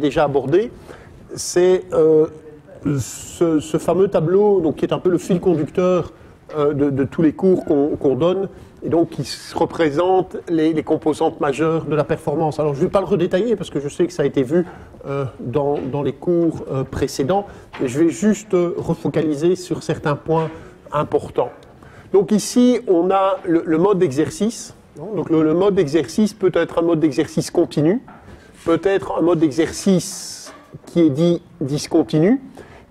déjà abordé, c'est ce fameux tableau donc, qui est un peu le fil conducteur de tous les cours qu'on donne, et donc qui représente les composantes majeures de la performance. Alors je ne vais pas le redétailler parce que je sais que ça a été vu dans les cours précédents, mais je vais juste refocaliser sur certains points importants. Donc ici, on a le mode d'exercice. Donc le mode d'exercice peut être un mode d'exercice continu, peut être un mode d'exercice qui est dit discontinu.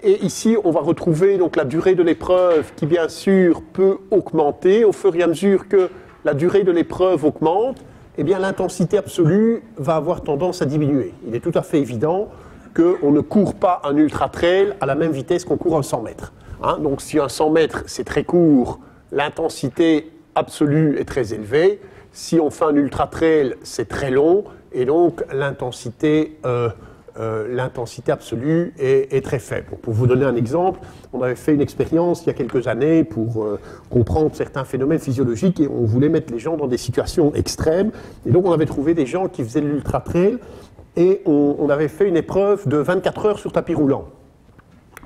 Et ici, on va retrouver donc la durée de l'épreuve qui, bien sûr, peut augmenter. Au fur et à mesure que la durée de l'épreuve augmente, eh bien, l'intensité absolue va avoir tendance à diminuer. Il est tout à fait évident qu'on ne court pas un ultra-trail à la même vitesse qu'on court un 100 mètres. Hein, donc, si un 100 mètres, c'est très court, l'intensité absolue est très élevée. Si on fait un ultra-trail, c'est très long, et donc l'intensité absolue est très faible. Donc, pour vous donner un exemple, on avait fait une expérience il y a quelques années pour comprendre certains phénomènes physiologiques et on voulait mettre les gens dans des situations extrêmes. Et donc on avait trouvé des gens qui faisaient de l'ultra-trail et on avait fait une épreuve de 24 heures sur tapis roulant.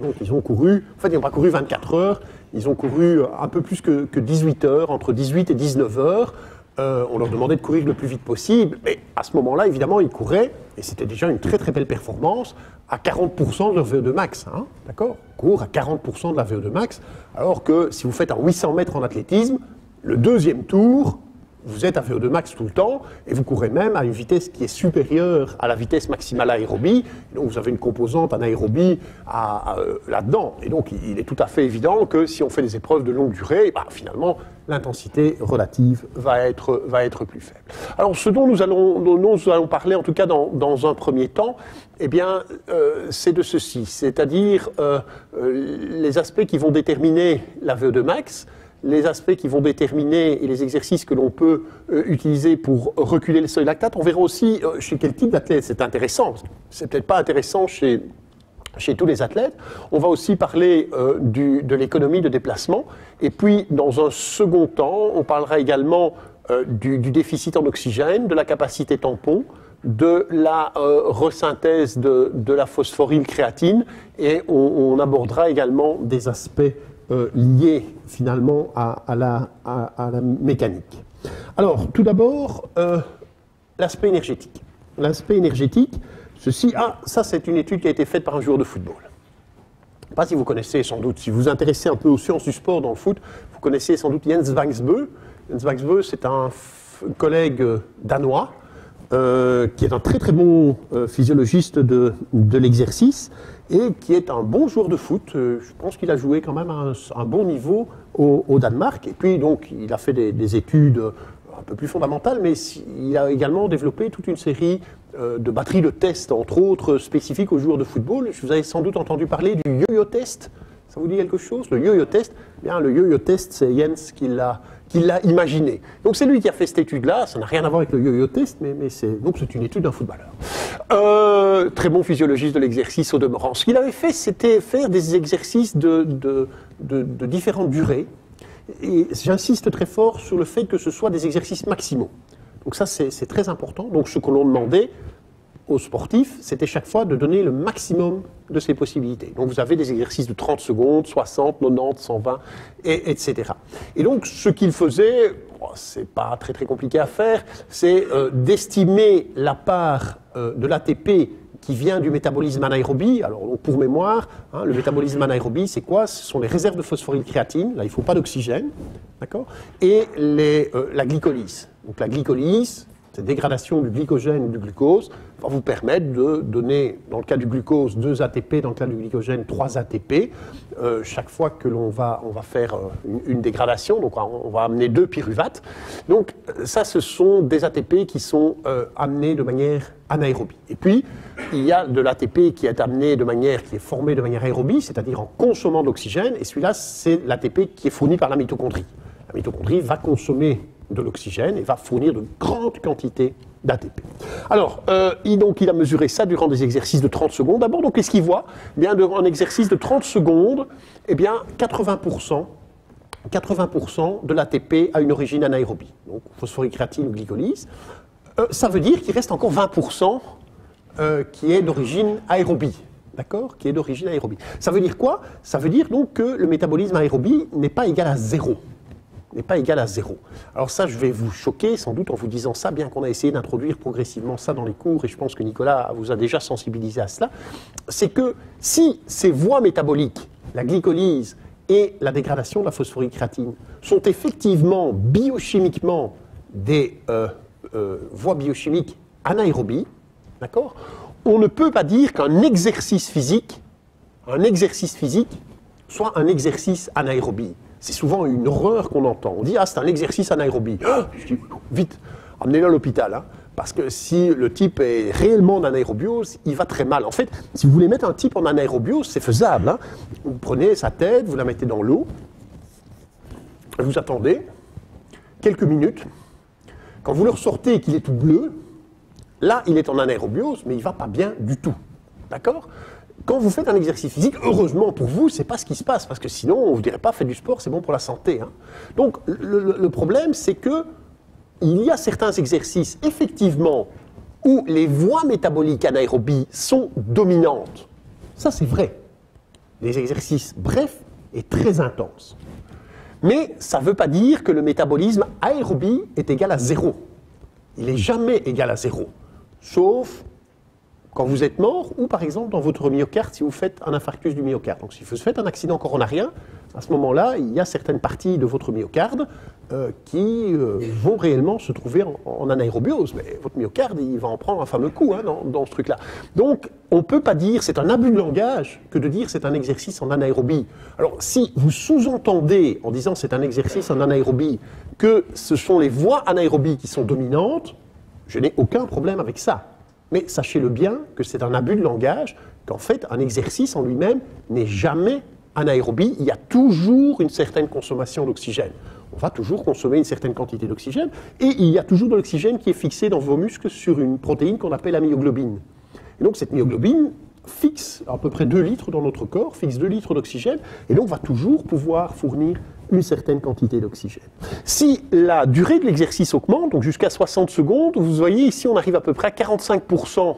Donc ils ont couru, en fait ils n'ont pas couru 24 heures, ils ont couru un peu plus que 18 heures, entre 18 et 19 heures. On leur demandait de courir le plus vite possible, mais à ce moment-là, évidemment, ils couraient, et c'était déjà une très très belle performance, à 40% de leur VO2 max, hein, d'accord ? Ils courent à 40% de la VO2 max, alors que si vous faites un 800 mètres en athlétisme, le deuxième tour, vous êtes à VO2 max tout le temps, et vous courez même à une vitesse qui est supérieure à la vitesse maximale aérobie, et donc vous avez une composante anaérobie là-dedans. Et donc il est tout à fait évident que si on fait des épreuves de longue durée, bah, finalement, l'intensité relative va être plus faible. Alors ce dont nous allons parler, en tout cas dans un premier temps, eh bien, c'est de ceci, c'est-à-dire les aspects qui vont déterminer la VO2 max, les aspects qui vont déterminer et les exercices que l'on peut utiliser pour reculer le seuil lactate. On verra aussi chez quel type d'athlète c'est intéressant. C'est peut-être pas intéressant chez tous les athlètes. On va aussi parler de l'économie de déplacement. Et puis, dans un second temps, on parlera également du déficit en oxygène, de la capacité tampon, de la resynthèse de la phosphorylcréatine. Et on abordera également des aspects liés finalement à la mécanique. Alors, tout d'abord, l'aspect énergétique. L'aspect énergétique, ça c'est une étude qui a été faite par un joueur de football. Je ne sais pas si vous connaissez sans doute, si vous vous intéressez un peu aux sciences du sport dans le foot, vous connaissez sans doute Jens Vangsbø. Jens Vangsbø, c'est un collègue danois qui est un très très bon physiologiste de l'exercice et qui est un bon joueur de foot. Je pense qu'il a joué quand même à un bon niveau au Danemark. Et puis donc il a fait des études un peu plus fondamentales, mais il a également développé toute une série de batteries de tests, entre autres spécifiques aux joueurs de football. Vous avez sans doute entendu parler du yo-yo test. Ça vous dit quelque chose? Le yo-yo test, bien, le yo-yo test, c'est Jens qui l'a imaginé. Donc c'est lui qui a fait cette étude-là, ça n'a rien à voir avec le yo-yo test, mais c'est une étude d'un footballeur. Très bon physiologiste de l'exercice au demeurant. Ce qu'il avait fait, c'était faire des exercices de différentes durées. Et j'insiste très fort sur le fait que ce soit des exercices maximaux. Donc ça, c'est très important. Donc ce que l'on demandait aux sportifs, c'était chaque fois de donner le maximum de ses possibilités. Donc vous avez des exercices de 30 secondes, 60, 90, 120, etc. Et donc ce qu'il faisait, c'est pas très très compliqué à faire, c'est d'estimer la part de l'ATP qui vient du métabolisme anaérobie. Alors donc, pour mémoire, hein, le métabolisme anaérobie, c'est quoi? Ce sont les réserves de phosphorylcréatine, là il ne faut pas d'oxygène, d'accord? Et la glycolyse. Donc la glycolyse, cette dégradation du glycogène ou du glucose, va vous permettre de donner, dans le cas du glucose, 2 ATP, dans le cas du glycogène, 3 ATP. Chaque fois que on va faire une dégradation, donc on va amener 2 pyruvates. Donc ça, ce sont des ATP qui sont amenés de manière anaérobie. Et puis, il y a de l'ATP qui est formé de manière aérobie, c'est-à-dire en consommant de l'oxygène, et celui-là, c'est l'ATP qui est fourni par la mitochondrie. La mitochondrie va consommer de l'oxygène et va fournir de grandes quantités d'ATP. Alors, il a mesuré ça durant des exercices de 30 secondes. D'abord, donc, qu'est-ce qu'il voit? Eh bien, durant un exercice de 30 secondes, eh bien, 80% de l'ATP a une origine anaérobie, donc phosphorylcréatine ou glycolyse. Ça veut dire qu'il reste encore 20% qui est d'origine aérobie. D'accord? Qui est d'origine aérobie. Ça veut dire quoi? Ça veut dire donc que le métabolisme aérobie n'est pas égal à 0. N'est pas égal à 0. Alors ça, je vais vous choquer sans doute en vous disant ça, bien qu'on a essayé d'introduire progressivement ça dans les cours, et je pense que Nicolas vous a déjà sensibilisé à cela, c'est que si ces voies métaboliques, la glycolyse et la dégradation de la phosphorylcréatine, sont effectivement biochimiquement des voies biochimiques anaérobies, d'accord, on ne peut pas dire qu'un exercice physique soit un exercice anaérobie. C'est souvent une horreur qu'on entend. On dit « Ah, c'est un exercice anaérobie. Ah !» Je dis « Vite, amenez-le à l'hôpital. Hein, parce que si le type est réellement en anaérobiose, il va très mal. En fait, si vous voulez mettre un type en anaérobiose, c'est faisable. Hein. Vous prenez sa tête, vous la mettez dans l'eau, vous attendez quelques minutes. Quand vous le ressortez et qu'il est tout bleu, là, il est en anaérobiose, mais il ne va pas bien du tout. D'accord ? Quand vous faites un exercice physique, heureusement pour vous, ce n'est pas ce qui se passe, parce que sinon, on ne vous dirait pas, faites du sport, c'est bon pour la santé. Hein. Donc, le problème, c'est qu'il y a certains exercices, effectivement, où les voies métaboliques anaérobies sont dominantes. Ça, c'est vrai. Les exercices brefs et très intenses. Mais ça ne veut pas dire que le métabolisme aérobie est égal à 0. Il n'est jamais égal à 0. Sauf quand vous êtes mort, ou par exemple dans votre myocarde, si vous faites un infarctus du myocarde. Donc si vous faites un accident coronarien, à ce moment-là, il y a certaines parties de votre myocarde qui vont réellement se trouver en anaérobiose. Mais votre myocarde, il va en prendre un fameux coup hein, dans ce truc-là. Donc on ne peut pas dire, c'est un abus de langage, que de dire c'est un exercice en anaérobie. Alors si vous sous-entendez, en disant c'est un exercice en anaérobie, que ce sont les voies anaérobies qui sont dominantes, je n'ai aucun problème avec ça. Mais sachez-le bien que c'est un abus de langage, qu'en fait, un exercice en lui-même n'est jamais anaérobie. Il y a toujours une certaine consommation d'oxygène. On va toujours consommer une certaine quantité d'oxygène, et il y a toujours de l'oxygène qui est fixé dans vos muscles sur une protéine qu'on appelle la myoglobine. Et donc cette myoglobine fixe à peu près 2 litres dans notre corps, fixe 2 litres d'oxygène, et donc va toujours pouvoir fournir une certaine quantité d'oxygène. Si la durée de l'exercice augmente, donc jusqu'à 60 secondes, vous voyez ici on arrive à peu près à 45%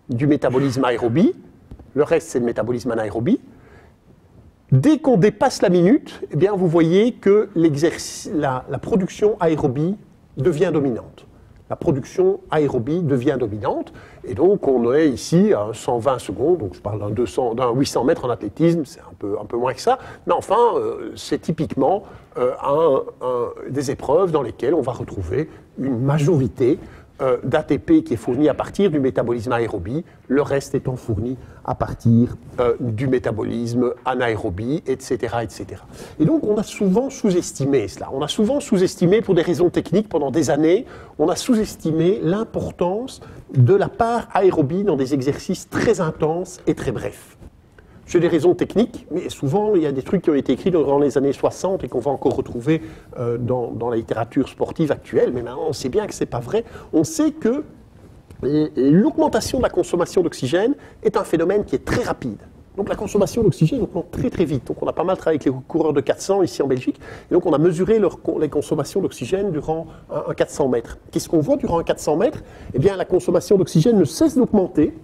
du métabolisme aérobie, le reste c'est le métabolisme anaérobie. Dès qu'on dépasse la minute, eh bien, vous voyez que la production aérobie devient dominante. La production aérobie devient dominante, et donc on est ici à 120 secondes, donc je parle d'un 800 mètres en athlétisme, c'est un peu moins que ça, mais enfin c'est typiquement des épreuves dans lesquelles on va retrouver une majorité d'ATP qui est fourni à partir du métabolisme aérobie, le reste étant fourni à partir du métabolisme anaérobie, etc., etc. Et donc on a souvent sous-estimé cela. On a souvent sous-estimé, pour des raisons techniques, pendant des années, on a sous-estimé l'importance de la part aérobie dans des exercices très intenses et très brefs. C'est des raisons techniques, mais souvent il y a des trucs qui ont été écrits durant les années 60 et qu'on va encore retrouver dans la littérature sportive actuelle, mais maintenant on sait bien que ce n'est pas vrai. On sait que l'augmentation de la consommation d'oxygène est un phénomène qui est très rapide. Donc la consommation d'oxygène augmente très très vite. Donc on a pas mal travaillé avec les coureurs de 400 ici en Belgique, et donc on a mesuré les consommations d'oxygène durant un 400 mètres. Qu'est-ce qu'on voit durant un 400 mètres? Eh bien la consommation d'oxygène ne cesse d'augmenter.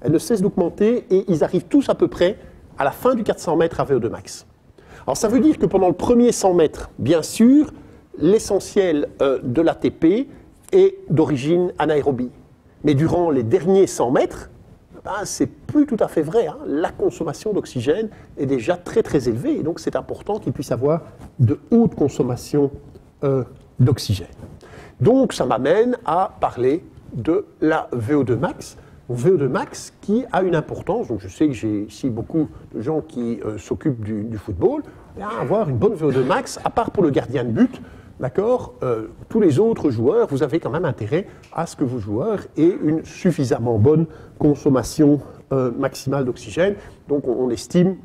Elle ne cesse d'augmenter et ils arrivent tous à peu près à la fin du 400 mètres à VO2 max. Alors ça veut dire que pendant le premier 100 mètres, bien sûr, l'essentiel de l'ATP est d'origine anaérobie. Mais durant les derniers 100 mètres, c'est plus tout à fait vrai. Hein. La consommation d'oxygène est déjà très très élevée et donc c'est important qu'il puisse avoir de hautes consommations d'oxygène. Donc ça m'amène à parler de la VO2 max. VO2 max qui a une importance, donc je sais que j'ai ici beaucoup de gens qui s'occupent du football, avoir une bonne VO2 max, à part pour le gardien de but, d'accord, tous les autres joueurs, vous avez quand même intérêt à ce que vos joueurs aient une suffisamment bonne consommation maximale d'oxygène. Donc on estime,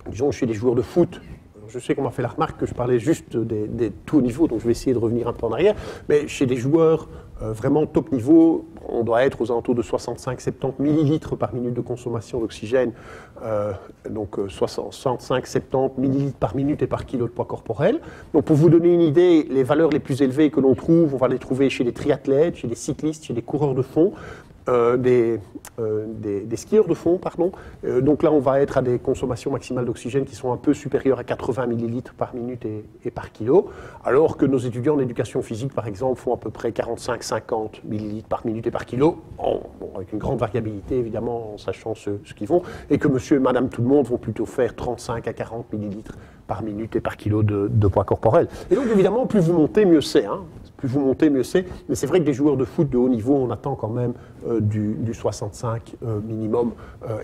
disons chez les joueurs de foot, je sais qu'on m'a fait la remarque que je parlais juste des tout hauts niveaux, donc je vais essayer de revenir un peu en arrière, mais chez des joueurs vraiment top niveau, on doit être aux alentours de 65-70 millilitres par minute de consommation d'oxygène, donc 65-70 millilitres par minute et par kilo de poids corporel. Donc pour vous donner une idée, les valeurs les plus élevées que l'on trouve, on va les trouver chez les triathlètes, chez les cyclistes, chez les coureurs de fond. des skieurs de fond, pardon. Donc là, on va être à des consommations maximales d'oxygène qui sont un peu supérieures à 80 millilitres par minute et par kilo, alors que nos étudiants en éducation physique, par exemple, font à peu près 45-50 millilitres par minute et par kilo, avec une grande variabilité, évidemment, en sachant ce qu'ils font, et que monsieur et madame tout le monde vont plutôt faire 35 à 40 millilitres par minute et par kilo de poids corporel. Et donc, évidemment, plus vous montez, mieux c'est, hein. Plus vous montez, mieux c'est. Mais c'est vrai que des joueurs de foot de haut niveau, on attend quand même du 65 minimum.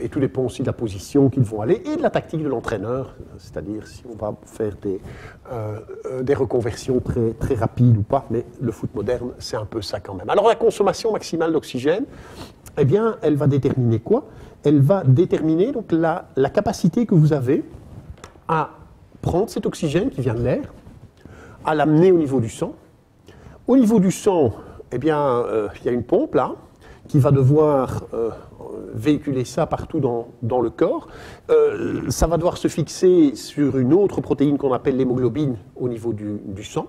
Et tout dépend aussi de la position qu'ils vont aller et de la tactique de l'entraîneur. C'est-à-dire si on va faire des reconversions très, très rapides ou pas. Mais le foot moderne, c'est un peu ça quand même. Alors la consommation maximale d'oxygène, eh bien, elle va déterminer quoi? Elle va déterminer donc, la capacité que vous avez à prendre cet oxygène qui vient de l'air, à l'amener au niveau du sang. Au niveau du sang, eh bien, il y a une pompe là, qui va devoir véhiculer ça partout dans le corps. Ça va devoir se fixer sur une autre protéine qu'on appelle l'hémoglobine au niveau du sang.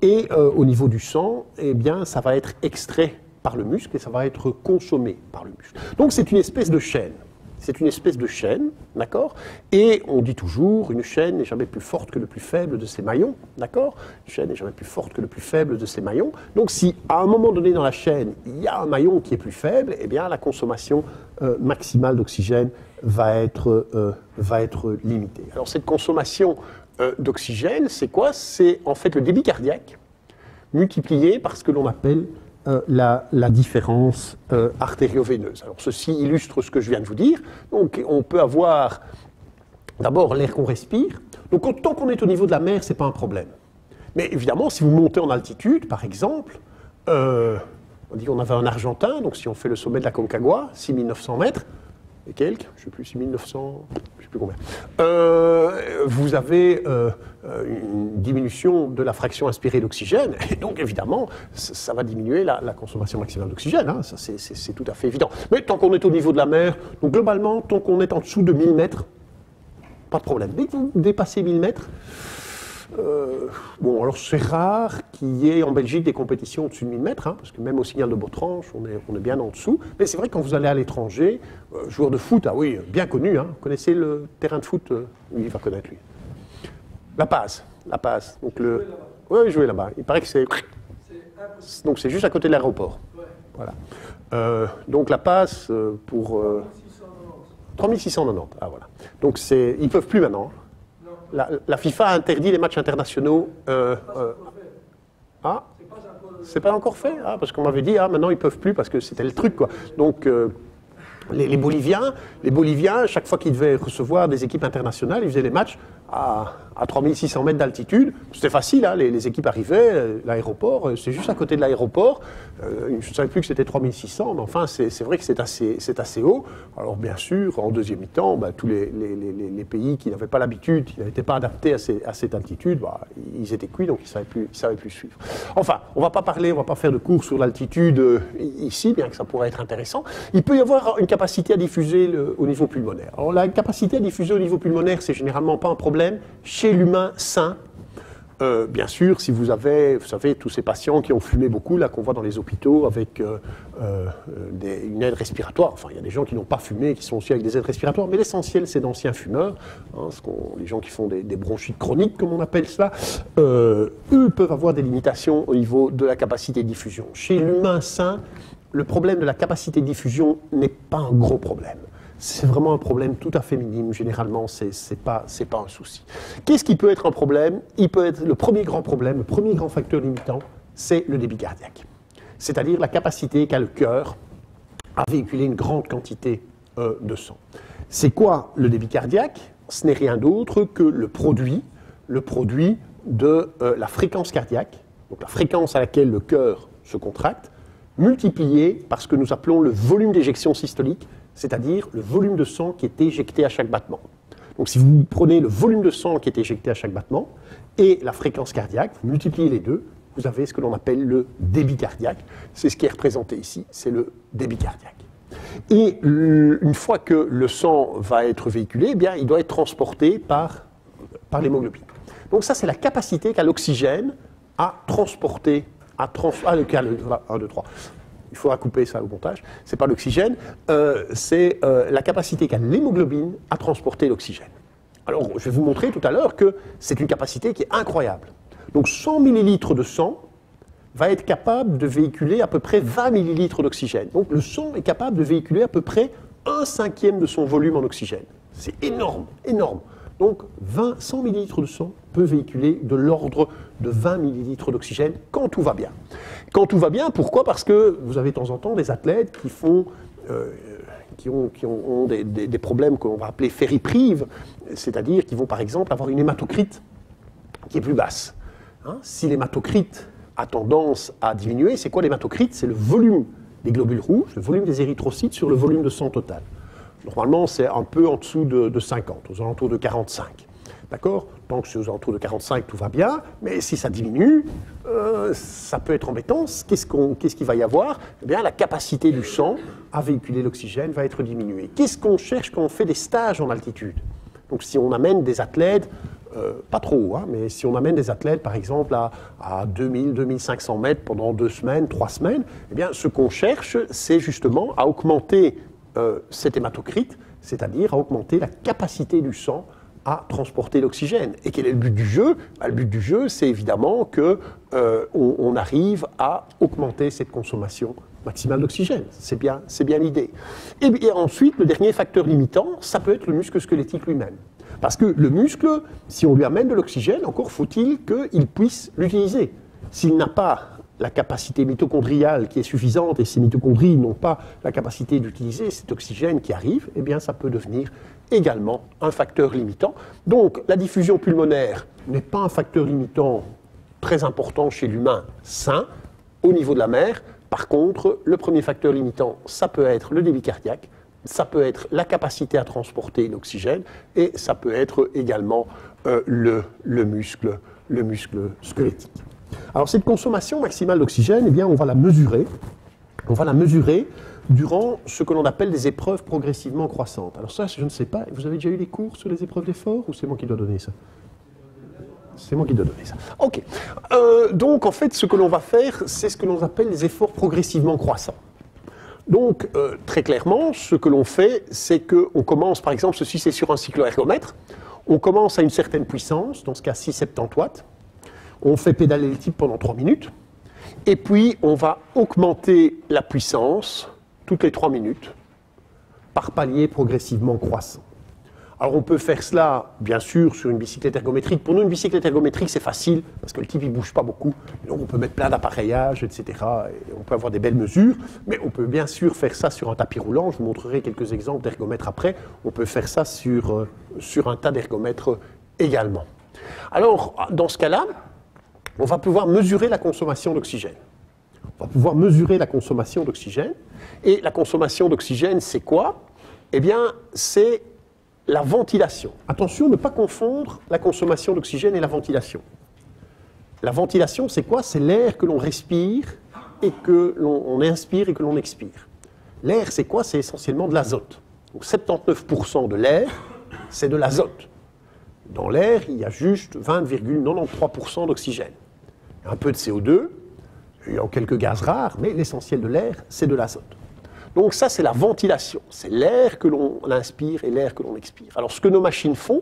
Et au niveau du sang, eh bien, ça va être extrait par le muscle et ça va être consommé par le muscle. Donc c'est une espèce de chaîne. C'est une espèce de chaîne, d'accord? Et on dit toujours, une chaîne n'est jamais plus forte que le plus faible de ses maillons, d'accord? Une chaîne n'est jamais plus forte que le plus faible de ses maillons. Donc si, à un moment donné dans la chaîne, il y a un maillon qui est plus faible, eh bien la consommation maximale d'oxygène va être limitée. Alors cette consommation d'oxygène, c'est quoi? C'est en fait le débit cardiaque multiplié par ce que l'on appelle la différence artério-veineuse. Alors ceci illustre ce que je viens de vous dire. Donc on peut avoir d'abord l'air qu'on respire. Donc tant qu'on est au niveau de la mer, ce n'est pas un problème. Mais évidemment, si vous montez en altitude, par exemple, on dit qu'on avait un Argentin, donc si on fait le sommet de la Concagua, 6900 mètres, et quelques, je ne sais plus, 6900, je ne sais plus combien, vous avez une diminution de la fraction inspirée d'oxygène, et donc évidemment, ça va diminuer la consommation maximale d'oxygène, hein, ça c'est tout à fait évident. Mais tant qu'on est au niveau de la mer, donc globalement, tant qu'on est en dessous de 1000 mètres, pas de problème. Dès que vous dépassez 1000 mètres, bon, alors c'est rare qu'il y ait en Belgique des compétitions au-dessus de 1000 mètres, hein, parce que même au signal de Botrange, on est bien en dessous. Mais c'est vrai que quand vous allez à l'étranger, joueur de foot, ah oui, bien connu, hein, vous connaissez le terrain de foot, oui, il va connaître lui. La Paz. Donc oui, il jouait là-bas. Il paraît que c'est. Donc c'est juste à côté de l'aéroport. Ouais. Voilà. Donc La Paz pour. 3690. Ah voilà. Donc ils ne peuvent plus maintenant. La FIFA a interdit les matchs internationaux. Ah, c'est pas encore fait. Ah, parce qu'on m'avait dit, maintenant ils peuvent plus parce que c'était le truc, quoi. Donc les Boliviens, chaque fois qu'ils devaient recevoir des équipes internationales, ils faisaient les matchs à 3600 mètres d'altitude. C'était facile, hein, les équipes arrivaient, l'aéroport, c'est juste à côté de l'aéroport. Je ne savais plus que c'était 3600, mais enfin, c'est vrai que c'est assez haut. Alors bien sûr, en deuxième mi-temps, tous les pays qui n'avaient pas l'habitude, qui n'étaient pas adaptés à cette altitude, ils étaient cuits, donc ils ne savaient plus suivre. Enfin, on ne va pas faire de cours sur l'altitude ici, bien que ça pourrait être intéressant. Il peut y avoir une capacité à diffuser au niveau pulmonaire. Alors la capacité à diffuser au niveau pulmonaire, c'est généralement pas un problème chez l'humain sain. Bien sûr, si vous savez, tous ces patients qui ont fumé beaucoup, là, qu'on voit dans les hôpitaux avec une aide respiratoire. Enfin, il y a des gens qui n'ont pas fumé, qui sont aussi avec des aides respiratoires, mais l'essentiel, c'est d'anciens fumeurs. Hein, les gens qui font des bronchites chroniques, comme on appelle cela, eux peuvent avoir des limitations au niveau de la capacité de diffusion. Chez l'humain sain, le problème de la capacité de diffusion n'est pas un gros problème. C'est vraiment un problème tout à fait minime. Généralement, c'est pas un souci. Qu'est-ce qui peut être un problème? Il peut être le premier grand problème, le premier grand facteur limitant, c'est le débit cardiaque. C'est-à-dire la capacité qu'a le cœur à véhiculer une grande quantité de sang. C'est quoi le débit cardiaque? Ce n'est rien d'autre que le produit de la fréquence cardiaque, donc la fréquence à laquelle le cœur se contracte, multiplié par ce que nous appelons le volume d'éjection systolique, c'est-à-dire le volume de sang qui est éjecté à chaque battement. Donc si vous prenez le volume de sang qui est éjecté à chaque battement et la fréquence cardiaque, vous multipliez les deux, vous avez ce que l'on appelle le débit cardiaque. C'est ce qui est représenté ici, c'est le débit cardiaque. Et une fois que le sang va être véhiculé, eh bien, il doit être transporté par l'hémoglobine. Donc ça, c'est la capacité qu'a l'oxygène à transporter, 1, 2, 3. il faudra couper ça au montage, c'est pas l'oxygène, c'est la capacité qu'a l'hémoglobine à transporter l'oxygène. Alors, je vais vous montrer tout à l'heure que c'est une capacité qui est incroyable. Donc, 100 millilitres de sang va être capable de véhiculer à peu près 20 millilitres d'oxygène. Donc, le sang est capable de véhiculer à peu près 1/5 de son volume en oxygène. C'est énorme, énorme. Donc, 100 millilitres de sang peut véhiculer de l'ordre de 20 millilitres d'oxygène quand tout va bien. Quand tout va bien, pourquoi? Parce que vous avez de temps en temps des athlètes qui ont des problèmes qu'on va appeler fériprives, c'est-à-dire qui vont par exemple avoir une hématocrite qui est plus basse. Si l'hématocrite a tendance à diminuer, c'est quoi l'hématocrite? C'est le volume des globules rouges, le volume des érythrocytes sur le volume de sang total. Normalement, c'est un peu en dessous de 50, aux alentours de 45. D'accord? Tant que c'est aux alentours de 45, tout va bien, mais si ça diminue, ça peut être embêtant. Qu'est-ce qu'il va y avoir? Eh bien, la capacité du sang à véhiculer l'oxygène va être diminuée. Qu'est-ce qu'on cherche quand on fait des stages en altitude? Donc, si on amène des athlètes, pas trop haut, mais si on amène des athlètes, par exemple, à 2000, 2500 mètres pendant 2 semaines, 3 semaines, eh bien, ce qu'on cherche, c'est justement à augmenter cet hématocrite, c'est-à-dire à augmenter la capacité du sang à transporter l'oxygène. Et quel est le but du jeu? Le but du jeu, c'est évidemment qu'on arrive à augmenter cette consommation maximale d'oxygène. C'est bien l'idée. Et bien ensuite, le dernier facteur limitant, ça peut être le muscle squelettique lui-même. Parce que le muscle, si on lui amène de l'oxygène, encore faut-il qu'il puisse l'utiliser. S'il n'a pas la capacité mitochondriale qui est suffisante et ces mitochondries n'ont pas la capacité d'utiliser cet oxygène qui arrive, eh bien ça peut devenir également un facteur limitant. Donc la diffusion pulmonaire n'est pas un facteur limitant très important chez l'humain sain au niveau de la mer. Par contre, le premier facteur limitant, ça peut être le débit cardiaque, ça peut être la capacité à transporter l'oxygène et ça peut être également le muscle squelettique. Alors cette consommation maximale d'oxygène, eh bien, on va la mesurer durant ce que l'on appelle des épreuves progressivement croissantes. Alors ça, je ne sais pas, vous avez déjà eu des cours sur les épreuves d'effort ou c'est moi qui dois donner ça? C'est moi qui dois donner ça. Ok. Donc en fait, ce que l'on va faire, c'est ce que l'on appelle les efforts progressivement croissants. Donc très clairement, ce que l'on fait, c'est qu'on commence, par exemple, ceci c'est sur un cycloergomètre, on commence à une certaine puissance, dans ce cas 670 watts, on fait pédaler le type pendant 3 minutes, et puis on va augmenter la puissance toutes les 3 minutes par palier progressivement croissant. Alors on peut faire cela, bien sûr, sur une bicyclette ergométrique. Pour nous, une bicyclette ergométrique, c'est facile, parce que le type, il ne bouge pas beaucoup. Donc on peut mettre plein d'appareillages, etc. Et on peut avoir des belles mesures, mais on peut bien sûr faire ça sur un tapis roulant. Je vous montrerai quelques exemples d'ergomètres après. On peut faire ça sur un tas d'ergomètres également. Alors, dans ce cas-là, on va pouvoir mesurer la consommation d'oxygène. On va pouvoir mesurer la consommation d'oxygène. Et la consommation d'oxygène, c'est quoi? Eh bien, c'est la ventilation. Attention, ne pas confondre la consommation d'oxygène et la ventilation. La ventilation, c'est quoi? C'est l'air que l'on respire et que l'on inspire et que l'on expire. L'air, c'est quoi? C'est essentiellement de l'azote. Donc 79% de l'air, c'est de l'azote. Dans l'air, il y a juste 20,93% d'oxygène. Un peu de CO2, il y a quelques gaz rares, mais l'essentiel de l'air, c'est de l'azote. Donc ça, c'est la ventilation. C'est l'air que l'on inspire et l'air que l'on expire. Alors ce que nos machines font,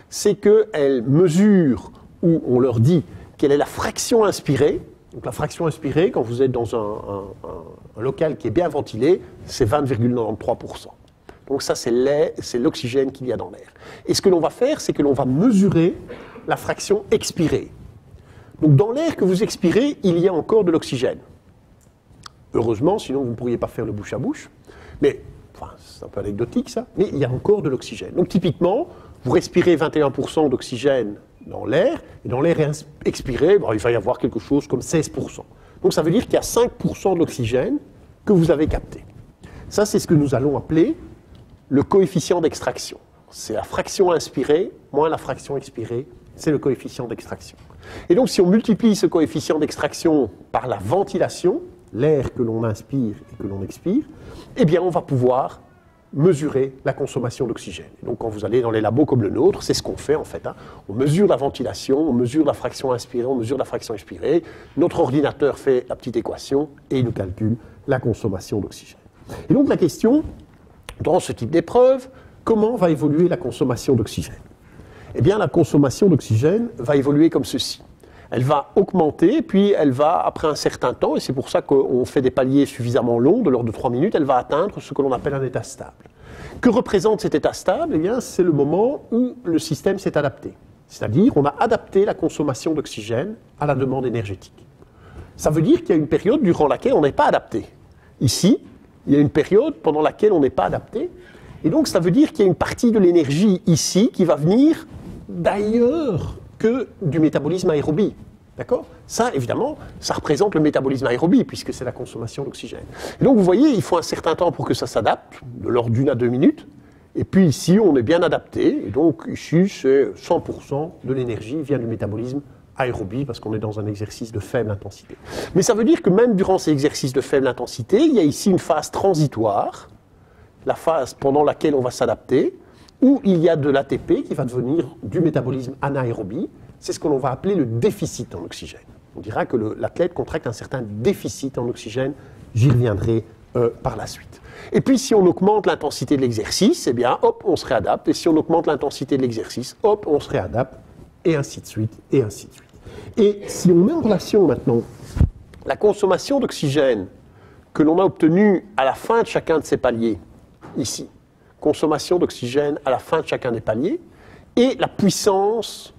c'est qu'elles mesurent, ou on leur dit quelle est la fraction inspirée. Donc la fraction inspirée, quand vous êtes dans un local qui est bien ventilé, c'est 20,93%. Donc ça, c'est l'oxygène qu'il y a dans l'air. Et ce que l'on va faire, c'est que l'on va mesurer la fraction expirée. Donc dans l'air que vous expirez, il y a encore de l'oxygène. Heureusement, sinon vous ne pourriez pas faire le bouche à bouche. Mais, enfin, c'est un peu anecdotique ça, mais il y a encore de l'oxygène. Donc typiquement, vous respirez 21% d'oxygène dans l'air, et dans l'air expiré, il va y avoir quelque chose comme 16%. Donc ça veut dire qu'il y a 5% de l'oxygène que vous avez capté. Ça, c'est ce que nous allons appeler le coefficient d'extraction. C'est la fraction inspirée moins la fraction expirée, c'est le coefficient d'extraction. Et donc si on multiplie ce coefficient d'extraction par la ventilation, l'air que l'on inspire et que l'on expire, eh bien on va pouvoir mesurer la consommation d'oxygène. Et donc quand vous allez dans les labos comme le nôtre, c'est ce qu'on fait en fait. On mesure la ventilation, on mesure la fraction inspirée, on mesure la fraction expirée. Notre ordinateur fait la petite équation et il nous calcule la consommation d'oxygène. Et donc la question, dans ce type d'épreuve, comment va évoluer la consommation d'oxygène? Eh bien la consommation d'oxygène va évoluer comme ceci. Elle va augmenter, puis elle va, après un certain temps, et c'est pour ça qu'on fait des paliers suffisamment longs, de l'ordre de 3 minutes, elle va atteindre ce que l'on appelle un état stable. Que représente cet état stable? Eh bien, c'est le moment où le système s'est adapté. C'est-à-dire, on a adapté la consommation d'oxygène à la demande énergétique. Ça veut dire qu'il y a une période durant laquelle on n'est pas adapté. Ici, il y a une période pendant laquelle on n'est pas adapté, et donc ça veut dire qu'il y a une partie de l'énergie ici qui va venir d'ailleurs que du métabolisme aérobie. D'accord? Ça, évidemment, ça représente le métabolisme aérobie, puisque c'est la consommation d'oxygène. Et donc, vous voyez, il faut un certain temps pour que ça s'adapte, de l'ordre d'1 à 2 minutes. Et puis ici, on est bien adapté. Et donc, ici, c'est 100% de l'énergie vient du métabolisme aérobie, parce qu'on est dans un exercice de faible intensité. Mais ça veut dire que même durant ces exercices de faible intensité, il y a ici une phase transitoire, la phase pendant laquelle on va s'adapter, où il y a de l'ATP qui va devenir du métabolisme anaérobie. C'est ce que l'on va appeler le déficit en oxygène. On dira que l'athlète contracte un certain déficit en oxygène. J'y reviendrai par la suite. Et puis, si on augmente l'intensité de l'exercice, eh bien, hop, on se réadapte. Et si on augmente l'intensité de l'exercice, hop, on se réadapte. Et ainsi de suite, et ainsi de suite. Et si on met en relation maintenant la consommation d'oxygène que l'on a obtenue à la fin de chacun de ces paliers, ici, consommation d'oxygène à la fin de chacun des paliers, et la puissance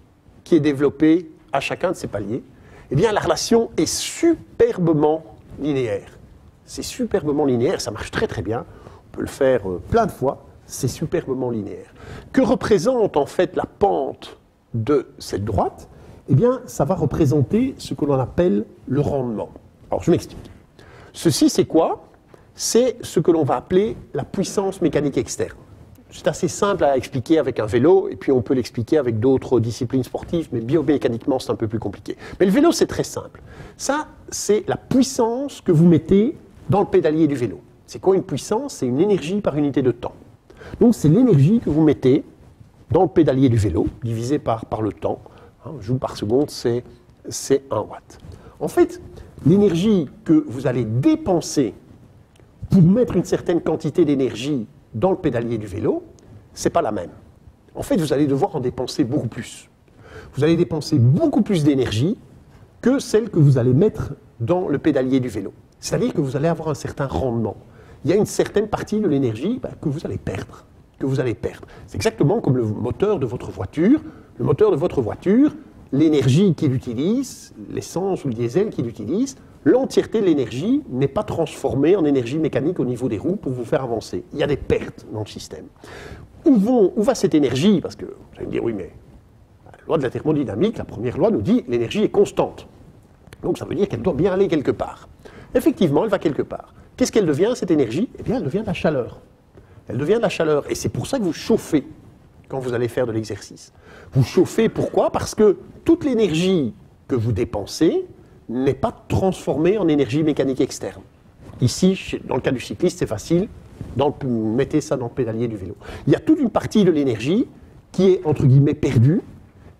qui est développée à chacun de ces paliers, eh bien la relation est superbement linéaire. C'est superbement linéaire, ça marche très très bien, on peut le faire plein de fois, c'est superbement linéaire. Que représente en fait la pente de cette droite? Eh bien ça va représenter ce que l'on appelle le rendement. Alors je m'explique. Ceci c'est quoi? C'est ce que l'on va appeler la puissance mécanique externe. C'est assez simple à expliquer avec un vélo, et puis on peut l'expliquer avec d'autres disciplines sportives, mais biomécaniquement c'est un peu plus compliqué. Mais le vélo c'est très simple. Ça, c'est la puissance que vous mettez dans le pédalier du vélo. C'est quoi une puissance? C'est une énergie par unité de temps. Donc c'est l'énergie que vous mettez dans le pédalier du vélo, divisé par le temps. Joule par seconde, c'est 1 watt. En fait, l'énergie que vous allez dépenser pour mettre une certaine quantité d'énergie dans le pédalier du vélo, ce n'est pas la même. En fait, vous allez devoir en dépenser beaucoup plus. Vous allez dépenser beaucoup plus d'énergie que celle que vous allez mettre dans le pédalier du vélo. C'est-à-dire que vous allez avoir un certain rendement. Il y a une certaine partie de l'énergie que vous allez perdre. C'est exactement comme le moteur de votre voiture. Le moteur de votre voiture, l'énergie qu'il utilise, l'essence ou le diesel qu'il utilise, l'entièreté de l'énergie n'est pas transformée en énergie mécanique au niveau des roues pour vous faire avancer. Il y a des pertes dans le système. Où va cette énergie? Parce que vous allez me dire, oui, mais la loi de la thermodynamique, la première loi nous dit l'énergie est constante. Donc ça veut dire qu'elle doit bien aller quelque part. Effectivement, elle va quelque part. Qu'est-ce qu'elle devient, cette énergie? Eh bien, elle devient de la chaleur. Elle devient de la chaleur. Et c'est pour ça que vous chauffez quand vous allez faire de l'exercice. Vous chauffez, pourquoi? Parce que toute l'énergie que vous dépensez n'est pas transformée en énergie mécanique externe. Ici, dans le cas du cycliste, c'est facile, mettez ça dans le pédalier du vélo. Il y a toute une partie de l'énergie qui est, entre guillemets, perdue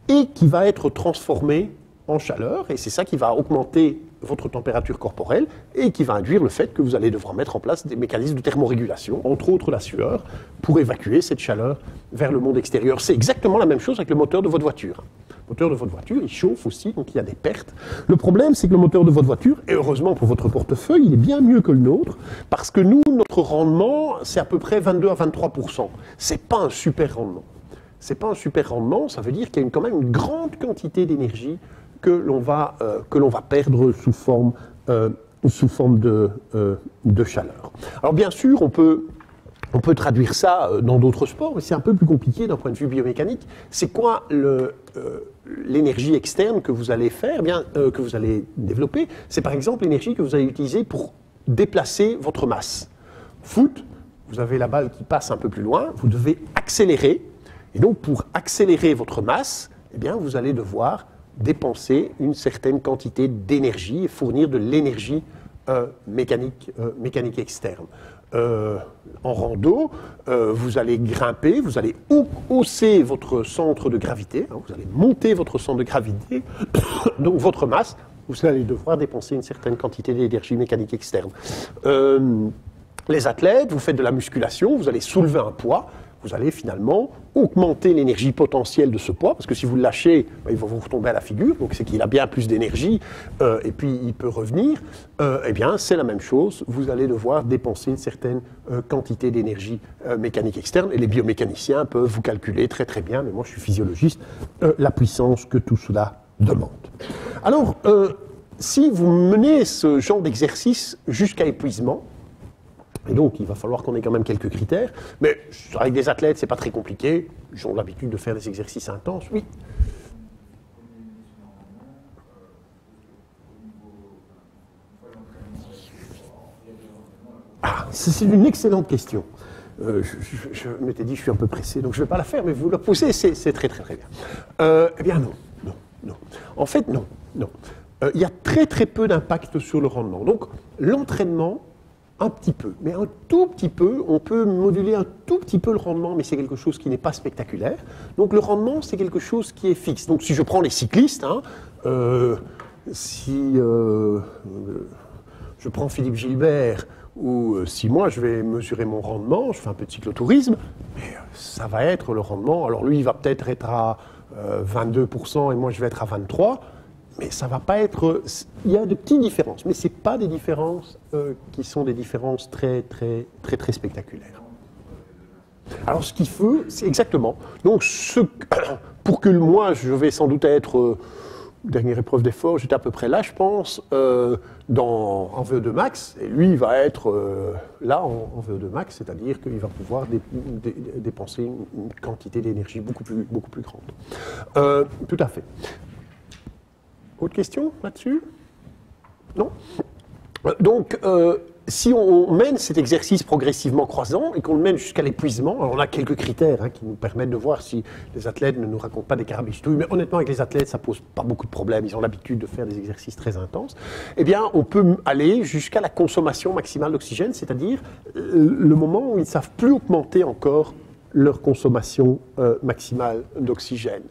et qui va être transformée en chaleur, et c'est ça qui va augmenter votre température corporelle et qui va induire le fait que vous allez devoir mettre en place des mécanismes de thermorégulation, entre autres la sueur, pour évacuer cette chaleur vers le monde extérieur. C'est exactement la même chose avec le moteur de votre voiture. Le moteur de votre voiture, il chauffe aussi, donc il y a des pertes. Le problème, c'est que le moteur de votre voiture, et heureusement pour votre portefeuille, il est bien mieux que le nôtre, parce que nous, notre rendement, c'est à peu près 22 à 23%. C'est pas un super rendement. C'est pas un super rendement, ça veut dire qu'il y a quand même une grande quantité d'énergie que l'on va perdre sous forme de chaleur. Alors bien sûr, on peut traduire ça dans d'autres sports, mais c'est un peu plus compliqué d'un point de vue biomécanique. C'est quoi l'énergie externe que vous allez faire, que vous allez développer? C'est par exemple l'énergie que vous allez utiliser pour déplacer votre masse. Foot, vous avez la balle qui passe un peu plus loin, vous devez accélérer, et donc pour accélérer votre masse, eh bien, vous allez devoir dépenser une certaine quantité d'énergie et fournir de l'énergie mécanique externe. en rando, vous allez grimper, vous allez hausser votre centre de gravité, hein, vous allez monter votre centre de gravité, donc votre masse, vous allez devoir dépenser une certaine quantité d'énergie mécanique externe. Les athlètes, vous faites de la musculation, vous allez soulever un poids, vous allez finalement augmenter l'énergie potentielle de ce poids, parce que si vous le lâchez, il va vous retomber à la figure, donc c'est qu'il a bien plus d'énergie, et puis il peut revenir. Eh bien, c'est la même chose, vous allez devoir dépenser une certaine quantité d'énergie mécanique externe, et les biomécaniciens peuvent vous calculer très très bien, mais moi je suis physiologiste, la puissance que tout cela demande. Alors, si vous menez ce genre d'exercice jusqu'à épuisement, et donc, il va falloir qu'on ait quand même quelques critères. Mais avec des athlètes, ce n'est pas très compliqué. Ils ont l'habitude de faire des exercices intenses. Oui. Ah, c'est une excellente question. Je m'étais dit, je suis un peu pressé, donc je ne vais pas la faire, mais vous la posez, c'est très, très, très bien. Eh bien, non. En fait, non. Il y a très, très peu d'impact sur le rendement. Donc, l'entraînement, un petit peu, mais un tout petit peu, on peut moduler un tout petit peu le rendement, mais c'est quelque chose qui n'est pas spectaculaire. Donc le rendement, c'est quelque chose qui est fixe. Donc si je prends les cyclistes, hein, si je prends Philippe Gilbert, ou si moi je vais mesurer mon rendement, je fais un peu de cyclotourisme, mais ça va être le rendement. Alors lui, il va peut-être être à 22% et moi je vais être à 23%. Mais ça ne va pas être... Il y a de petites différences, mais ce n'est pas des différences qui sont des différences très spectaculaires. Alors, ce qu'il faut, c'est exactement... Donc, pour que moi, je vais sans doute être... dernière épreuve d'effort, j'étais à peu près là, je pense, en VO2 max, et lui, il va être là en VO2 max, c'est-à-dire qu'il va pouvoir dépenser une quantité d'énergie beaucoup plus grande. Tout à fait. Autre question là-dessus? Non? Donc, si on mène cet exercice progressivement croissant et qu'on le mène jusqu'à l'épuisement, alors on a quelques critères qui nous permettent de voir si les athlètes ne nous racontent pas des carabistouilles, mais honnêtement, avec les athlètes, ça ne pose pas beaucoup de problèmes, ils ont l'habitude de faire des exercices très intenses. Eh bien, on peut aller jusqu'à la consommation maximale d'oxygène, c'est-à-dire le moment où ils ne savent plus augmenter encore leur consommation maximale d'oxygène.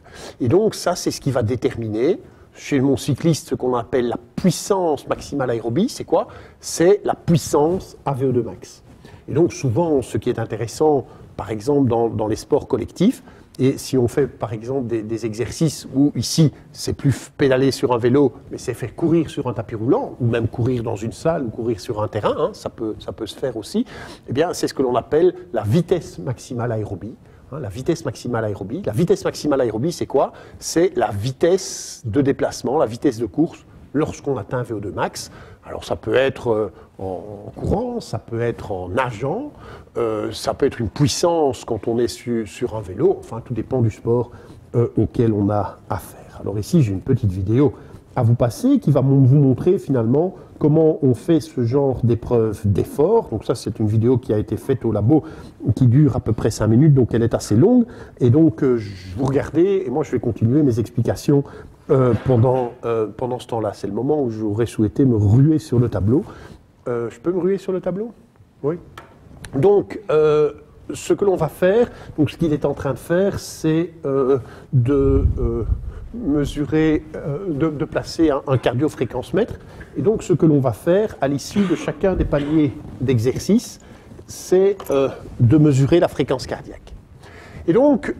Et donc, ça, c'est ce qui va déterminer chez mon cycliste ce qu'on appelle la puissance maximale aérobie. C'est quoi? C'est la puissance à VO2 max. Et donc souvent, ce qui est intéressant, par exemple dans les sports collectifs, et si on fait par exemple des exercices où ici c'est plus pédaler sur un vélo, mais c'est faire courir sur un tapis roulant, ou même courir dans une salle, ou courir sur un terrain, hein, ça peut se faire aussi, eh bien c'est ce que l'on appelle la vitesse maximale aérobie. La vitesse maximale aérobie. La vitesse maximale aérobie, c'est quoi? C'est la vitesse de déplacement, la vitesse de course lorsqu'on atteint VO2 max. Alors ça peut être en courant, ça peut être en nageant, ça peut être une puissance quand on est sur un vélo, enfin tout dépend du sport auquel on a affaire. Alors ici j'ai une petite vidéo à vous passer qui va vous montrer finalement comment on fait ce genre d'épreuve d'effort. Donc ça, c'est une vidéo qui a été faite au labo, qui dure à peu près 5 minutes, donc elle est assez longue. Et donc, vous regardez, et moi je vais continuer mes explications pendant ce temps-là. C'est le moment où j'aurais souhaité me ruer sur le tableau. Je peux me ruer sur le tableau? Oui. Donc, ce que l'on va faire, donc ce qu'il est en train de faire, c'est de mesurer, de placer un cardiofréquencemètre. Et donc, ce que l'on va faire à l'issue de chacun des paliers d'exercice, c'est de mesurer la fréquence cardiaque. Et donc,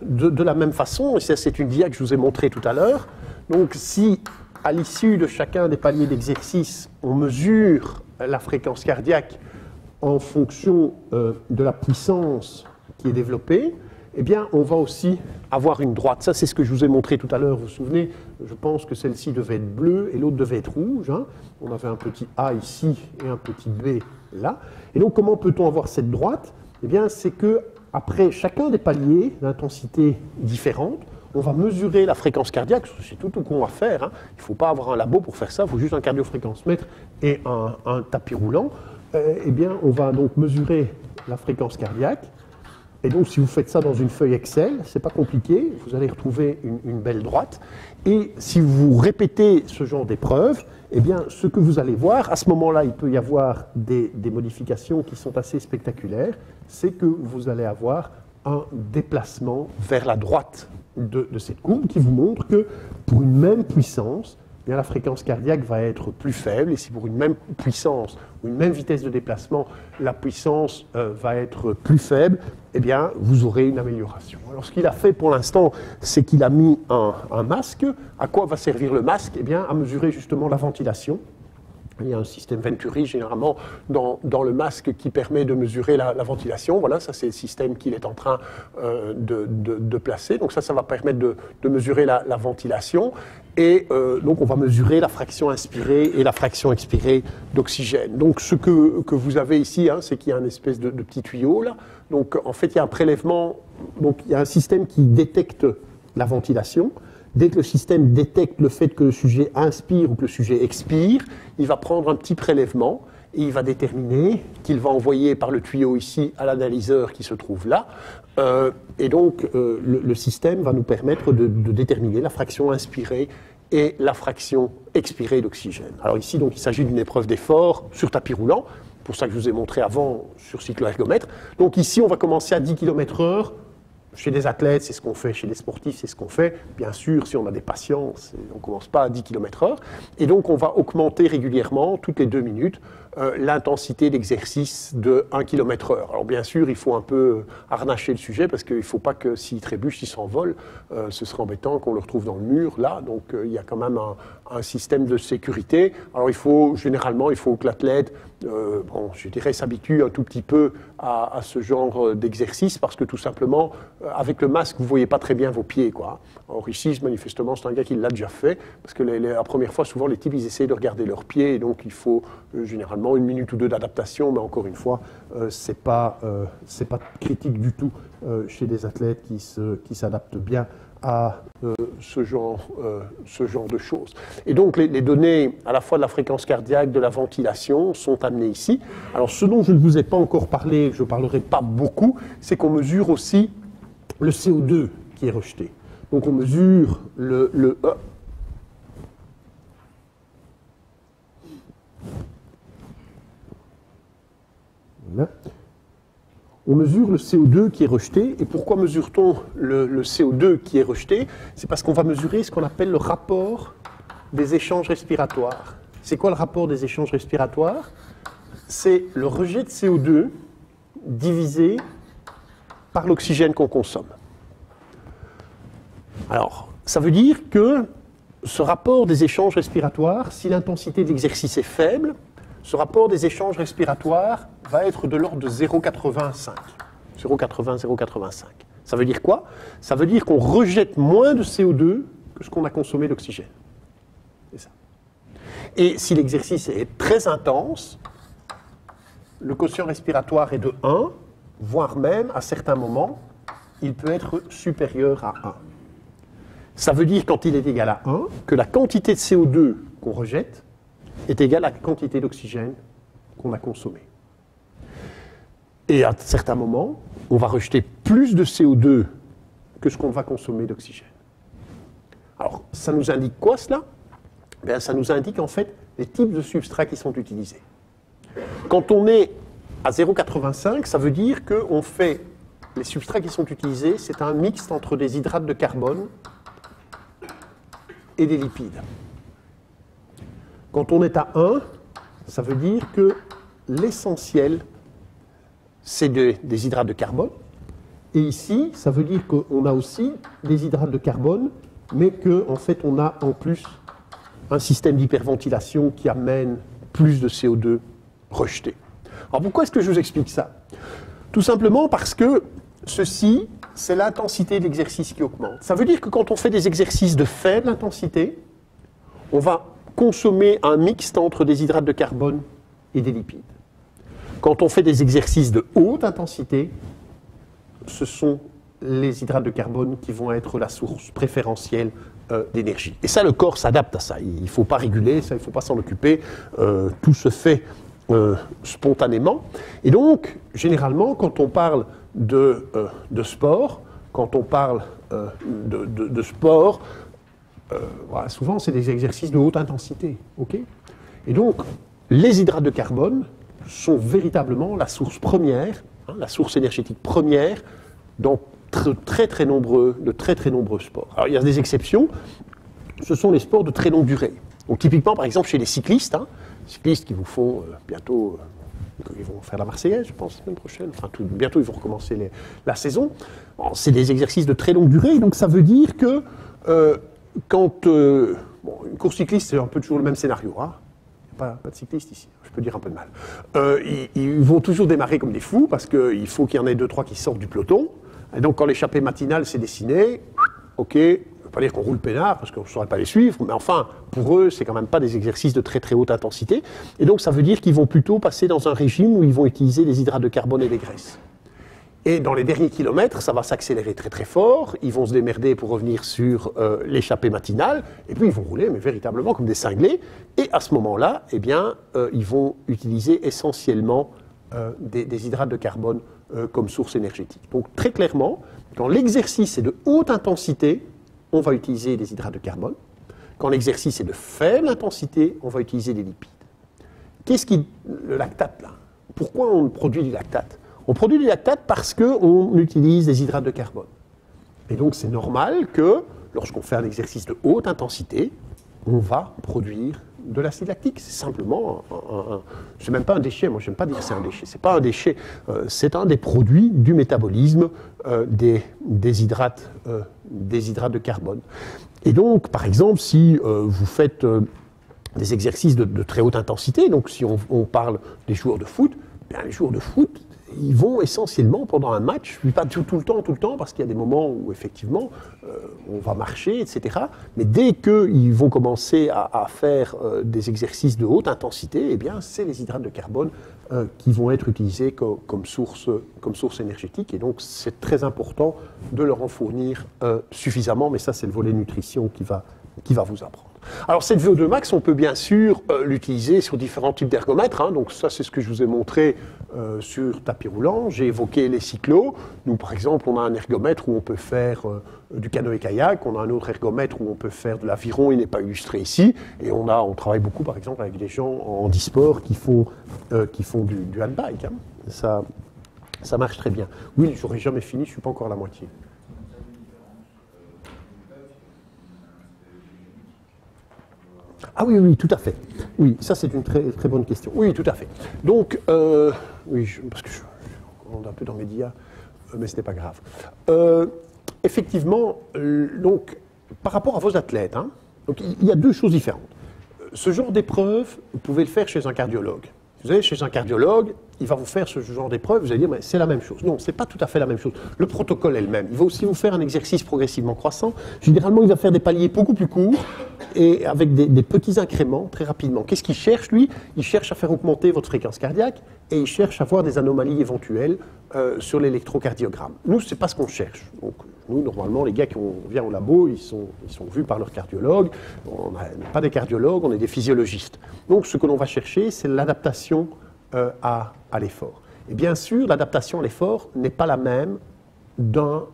de la même façon, et ça c'est une dia que je vous ai montrée tout à l'heure, donc si à l'issue de chacun des paliers d'exercice, on mesure la fréquence cardiaque en fonction de la puissance qui est développée, eh bien, on va aussi avoir une droite. Ça, c'est ce que je vous ai montré tout à l'heure, vous vous souvenez? Je pense que celle-ci devait être bleue et l'autre devait être rouge. Hein. On avait un petit A ici et un petit B là. Et donc, comment peut-on avoir cette droite? Eh bien, c'est que après chacun des paliers d'intensité différentes, on va mesurer la fréquence cardiaque. C'est tout qu'on va faire. Hein. Il ne faut pas avoir un labo pour faire ça. Il faut juste un cardiofréquencemètre et un tapis roulant. Eh bien, on va donc mesurer la fréquence cardiaque. Et donc, si vous faites ça dans une feuille Excel, c'est pas compliqué, vous allez retrouver une belle droite. Et si vous répétez ce genre d'épreuve, eh bien, ce que vous allez voir, à ce moment-là, il peut y avoir des modifications qui sont assez spectaculaires, c'est que vous allez avoir un déplacement vers la droite de cette courbe qui vous montre que pour une même puissance, eh bien, la fréquence cardiaque va être plus faible, et si pour une même puissance ou une même vitesse de déplacement, la puissance va être plus faible, eh bien, vous aurez une amélioration. Alors, ce qu'il a fait pour l'instant, c'est qu'il a mis un masque. À quoi va servir le masque? Eh bien, à mesurer justement la ventilation. Il y a un système Venturi, généralement, dans le masque qui permet de mesurer la ventilation. Voilà, ça, c'est le système qu'il est en train de placer. Donc ça va permettre de mesurer la ventilation. Et donc, on va mesurer la fraction inspirée et la fraction expirée d'oxygène. Donc, ce que vous avez ici, hein, c'est qu'il y a une espèce de petit tuyau, là. Donc, en fait, il y a un prélèvement. Donc, il y a un système qui détecte la ventilation. Dès que le système détecte le fait que le sujet inspire ou que le sujet expire, il va prendre un petit prélèvement et il va déterminer qu'il va envoyer par le tuyau ici à l'analyseur qui se trouve là. Et donc, le système va nous permettre de déterminer la fraction inspirée et la fraction expirée d'oxygène. Alors ici, donc, il s'agit d'une épreuve d'effort sur tapis roulant, pour ça que je vous ai montré avant sur cycloergomètre. Donc ici, on va commencer à 10 km/h. Chez des athlètes, c'est ce qu'on fait. Chez les sportifs, c'est ce qu'on fait. Bien sûr, si on a des patients, on ne commence pas à 10 km/h. Et donc, on va augmenter régulièrement, toutes les 2 minutes, l'intensité d'exercice de 1 km/h. Alors, bien sûr, il faut un peu harnacher le sujet, parce qu'il ne faut pas que s'il trébuche, il s'envole. Ce serait embêtant qu'on le retrouve dans le mur, là. Donc, il y a quand même un système de sécurité. Alors, généralement, il faut que l'athlète, je dirais, s'habitue un tout petit peu à ce genre d'exercice, parce que tout simplement, avec le masque, vous ne voyez pas très bien vos pieds, quoi. Or ici, manifestement, c'est un gars qui l'a déjà fait, parce que la première fois, souvent, les types, ils essayent de regarder leurs pieds, et donc il faut généralement 1 minute ou 2 d'adaptation, mais encore une fois, c'est pas critique du tout chez des athlètes qui s'adaptent bien à ce genre de choses. Et donc, les données, à la fois de la fréquence cardiaque, de la ventilation, sont amenées ici. Alors, ce dont je ne vous ai pas encore parlé, je ne parlerai pas beaucoup, c'est qu'on mesure aussi le CO2 qui est rejeté. Donc, on mesure Voilà. On mesure le CO2 qui est rejeté. Et pourquoi mesure-t-on le CO2 qui est rejeté? C'est parce qu'on va mesurer ce qu'on appelle le rapport des échanges respiratoires. C'est quoi le rapport des échanges respiratoires? C'est le rejet de CO2 divisé par l'oxygène qu'on consomme. Alors, ça veut dire que ce rapport des échanges respiratoires, si l'intensité de l'exercice est faible, ce rapport des échanges respiratoires va être de l'ordre de 0,85. 0,80, 0,85. Ça veut dire quoi? Ça veut dire qu'on rejette moins de CO2 que ce qu'on a consommé d'oxygène. C'est ça. Et si l'exercice est très intense, le quotient respiratoire est de 1, voire même, à certains moments, il peut être supérieur à 1. Ça veut dire, quand il est égal à 1, que la quantité de CO2 qu'on rejette est égale à la quantité d'oxygène qu'on a consommé. Et à certains moments, on va rejeter plus de CO2 que ce qu'on va consommer d'oxygène. Alors, ça nous indique quoi, cela? Bien, ça nous indique, en fait, les types de substrats qui sont utilisés. Quand on est à 0,85, ça veut dire qu'on fait... Les substrats qui sont utilisés, c'est un mixte entre des hydrates de carbone et des lipides. Quand on est à 1, ça veut dire que l'essentiel, c'est des hydrates de carbone. Et ici, ça veut dire qu'on a aussi des hydrates de carbone, mais qu'en fait, on a en plus un système d'hyperventilation qui amène plus de CO2 rejeté. Alors pourquoi est-ce que je vous explique ça? Tout simplement parce que ceci, c'est l'intensité de l'exercice qui augmente. Ça veut dire que quand on fait des exercices de faible intensité, on va consommer un mixte entre des hydrates de carbone et des lipides. Quand on fait des exercices de haute intensité, ce sont les hydrates de carbone qui vont être la source préférentielle d'énergie. Et ça, le corps s'adapte à ça. Il ne faut pas réguler, ça, il ne faut pas s'en occuper. Tout se fait spontanément. Et donc, généralement, quand on parle de sport, quand on parle de sport, voilà, souvent c'est des exercices de haute intensité. Okay, et donc, les hydrates de carbone sont véritablement la source première, hein, la source énergétique première dans de très nombreux sports. Alors il y a des exceptions, ce sont les sports de très longue durée. Donc typiquement par exemple chez les cyclistes, hein, cyclistes qui vous font bientôt, ils vont faire la Marseillaise je pense la semaine prochaine, enfin bientôt ils vont recommencer la saison. Bon, c'est des exercices de très longue durée, donc ça veut dire que quand une course cycliste c'est un peu toujours le même scénario, hein. Pas de cyclistes ici, je peux dire un peu de mal. Ils vont toujours démarrer comme des fous parce qu'il faut qu'il y en ait 2-3 qui sortent du peloton. Et donc quand l'échappée matinale s'est dessinée, ok, je ne veux pas dire qu'on roule peinard parce qu'on ne saurait pas les suivre, mais enfin, pour eux, c'est quand même pas des exercices de très haute intensité. Et donc ça veut dire qu'ils vont plutôt passer dans un régime où ils vont utiliser des hydrates de carbone et des graisses. Et dans les derniers kilomètres, ça va s'accélérer très fort, ils vont se démerder pour revenir sur l'échappée matinale, et puis ils vont rouler, mais véritablement comme des cinglés, et à ce moment-là, eh bien, ils vont utiliser essentiellement des hydrates de carbone comme source énergétique. Donc très clairement, quand l'exercice est de haute intensité, on va utiliser des hydrates de carbone. Quand l'exercice est de faible intensité, on va utiliser des lipides. Le lactate, là, pourquoi on produit du lactate? On produit du lactate parce qu'on utilise des hydrates de carbone. Et donc c'est normal que, lorsqu'on fait un exercice de haute intensité, on va produire de l'acide lactique. C'est simplement c'est même pas un déchet, moi je n'aime pas dire que c'est un déchet, c'est pas un déchet, c'est un des produits du métabolisme des hydrates de carbone. Et donc, par exemple, si vous faites des exercices de très haute intensité, donc si on parle des joueurs de foot, bien, les joueurs de foot, ils vont essentiellement pendant un match, pas tout le temps, parce qu'il y a des moments où effectivement on va marcher, etc. Mais dès qu'ils vont commencer à faire des exercices de haute intensité, eh bien c'est les hydrates de carbone qui vont être utilisés comme source énergétique. Et donc c'est très important de leur en fournir suffisamment, mais ça c'est le volet nutrition qui va vous apprendre. Alors cette VO2 max, on peut bien sûr l'utiliser sur différents types d'ergomètres, hein. Donc ça c'est ce que je vous ai montré sur tapis roulant. J'ai évoqué les cyclos. Nous par exemple, on a un ergomètre où on peut faire du canoë-kayak, on a un autre ergomètre où on peut faire de l'aviron, il n'est pas illustré ici, et on travaille beaucoup par exemple avec des gens en handisport qui font du handbike, hein. Ça marche très bien. Oui, j'aurais jamais fini, je ne suis pas encore à la moitié. Ah oui, tout à fait. Oui, ça c'est une très bonne question. Oui, tout à fait. Donc, oui, parce que on est un peu dans les médias, mais ce n'est pas grave. Effectivement, donc, par rapport à vos athlètes, hein, donc, il y a deux choses différentes. Ce genre d'épreuve, vous pouvez le faire chez un cardiologue. Vous allez chez un cardiologue, il va vous faire ce genre d'épreuve, vous allez dire, mais c'est la même chose. Non, ce n'est pas tout à fait la même chose. Le protocole est le même. Il va aussi vous faire un exercice progressivement croissant. Généralement, il va faire des paliers beaucoup plus courts et avec des petits incréments très rapidement. Qu'est-ce qu'il cherche, lui? Il cherche à faire augmenter votre fréquence cardiaque et il cherche à voir des anomalies éventuelles sur l'électrocardiogramme. Nous, ce n'est pas ce qu'on cherche. Donc, nous, normalement, les gars qui viennent au labo, ils sont vus par leur cardiologue. On n'est pas des cardiologues, on est des physiologistes. Donc, ce que l'on va chercher, c'est l'adaptation à l'effort. Et bien sûr, l'adaptation à l'effort n'est pas la même d'un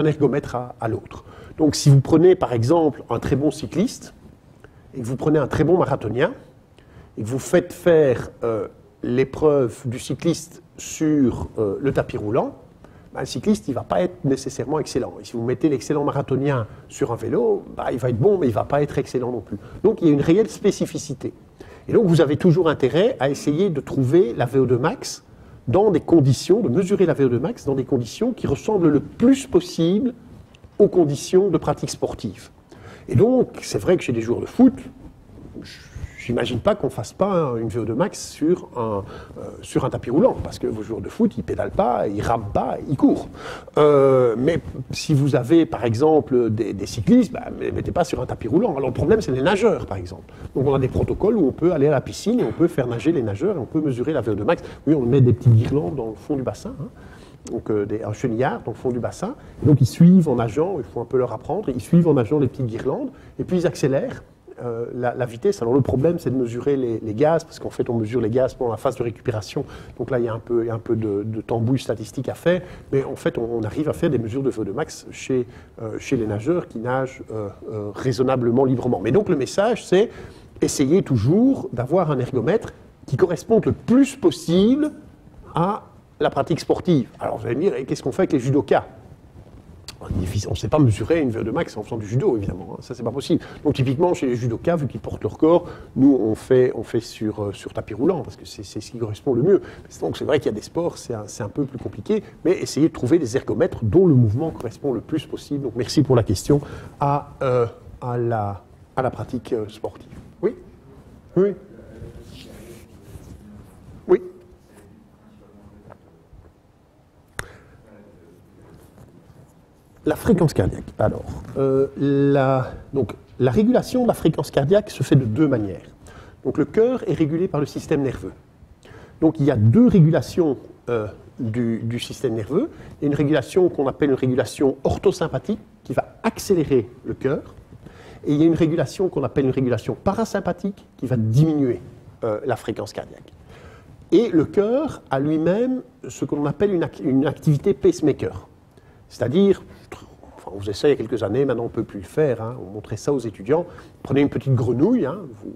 ergomètre à l'autre. Donc, si vous prenez, par exemple, un très bon cycliste et que vous prenez un très bon marathonien et que vous faites faire l'épreuve du cycliste sur le tapis roulant, le cycliste, il ne va pas être nécessairement excellent. Et si vous mettez l'excellent marathonien sur un vélo, il va être bon, mais il ne va pas être excellent non plus. Donc, il y a une réelle spécificité. Et donc, vous avez toujours intérêt à essayer de trouver la VO2 max dans des conditions, de mesurer la VO2 max dans des conditions qui ressemblent le plus possible aux conditions de pratique sportive. Et donc, c'est vrai que chez des joueurs de foot, j'imagine pas qu'on ne fasse pas une VO2 max sur un tapis roulant, parce que vos joueurs de foot, ils ne pédalent pas, ils ne rament pas, ils courent. Mais si vous avez, par exemple, des cyclistes, ne les mettez pas sur un tapis roulant. Alors le problème, c'est les nageurs, par exemple. Donc on a des protocoles où on peut aller à la piscine et on peut faire nager les nageurs et on peut mesurer la VO2 max. Oui, on met des petites guirlandes dans le fond du bassin, hein. Donc un chenillard dans le fond du bassin. Et donc ils suivent en nageant, il faut un peu leur apprendre, ils suivent en nageant les petites guirlandes, et puis ils accélèrent. la vitesse. Alors le problème, c'est de mesurer les gaz, parce qu'en fait, on mesure les gaz pendant la phase de récupération. Donc là, il y a un peu de tambouille statistique à faire. Mais en fait, on arrive à faire des mesures de VO2 max chez les nageurs qui nagent raisonnablement librement. Mais donc le message, c'est essayer toujours d'avoir un ergomètre qui corresponde le plus possible à la pratique sportive. Alors vous allez me dire, qu'est-ce qu'on fait avec les judokas? On ne sait pas mesurer une VO2 max en faisant du judo, évidemment. Ça, c'est pas possible. Donc, typiquement, chez les judokas, vu qu'ils portent leur corps, nous, on fait sur tapis roulant, parce que c'est ce qui correspond le mieux. Donc, c'est vrai qu'il y a des sports, c'est un peu plus compliqué, mais essayez de trouver des ergomètres dont le mouvement correspond le plus possible. Donc, merci pour la question à la pratique sportive. Oui? Oui? Oui? La fréquence cardiaque. Alors, la régulation de la fréquence cardiaque se fait de deux manières. Donc, le cœur est régulé par le système nerveux. Donc, il y a deux régulations du système nerveux. Il y a une régulation qu'on appelle une régulation orthosympathique qui va accélérer le cœur. Et il y a une régulation qu'on appelle une régulation parasympathique qui va diminuer la fréquence cardiaque. Et le cœur a lui-même ce qu'on appelle une activité pacemaker. C'est-à-dire, on faisait ça il y a quelques années, maintenant on ne peut plus le faire, hein, on montrait ça aux étudiants. Prenez une petite grenouille, hein, vous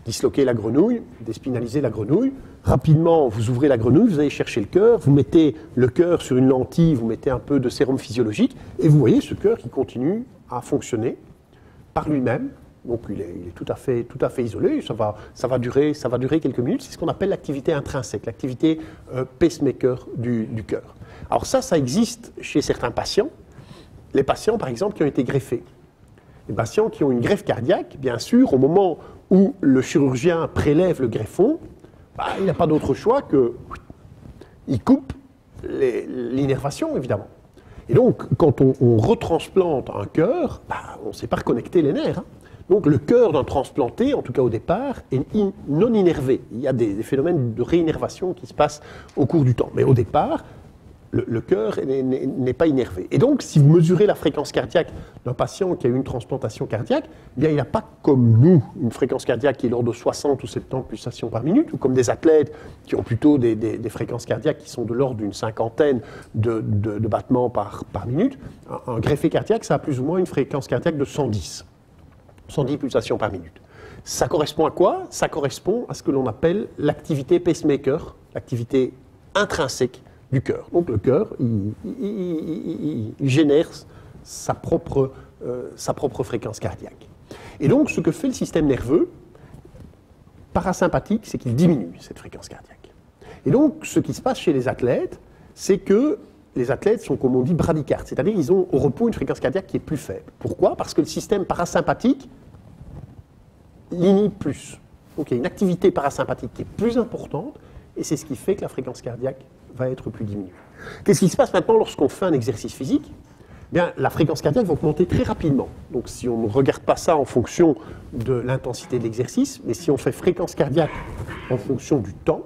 disloquez la grenouille, déspinalisez la grenouille, rapidement vous ouvrez la grenouille, vous allez chercher le cœur, vous mettez le cœur sur une lentille, vous mettez un peu de sérum physiologique, et vous voyez ce cœur qui continue à fonctionner par lui-même. Donc il est tout à fait isolé, ça va durer quelques minutes, c'est ce qu'on appelle l'activité intrinsèque, l'activité pacemaker du cœur. Alors ça existe chez certains patients, les patients par exemple qui ont été greffés. Les patients qui ont une greffe cardiaque, bien sûr, au moment où le chirurgien prélève le greffon, il n'a pas d'autre choix qu'il coupe l'innervation, évidemment. Et donc, quand on retransplante un cœur, on ne sait pas reconnecter les nerfs. Hein. Donc, le cœur d'un transplanté, en tout cas au départ, est non innervé. Il y a des phénomènes de réinnervation qui se passent au cours du temps. Mais au départ, le cœur n'est pas innervé. Et donc, si vous mesurez la fréquence cardiaque d'un patient qui a eu une transplantation cardiaque, eh bien, il n'a pas comme nous une fréquence cardiaque qui est l'ordre de 60 ou 70 pulsations par minute, ou comme des athlètes qui ont plutôt des fréquences cardiaques qui sont de l'ordre d'une cinquantaine de battements par minute. Un greffé cardiaque, ça a plus ou moins une fréquence cardiaque de 110 pulsations par minute. Ça correspond à quoi? Ça correspond à ce que l'on appelle l'activité pacemaker, l'activité intrinsèque du cœur. Donc le cœur, il génère sa propre fréquence cardiaque. Et donc ce que fait le système nerveux parasympathique, c'est qu'il diminue cette fréquence cardiaque. Et donc ce qui se passe chez les athlètes, c'est que les athlètes sont, comme on dit, bradycardes, c'est-à-dire ils ont au repos une fréquence cardiaque qui est plus faible. Pourquoi? Parce que le système parasympathique l'inhibe plus. Donc il y a une activité parasympathique qui est plus importante, et c'est ce qui fait que la fréquence cardiaque va être plus diminuée. Qu'est-ce qui se passe maintenant lorsqu'on fait un exercice physique? Bien, la fréquence cardiaque va augmenter très rapidement. Donc si on ne regarde pas ça en fonction de l'intensité de l'exercice, mais si on fait fréquence cardiaque en fonction du temps,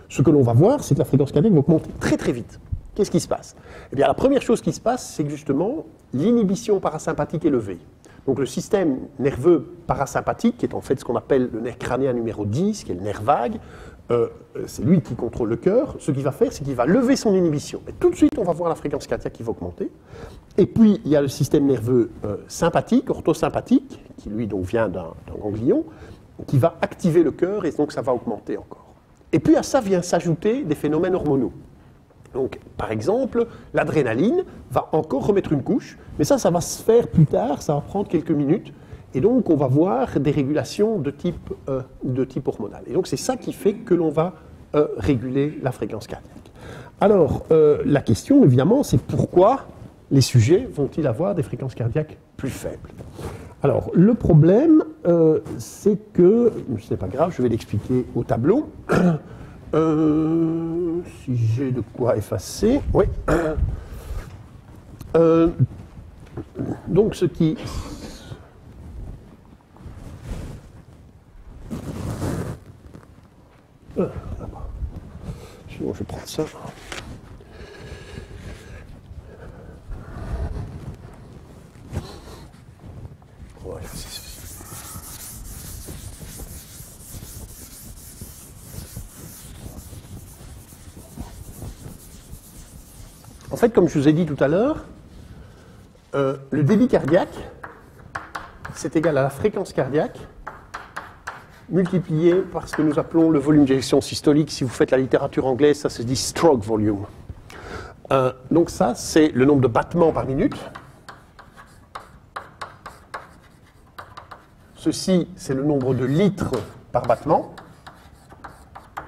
ce que l'on va voir, c'est que la fréquence cardiaque va augmenter très très vite. Qu'est-ce qui se passe? Eh bien, la première chose qui se passe, c'est que justement, l'inhibition parasympathique est levée. Donc le système nerveux parasympathique, qui est en fait ce qu'on appelle le nerf crânien numéro 10, qui est le nerf vague, c'est lui qui contrôle le cœur. Ce qu'il va faire, c'est qu'il va lever son inhibition. Et tout de suite, on va voir la fréquence cardiaque qui va augmenter. Et puis, il y a le système nerveux sympathique, orthosympathique, qui lui donc vient d'un ganglion, qui va activer le cœur, et donc ça va augmenter encore. Et puis à ça vient s'ajouter des phénomènes hormonaux. Donc, par exemple, l'adrénaline va encore remettre une couche, mais ça va se faire plus tard, ça va prendre quelques minutes, et donc on va voir des régulations de type hormonal. Et donc c'est ça qui fait que l'on va réguler la fréquence cardiaque. Alors, la question, évidemment, c'est pourquoi les sujets vont-ils avoir des fréquences cardiaques plus faibles? Alors, le problème, c'est que, ce n'est pas grave, je vais l'expliquer au tableau. Si j'ai de quoi effacer, oui. Donc ce qui... Sinon je vais prendre ça. Ouais, En fait, comme je vous ai dit tout à l'heure, le débit cardiaque, c'est égal à la fréquence cardiaque multiplié par ce que nous appelons le volume d'éjection systolique. Si vous faites la littérature anglaise, ça se dit stroke volume. Donc ça, c'est le nombre de battements par minute. Ceci, c'est le nombre de litres par battement.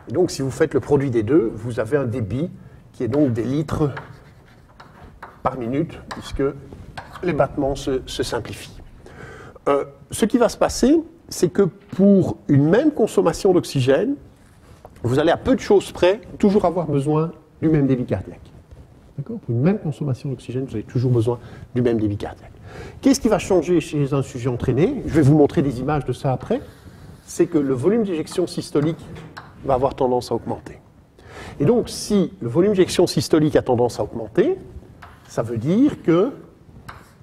Et donc, si vous faites le produit des deux, vous avez un débit qui est donc des litres par minute, puisque les battements se simplifient. Ce qui va se passer, c'est que pour une même consommation d'oxygène, vous allez à peu de choses près toujours avoir besoin du même débit cardiaque. D'accord ? Pour une même consommation d'oxygène, vous avez toujours besoin du même débit cardiaque. Qu'est-ce qui va changer chez un sujet entraîné? Je vais vous montrer des images de ça après. C'est que le volume d'éjection systolique va avoir tendance à augmenter. Et donc, si le volume d'éjection systolique a tendance à augmenter, ça veut dire que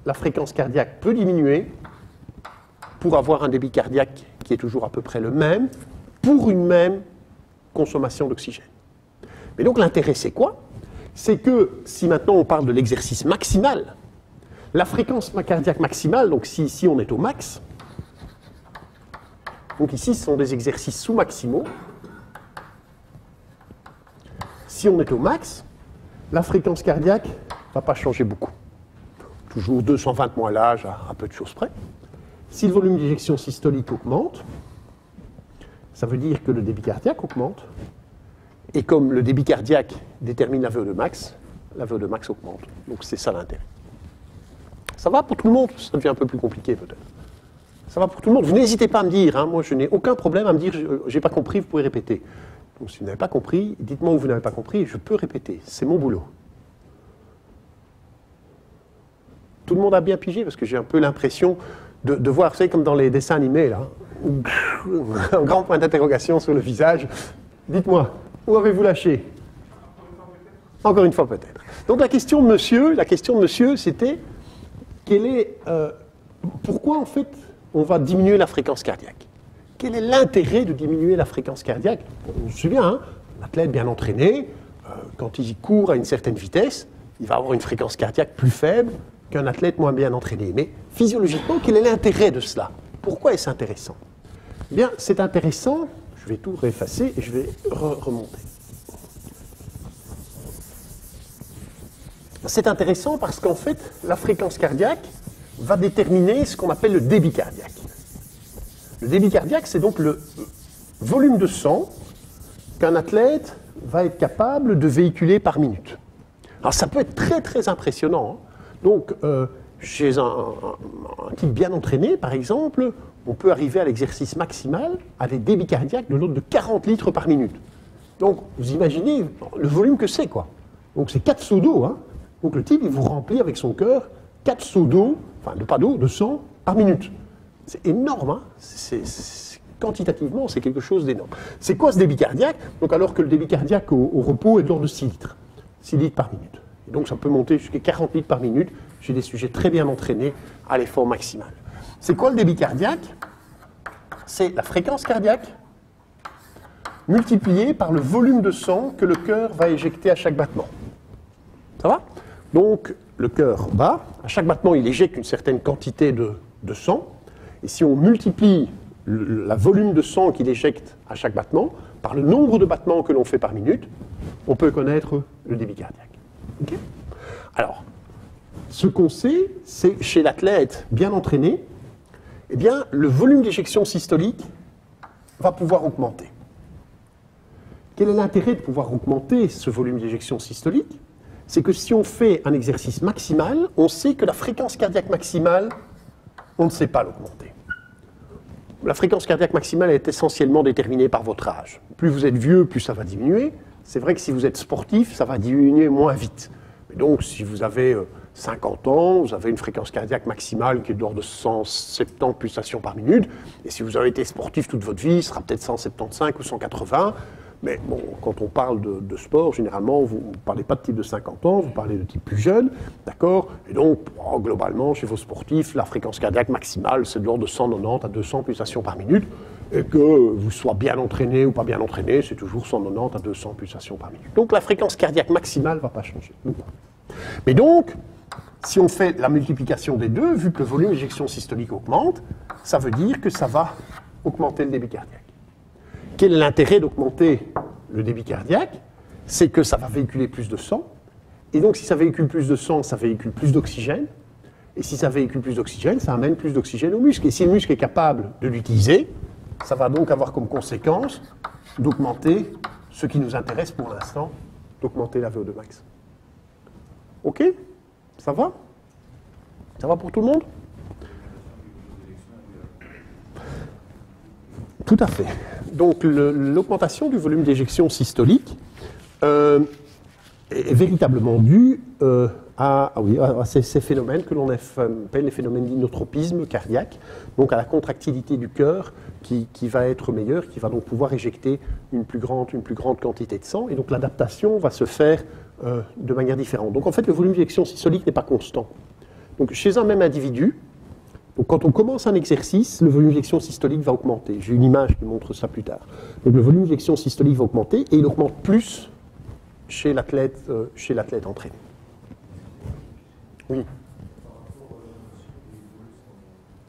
la fréquence cardiaque peut diminuer pour avoir un débit cardiaque qui est toujours à peu près le même pour une même consommation d'oxygène. Mais donc l'intérêt c'est quoi? C'est que si maintenant on parle de l'exercice maximal, la fréquence cardiaque maximale, donc si ici on est au max, donc ici ce sont des exercices sous-maximaux, si on est au max, la fréquence cardiaque ne va pas changer beaucoup. Toujours 220 moins l'âge à peu de choses près. Si le volume d'éjection systolique augmente, ça veut dire que le débit cardiaque augmente. Et comme le débit cardiaque détermine la VO2 max, la VO2 max augmente. Donc c'est ça l'intérêt. Ça va pour tout le monde? Ça devient un peu plus compliqué peut-être. Ça va pour tout le monde? Vous n'hésitez pas à me dire, hein, moi je n'ai aucun problème à me dire, j'ai pas compris, vous pouvez répéter. Donc si vous n'avez pas compris, dites-moi où vous n'avez pas compris, je peux répéter. C'est mon boulot. Tout le monde a bien pigé, parce que j'ai un peu l'impression de voir, vous savez, comme dans les dessins animés, là, un grand point d'interrogation sur le visage. Dites-moi, où avez-vous lâché? Encore une fois peut-être. Donc la question de monsieur, c'était pourquoi en fait on va diminuer la fréquence cardiaque? Quel est l'intérêt de diminuer la fréquence cardiaque? On se souvient, hein, l'athlète bien entraîné, quand il court à une certaine vitesse, il va avoir une fréquence cardiaque plus faible qu'un athlète moins bien entraîné. Mais physiologiquement, quel est l'intérêt de cela? Pourquoi est-ce intéressant? Eh bien, c'est intéressant, je vais tout réeffacer et je vais remonter. C'est intéressant parce qu'en fait, la fréquence cardiaque va déterminer ce qu'on appelle le débit cardiaque. Le débit cardiaque, c'est donc le volume de sang qu'un athlète va être capable de véhiculer par minute. Alors ça peut être très très impressionnant, hein. Donc, chez un type bien entraîné, par exemple, on peut arriver à l'exercice maximal à des débits cardiaques de l'ordre de 40 litres par minute. Donc, vous imaginez le volume que c'est, quoi. Donc, c'est 4 seaux d'eau, hein. Donc, le type, il vous remplit avec son cœur 4 seaux d'eau, enfin, pas d'eau, de sang par minute. C'est énorme, hein. Quantitativement, c'est quelque chose d'énorme. C'est quoi ce débit cardiaque? Donc, alors que le débit cardiaque au repos est de l'ordre de 6 litres. 6 litres par minute. Et donc ça peut monter jusqu'à 40 litres par minute chez des sujets très bien entraînés à l'effort maximal. C'est quoi le débit cardiaque? C'est la fréquence cardiaque multipliée par le volume de sang que le cœur va éjecter à chaque battement. Ça va? Donc le cœur bat, à chaque battement il éjecte une certaine quantité de sang, et si on multiplie le volume de sang qu'il éjecte à chaque battement par le nombre de battements que l'on fait par minute, on peut connaître le débit cardiaque. Okay. Alors, ce qu'on sait, c'est chez l'athlète bien entraîné, eh bien, le volume d'éjection systolique va pouvoir augmenter. Quel est l'intérêt de pouvoir augmenter ce volume d'éjection systolique? C'est que si on fait un exercice maximal, on sait que la fréquence cardiaque maximale, on ne sait pas l'augmenter. La fréquence cardiaque maximale est essentiellement déterminée par votre âge. Plus vous êtes vieux, plus ça va diminuer. C'est vrai que si vous êtes sportif, ça va diminuer moins vite. Mais donc, si vous avez 50 ans, vous avez une fréquence cardiaque maximale qui est de l'ordre de 170 pulsations par minute. Et si vous avez été sportif toute votre vie, ce sera peut-être 175 ou 180. Mais bon, quand on parle de sport, généralement, vous ne parlez pas de type de 50 ans, vous parlez de type plus jeune, d'accord? Et donc, globalement, chez vos sportifs, la fréquence cardiaque maximale, c'est de l'ordre de 190 à 200 pulsations par minute. Et que vous soyez bien entraîné ou pas bien entraîné, c'est toujours 190 à 200 pulsations par minute. Donc la fréquence cardiaque maximale ne va pas changer. Mais donc, si on fait la multiplication des deux, vu que le volume d'éjection systolique augmente, ça veut dire que ça va augmenter le débit cardiaque. Quel est l'intérêt d'augmenter le débit cardiaque? C'est que ça va véhiculer plus de sang. Et donc, si ça véhicule plus de sang, ça véhicule plus d'oxygène. Et si ça véhicule plus d'oxygène, ça amène plus d'oxygène au muscle. Et si le muscle est capable de l'utiliser, ça va donc avoir comme conséquence d'augmenter ce qui nous intéresse pour l'instant, d'augmenter la VO2 max. OK? Ça va? Ça va pour tout le monde? Tout à fait. Donc l'augmentation du volume d'éjection systolique est véritablement due à ces phénomènes que l'on appelle les phénomènes d'inotropisme cardiaque, donc à la contractilité du cœur qui va être meilleure, qui va donc pouvoir éjecter une plus grande quantité de sang, et donc l'adaptation va se faire de manière différente. Donc en fait, le volume d'éjection systolique n'est pas constant. Donc chez un même individu, donc quand on commence un exercice, le volume d'éjection systolique va augmenter. J'ai une image qui montre ça plus tard. Donc le volume d'éjection systolique va augmenter et il augmente plus chez l'athlète entraîné. Oui.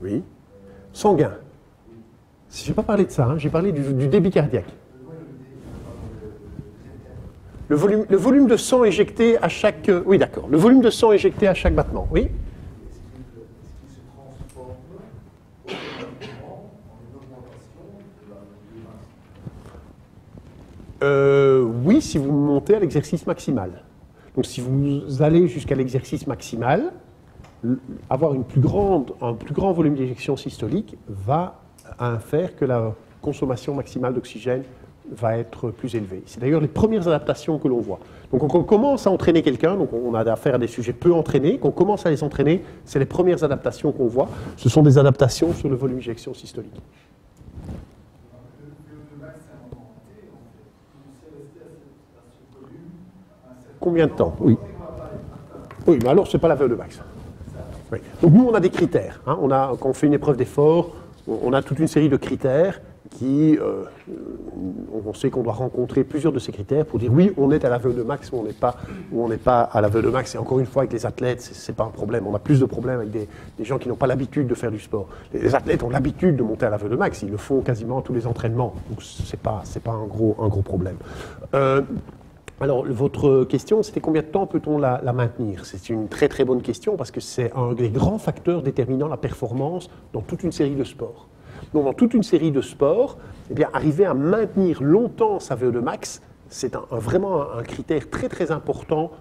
Oui. Sanguin. Je n'ai pas parlé de ça, hein, j'ai parlé du débit cardiaque. Le volume de sang éjecté à chaque... Oui, d'accord. Le volume de sang éjecté à chaque battement, oui. Oui, si vous montez à l'exercice maximal. Donc si vous allez jusqu'à l'exercice maximal, avoir un plus grand volume d'éjection systolique va faire que la consommation maximale d'oxygène va être plus élevée. C'est d'ailleurs les premières adaptations que l'on voit. Donc quand on commence à entraîner quelqu'un, donc on a affaire à des sujets peu entraînés, quand on commence à les entraîner, c'est les premières adaptations qu'on voit. Ce sont des adaptations sur le volume d'éjection systolique. Combien de temps? Oui. Oui, mais alors, ce n'est pas la VO2 max. Oui. Donc, nous, on a des critères. Hein. Quand on fait une épreuve d'effort, on a toute une série de critères qui... on sait qu'on doit rencontrer plusieurs de ces critères pour dire oui, on est à la VO2 max ou on n'est pas à la VO2 max. Et encore une fois, avec les athlètes, ce n'est pas un problème. On a plus de problèmes avec des gens qui n'ont pas l'habitude de faire du sport. Les athlètes ont l'habitude de monter à la VO2 max. Ils le font quasiment à tous les entraînements. Donc, ce n'est pas un gros problème. Alors, votre question, c'était combien de temps peut-on la maintenir? C'est une très très bonne question parce que c'est un des grands facteurs déterminant la performance dans toute une série de sports. Donc, dans toute une série de sports, eh bien, arriver à maintenir longtemps sa VO2 max, c'est vraiment un critère très très important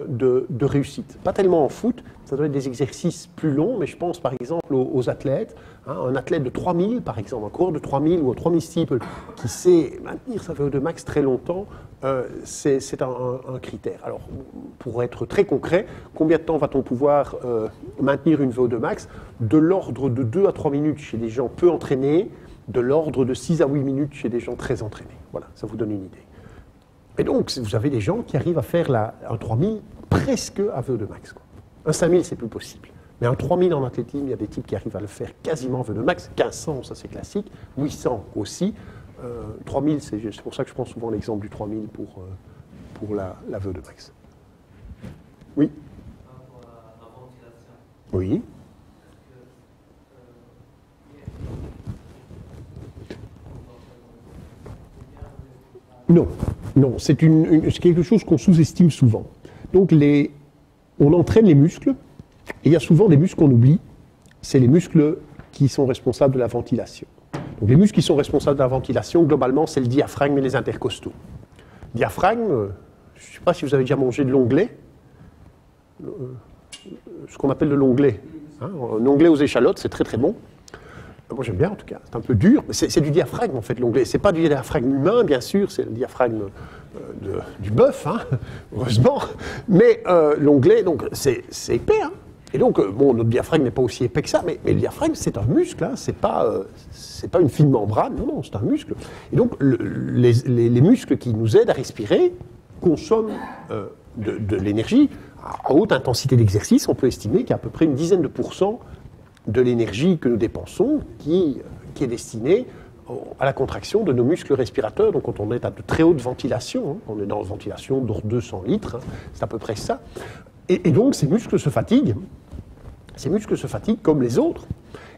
de réussite. Pas tellement en foot, ça doit être des exercices plus longs, mais je pense par exemple aux athlètes. Hein, un athlète de 3000 par exemple, un coureur de 3000 ou 3000 steeple qui sait maintenir sa VO2 max très longtemps, c'est un critère. Alors, pour être très concret, combien de temps va-t-on pouvoir maintenir une VO2 max? De l'ordre de 2 à 3 minutes chez des gens peu entraînés, de l'ordre de 6 à 8 minutes chez des gens très entraînés. Voilà, ça vous donne une idée. Et donc, vous avez des gens qui arrivent à faire un 3000 presque à VO2 max. Quoi. Un 5000, c'est plus possible. Mais un 3000 en athlétisme, il y a des types qui arrivent à le faire quasiment à VO2 max. 1500, ça c'est classique. 800 aussi. 3000, c'est pour ça que je prends souvent l'exemple du 3000 pour la VO2 max. Oui. Oui. Non, c'est quelque chose qu'on sous-estime souvent. Donc, on entraîne les muscles, et il y a souvent des muscles qu'on oublie, c'est les muscles qui sont responsables de la ventilation. Donc, les muscles qui sont responsables de la ventilation, globalement, c'est le diaphragme et les intercostaux. Diaphragme, je ne sais pas si vous avez déjà mangé de l'onglet, ce qu'on appelle de l'onglet. Hein, un onglet aux échalotes, c'est très très bon. Moi j'aime bien en tout cas, c'est un peu dur, mais c'est du diaphragme en fait l'onglet. C'est pas du diaphragme humain bien sûr, c'est le diaphragme du bœuf, hein, heureusement. Mais l'onglet, donc c'est épais. Hein. Et donc, notre diaphragme n'est pas aussi épais que ça, mais le diaphragme c'est un muscle, hein, c'est pas une fine membrane, non, c'est un muscle. Et donc les muscles qui nous aident à respirer consomment de l'énergie. À haute intensité d'exercice, on peut estimer qu'il y a à peu près une dizaine de pourcents de l'énergie que nous dépensons qui est destinée à la contraction de nos muscles respirateurs. Donc quand on est à de très haute ventilation, on est dans une ventilation d'ordre 200 litres, hein, c'est à peu près ça, Et donc, ces muscles se fatiguent. Ces muscles se fatiguent comme les autres.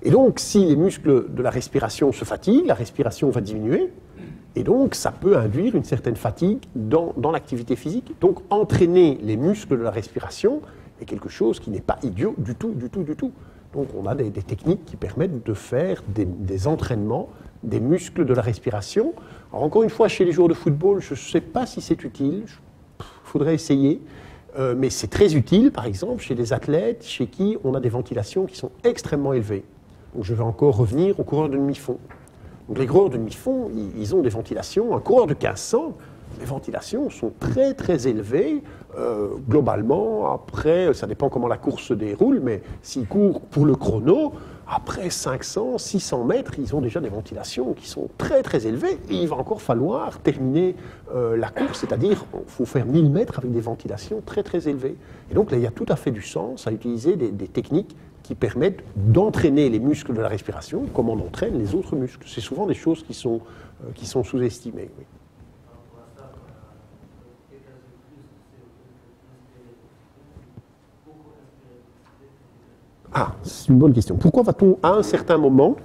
Et donc, si les muscles de la respiration se fatiguent, la respiration va diminuer. Et donc, ça peut induire une certaine fatigue dans l'activité physique. Donc, entraîner les muscles de la respiration est quelque chose qui n'est pas idiot du tout, du tout, du tout. Donc, on a des techniques qui permettent de faire des entraînements des muscles de la respiration. Alors, encore une fois, chez les joueurs de football, je ne sais pas si c'est utile. Il faudrait essayer. Mais c'est très utile, par exemple, chez des athlètes chez qui on a des ventilations qui sont extrêmement élevées. Donc, je vais encore revenir aux coureurs de demi-fond. Donc, les coureurs de demi-fond, ils ont des ventilations. Un coureur de 1500, les ventilations sont très, très élevées. Globalement, après, ça dépend comment la course se déroule, mais s'ils courent pour le chrono, après 500, 600 mètres, ils ont déjà des ventilations qui sont très, très élevées. Et il va encore falloir terminer la course, c'est-à-dire il faut faire 1000 mètres avec des ventilations très, très élevées. Et donc, là, il y a tout à fait du sens à utiliser des techniques qui permettent d'entraîner les muscles de la respiration comme on entraîne les autres muscles. C'est souvent des choses qui sont sous-estimées. Oui. Ah, c'est une bonne question. Pourquoi va-t-on, à un certain moment,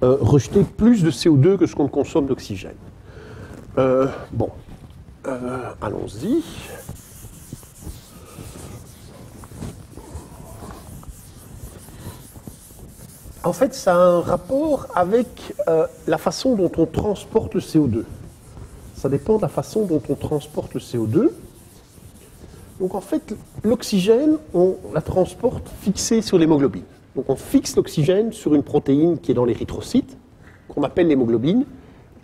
rejeter plus de CO2 que ce qu'on consomme d'oxygène? Allons-y. En fait, ça a un rapport avec la façon dont on transporte le CO2. Ça dépend de la façon dont on transporte le CO2. Donc en fait, l'oxygène, on la transporte fixée sur l'hémoglobine. Donc on fixe l'oxygène sur une protéine qui est dans l'érythrocyte, qu'on appelle l'hémoglobine,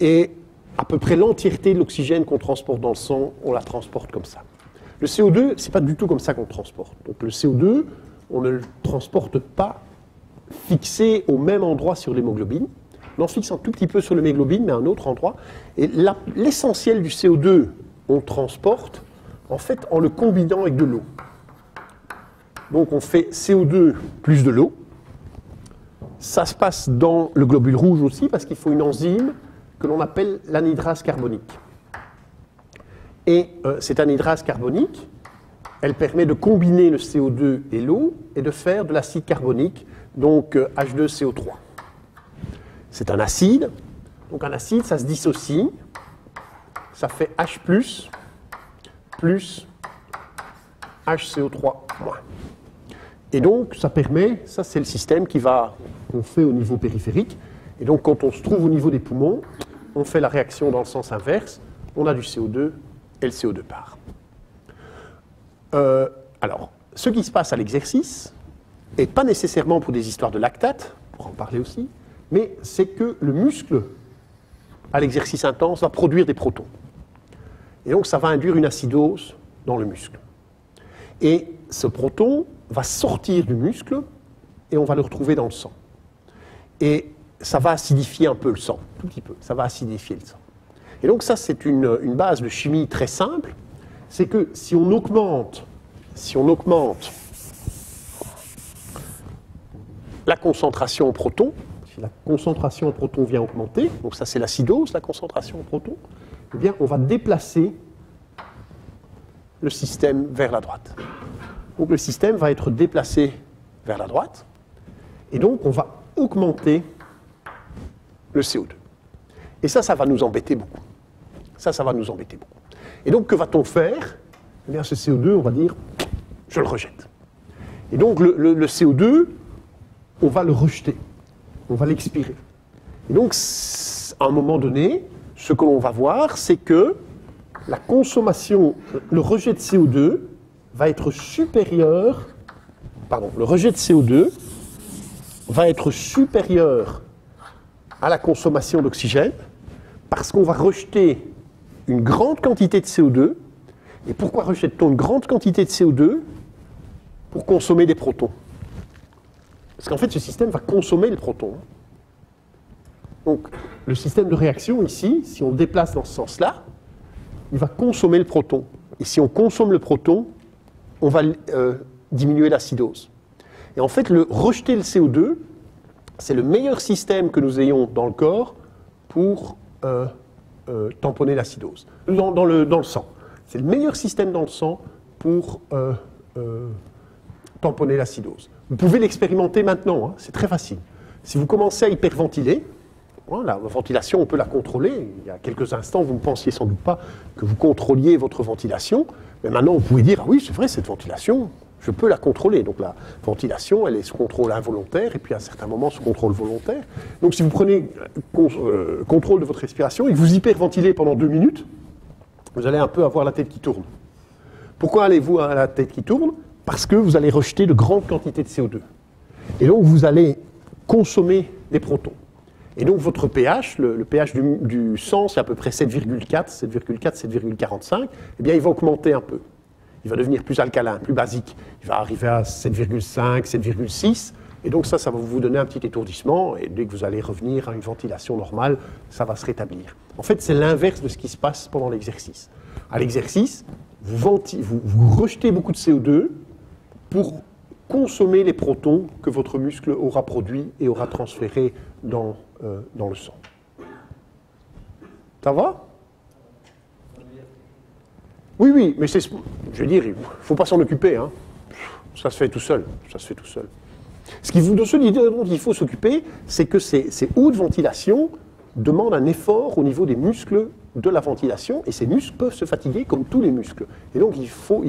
et à peu près l'entièreté de l'oxygène qu'on transporte dans le sang, on la transporte comme ça. Le CO2, c'est pas du tout comme ça qu'on le transporte. Donc le CO2, on ne le transporte pas fixé au même endroit sur l'hémoglobine. On en fixe un tout petit peu sur l'hémoglobine, mais à un autre endroit. Et l'essentiel du CO2, on le transporte en fait en le combinant avec de l'eau. Donc on fait CO2 plus de l'eau. Ça se passe dans le globule rouge aussi, parce qu'il faut une enzyme que l'on appelle l'anhydrase carbonique. Et cette anhydrase carbonique, elle permet de combiner le CO2 et l'eau et de faire de l'acide carbonique, donc H2CO3. C'est un acide. Donc un acide, ça se dissocie. Ça fait H+, plus HCO3-. Et donc, ça permet, ça c'est le système qu'on fait au niveau périphérique. Et donc, quand on se trouve au niveau des poumons, on fait la réaction dans le sens inverse. On a du CO2 et le CO2 part. Alors, ce qui se passe à l'exercice, et pas nécessairement pour des histoires de lactate, pour en parler aussi, mais c'est que le muscle, à l'exercice intense, va produire des protons. Et donc, ça va induire une acidose dans le muscle. Et ce proton va sortir du muscle et on va le retrouver dans le sang. Et ça va acidifier un peu le sang, tout petit peu. Ça va acidifier le sang. Et donc, ça, c'est une base de chimie très simple. C'est que si on augmente la concentration en protons, si la concentration en protons vient augmenter, donc ça c'est l'acidose, la concentration en protons, eh bien on va déplacer le système vers la droite. Donc le système va être déplacé vers la droite, et donc on va augmenter le CO2. Et ça va nous embêter beaucoup. Ça va nous embêter beaucoup. Et donc que va-t-on faire? Eh bien ce CO2, on va dire, je le rejette. Et donc le CO2, on va le rejeter, on va l'expirer. Et donc, à un moment donné, ce que l'on va voir, c'est que la consommation, le rejet de CO2 va être supérieur, le rejet de CO2 va être supérieur à la consommation d'oxygène, parce qu'on va rejeter une grande quantité de CO2. Et pourquoi rejette-t-on une grande quantité de CO2? Pour consommer des protons. Parce qu'en fait, ce système va consommer le proton. Donc, le système de réaction, ici, si on le déplace dans ce sens-là, il va consommer le proton. Et si on consomme le proton, on va diminuer l'acidose. Et en fait, rejeter le CO2, c'est le meilleur système que nous ayons dans le corps pour tamponner l'acidose. Dans le sang. C'est le meilleur système dans le sang pour tamponner l'acidose. Vous pouvez l'expérimenter maintenant, hein, c'est très facile. Si vous commencez à hyperventiler, la ventilation, on peut la contrôler. Il y a quelques instants, vous ne pensiez sans doute pas que vous contrôliez votre ventilation. Mais maintenant, vous pouvez dire, ah oui, c'est vrai, cette ventilation, je peux la contrôler. Donc la ventilation, elle est sous contrôle involontaire, et puis à un certain moment, sous contrôle volontaire. Donc si vous prenez contrôle de votre respiration et que vous hyperventilez pendant 2 minutes, vous allez un peu avoir la tête qui tourne. Pourquoi allez-vous à la tête qui tourne? Parce que vous allez rejeter de grandes quantités de CO2. Et donc, vous allez consommer des protons. Et donc, votre pH, le pH du sang, c'est à peu près 7,4, 7,45, eh bien, il va augmenter un peu. Il va devenir plus alcalin, plus basique. Il va arriver à 7,5, 7,6. Et donc, ça va vous donner un petit étourdissement. Et dès que vous allez revenir à une ventilation normale, ça va se rétablir. En fait, c'est l'inverse de ce qui se passe pendant l'exercice. À l'exercice, vous rejetez beaucoup de CO2 pour consommer les protons que votre muscle aura produits et aura transférés dans le sang. Ça va? Oui, oui, mais je veux dire, il ne faut pas s'en occuper. Hein. Ça se fait tout seul. Ça se fait tout seul. Ce dont il faut s'occuper, c'est que ces hautes ventilations demandent un effort au niveau des muscles de la ventilation, et ces muscles peuvent se fatiguer comme tous les muscles. Et donc, il faut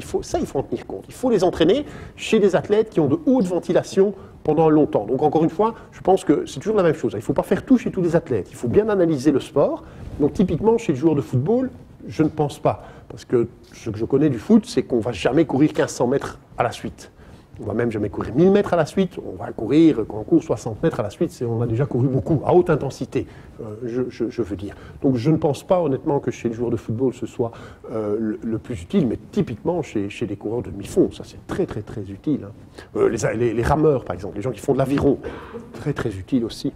en tenir compte. Il faut les entraîner chez des athlètes qui ont de hautes ventilations pendant longtemps. Donc, encore une fois, je pense que c'est toujours la même chose. Il ne faut pas faire tout chez tous les athlètes. Il faut bien analyser le sport. Donc, typiquement, chez le joueur de football, je ne pense pas. Parce que ce que je connais du foot, c'est qu'on ne va jamais courir 1500 mètres à la suite. On ne va même jamais courir 1000 mètres à la suite. On va courir, quand on court 60 mètres à la suite, on a déjà couru beaucoup, à haute intensité, je veux dire. Donc je ne pense pas honnêtement que chez les joueurs de football ce soit le plus utile, mais typiquement chez les coureurs de demi-fond, ça c'est très très très utile. Hein. Les rameurs par exemple, les gens qui font de l'aviron, très très utile aussi.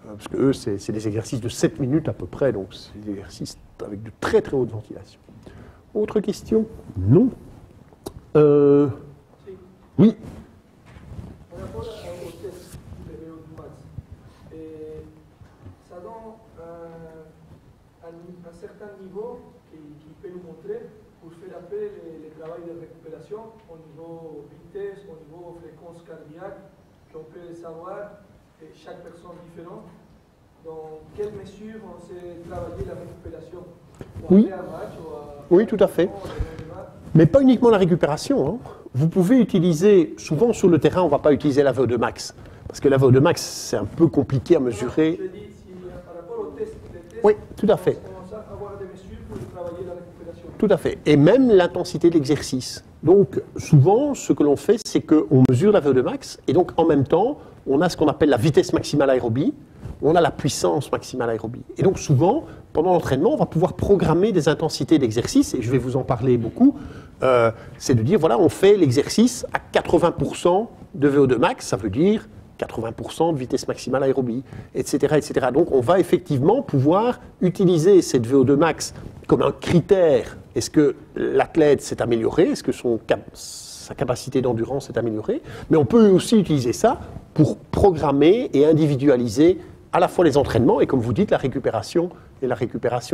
Parce que eux, c'est des exercices de 7 minutes à peu près, donc c'est des exercices avec de très très haute ventilation. Autre question? Non. Oui. Par rapport au test de VO2 max, ça donne un certain niveau qui peut nous montrer pour faire appel le travail de récupération au niveau vitesse, au niveau fréquence cardiaque, qu'on peut savoir chaque personne différente. Dans quelle mesure on sait travailler la récupération? Oui. Oui, tout à fait. Mais pas uniquement la récupération. Hein. Vous pouvez utiliser, souvent sur le terrain, on ne va pas utiliser la VO2 max. Parce que la VO2 max, c'est un peu compliqué à mesurer. Je dis, par rapport au test, oui, tout à fait. On commence à avoir des mesures pour travailler la récupération. Tout à fait. Et même l'intensité de l'exercice. Donc, souvent, ce que l'on fait, c'est qu'on mesure la VO2 max, et donc, en même temps, on a ce qu'on appelle la vitesse maximale aérobie, on a la puissance maximale aérobie. Et donc, souvent, pendant l'entraînement, on va pouvoir programmer des intensités d'exercice, et je vais vous en parler beaucoup, c'est de dire, voilà, on fait l'exercice à 80% de VO2 max, ça veut dire 80% de vitesse maximale aérobie, etc., etc. Donc, on va effectivement pouvoir utiliser cette VO2 max comme un critère. Est-ce que l'athlète s'est amélioré? Est-ce que sa capacité d'endurance s'est améliorée? Mais on peut aussi utiliser ça pour programmer et individualiser à la fois les entraînements et, comme vous dites, la récupération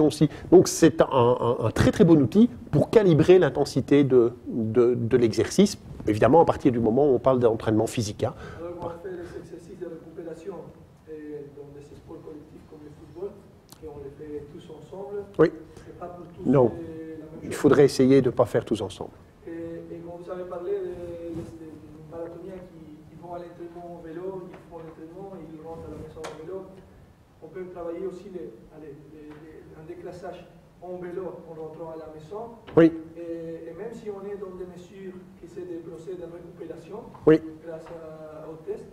aussi. Donc, c'est un très très bon outil pour calibrer l'intensité de l'exercice, évidemment à partir du moment où on parle d'entraînement physique. Hein. Alors, on fait les exercices de récupération dans des sports collectifs comme le football, et on les fait tous ensemble. Oui. Et pas pour tous non. La même chose. Il faudrait essayer de ne pas faire tous ensemble. Et quand vous avez parlé des marathoniens qui vont à l'entraînement en vélo, ils font l'entraînement et ils rentrent à la maison en vélo, on peut travailler aussi un déclassage en vélo en rentrant à la maison. Oui. Et même si on est dans des mesures qui sont des procès de récupération, oui. grâce au test,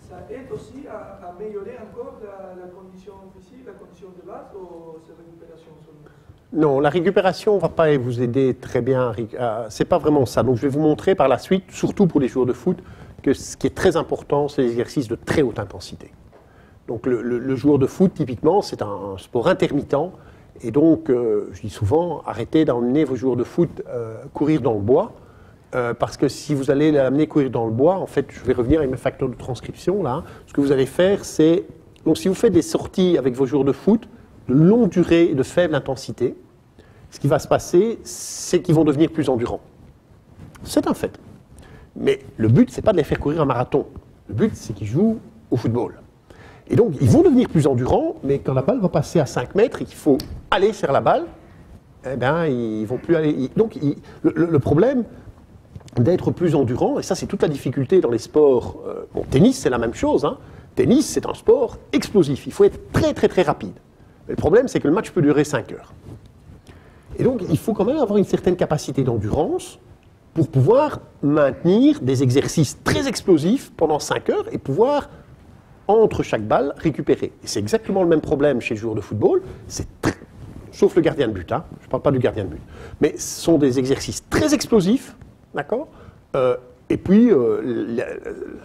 ça aide aussi à améliorer encore la condition physique, la condition de base, ou ces récupérations seulement? Non, la récupération ne va pas vous aider très bien. C'est pas vraiment ça. Donc, je vais vous montrer par la suite, surtout pour les joueurs de foot, que ce qui est très important, c'est l'exercice de très haute intensité. Donc, le joueur de foot, typiquement, c'est un sport intermittent. Et donc, je dis souvent, arrêtez d'emmener vos joueurs de foot courir dans le bois. Parce que si vous allez l'amener courir dans le bois, en fait, je vais revenir avec mes facteurs de transcription, là. Ce que vous allez faire, c'est... Donc, si vous faites des sorties avec vos joueurs de foot, de longue durée et de faible intensité, ce qui va se passer, c'est qu'ils vont devenir plus endurants. C'est un fait. Mais le but, c'est pas de les faire courir un marathon. Le but, c'est qu'ils jouent au football. Et donc, ils vont devenir plus endurants, mais quand la balle va passer à 5 mètres et qu'il faut aller vers la balle, eh bien, ils vont plus aller. Donc, le problème d'être plus endurant, et ça, c'est toute la difficulté dans les sports. Bon, tennis, c'est la même chose. Hein. Tennis, c'est un sport explosif. Il faut être très, très, très rapide. Mais le problème, c'est que le match peut durer 5 heures. Et donc, il faut quand même avoir une certaine capacité d'endurance pour pouvoir maintenir des exercices très explosifs pendant 5 heures et pouvoir, entre chaque balle, récupérer. Et c'est exactement le même problème chez le joueur de football, sauf le gardien de but, hein. Je ne parle pas du gardien de but. Mais ce sont des exercices très explosifs, d'accord, et puis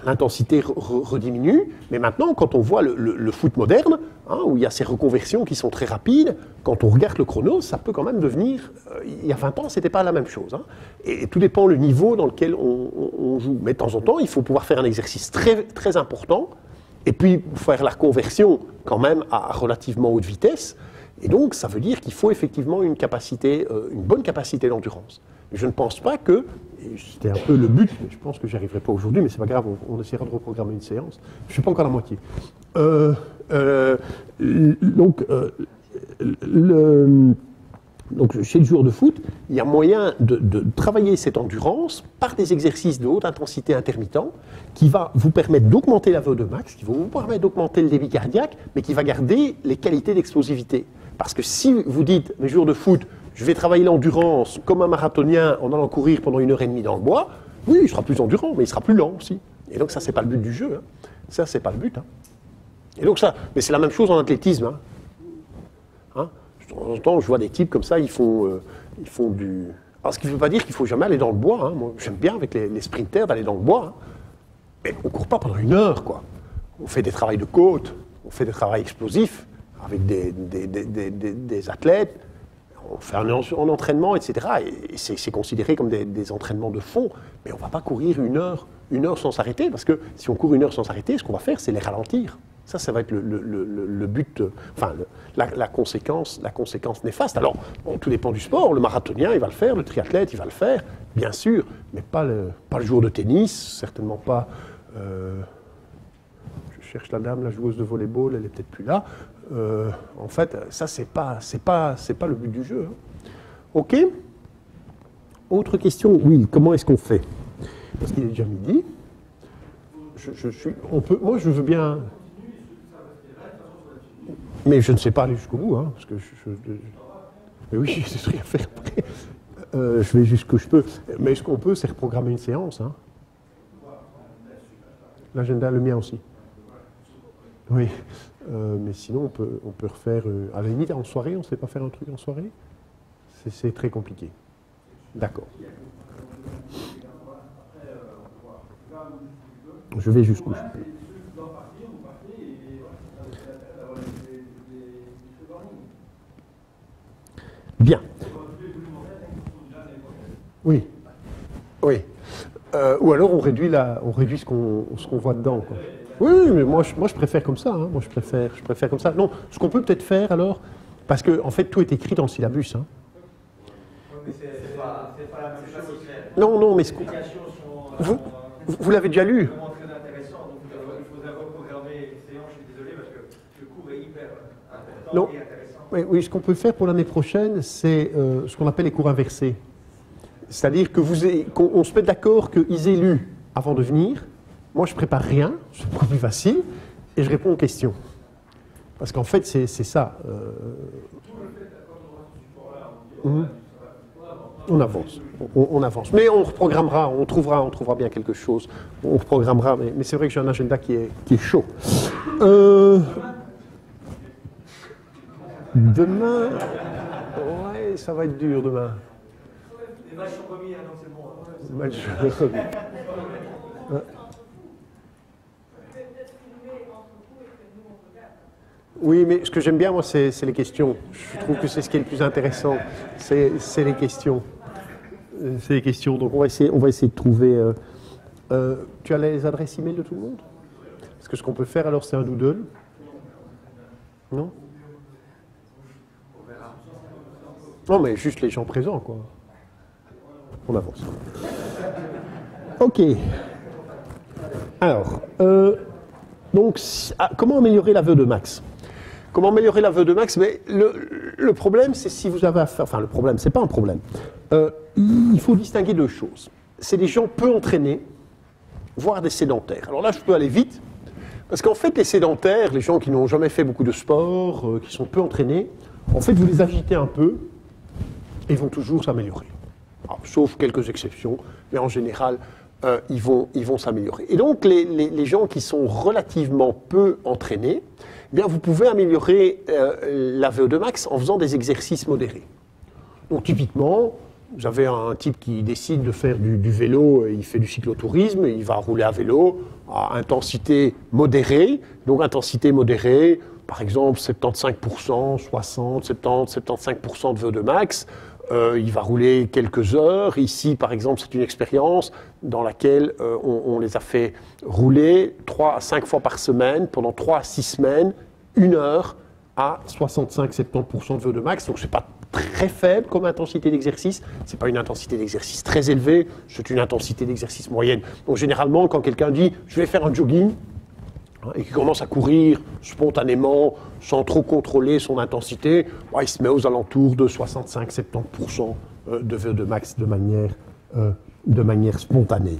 l'intensité rediminue. Mais maintenant, quand on voit le foot moderne, hein, où il y a ces reconversions qui sont très rapides, quand on regarde le chrono, ça peut quand même devenir... il y a 20 ans, ce n'était pas la même chose. Hein. Et tout dépend le niveau dans lequel on joue. Mais de temps en temps, il faut pouvoir faire un exercice très, très important, et puis faire la conversion quand même à relativement haute vitesse. Et donc, ça veut dire qu'il faut effectivement une bonne capacité d'endurance. Je ne pense pas que, et c'était un peu le but, mais je pense que j'y arriverai pas aujourd'hui, mais c'est pas grave, on essaiera de reprogrammer une séance. Je ne suis pas encore à la moitié. Donc, chez le joueur de foot, il y a moyen de travailler cette endurance par des exercices de haute intensité intermittents qui va vous permettre d'augmenter la VO2 max, qui vont vous permettre d'augmenter le débit cardiaque, mais qui va garder les qualités d'explosivité. Parce que si vous dites, mes joueurs de foot, je vais travailler l'endurance comme un marathonien en allant courir pendant 1h30 dans le bois, oui, il sera plus endurant, mais il sera plus lent aussi. Et donc ça, c'est pas le but du jeu. Hein. Ça, c'est pas le but. Hein. Et donc ça, mais c'est la même chose en athlétisme. Hein. Hein? De temps en temps, je vois des types comme ça, ils font du... Alors, ce qui ne veut pas dire qu'il ne faut jamais aller dans le bois. Hein. Moi, j'aime bien avec les sprinters d'aller dans le bois. Hein. Mais on ne court pas pendant 1 heure, quoi. On fait des travails de côte, on fait des travails explosifs avec des athlètes. On fait un entraînement, etc. Et c'est considéré comme des entraînements de fond. Mais on ne va pas courir 1 heure sans s'arrêter, parce que si on court 1 heure sans s'arrêter, ce qu'on va faire, c'est les ralentir. Ça va être le but, enfin, la conséquence néfaste. Alors, bon, tout dépend du sport. Le marathonien, il va le faire, le triathlète, il va le faire, bien sûr, mais pas le joueur de tennis, certainement pas... je cherche la dame, la joueuse de volley-ball, elle n'est peut-être plus là. En fait, ça, c'est pas le but du jeu. Hein. OK. Autre question, oui, comment est-ce qu'on fait? Parce qu'il est déjà midi. Moi, je veux bien... Mais je ne sais pas aller jusqu'au bout, hein, parce que mais oui, je sais rien faire après. Je vais jusqu'où je peux. Mais ce qu'on peut, c'est reprogrammer une séance. Hein. L'agenda, le mien aussi. Oui. Mais sinon, on peut refaire... à la limite, en soirée, on ne sait pas faire un truc en soirée? C'est très compliqué. D'accord. Je vais jusqu'où je peux. Bien. Oui. Oui. Ou alors on réduit ce qu'on voit dedans. Quoi. Oui, mais moi je préfère comme ça. Hein. Moi je préfère comme ça. Non, ce qu'on peut peut-être faire alors, parce que en fait tout est écrit dans le syllabus. Hein. Non, mais vous l'avez déjà lu. Non. Oui, ce qu'on peut faire pour l'année prochaine, c'est ce qu'on appelle les cours inversés. C'est-à-dire qu'on se met d'accord qu'ils aient lu avant de venir. Moi, je ne prépare rien, c'est beaucoup plus facile, et je réponds aux questions. Parce qu'en fait, c'est ça. On avance. On avance. Mais on reprogrammera, on trouvera bien quelque chose. On reprogrammera, mais c'est vrai que j'ai un agenda qui est chaud. Demain, ouais, ça va être dur demain. Les matchs sont remis, donc c'est bon. Les matchs sont remis. Ouais. Oui, mais ce que j'aime bien, moi, c'est les questions. Je trouve que c'est ce qui est le plus intéressant. C'est les questions. C'est les questions. Donc, on va essayer de trouver... tu as les adresses e-mail de tout le monde? Parce que ce qu'on peut faire, alors, c'est un doodle. Non? Non, mais juste les gens présents, quoi. on avance. Ok. Alors, donc, comment améliorer la VO2 max? Comment améliorer la VO2 max? Mais le problème, c'est si vous avez affaire... Enfin, le problème, c'est pas un problème. Il faut distinguer deux choses. C'est des gens peu entraînés, voire des sédentaires. Alors là, je peux aller vite, parce qu'en fait, les sédentaires, les gens qui n'ont jamais fait beaucoup de sport, qui sont peu entraînés, en fait, vous les agitez un peu, et ils vont toujours s'améliorer. Sauf quelques exceptions, mais en général, ils vont s'améliorer. Et donc, les gens qui sont relativement peu entraînés, eh bien, vous pouvez améliorer la VO2 max en faisant des exercices modérés. Donc, typiquement, vous avez un type qui décide de faire du vélo, il fait du cyclotourisme, il va rouler à vélo à intensité modérée. Donc, intensité modérée, par exemple, 75%, 60, 70, 75% de VO2 max. Il va rouler quelques heures. Ici, par exemple, c'est une expérience dans laquelle on les a fait rouler 3 à 5 fois par semaine, pendant 3 à 6 semaines, 1 heure à 65-70% de VO2 max. Donc, ce n'est pas très faible comme intensité d'exercice. Ce n'est pas une intensité d'exercice très élevée, c'est une intensité d'exercice moyenne. Donc, généralement, quand quelqu'un dit « je vais faire un jogging », et qui commence à courir spontanément, sans trop contrôler son intensité, il se met aux alentours de 65-70% de VO2 max de manière spontanée.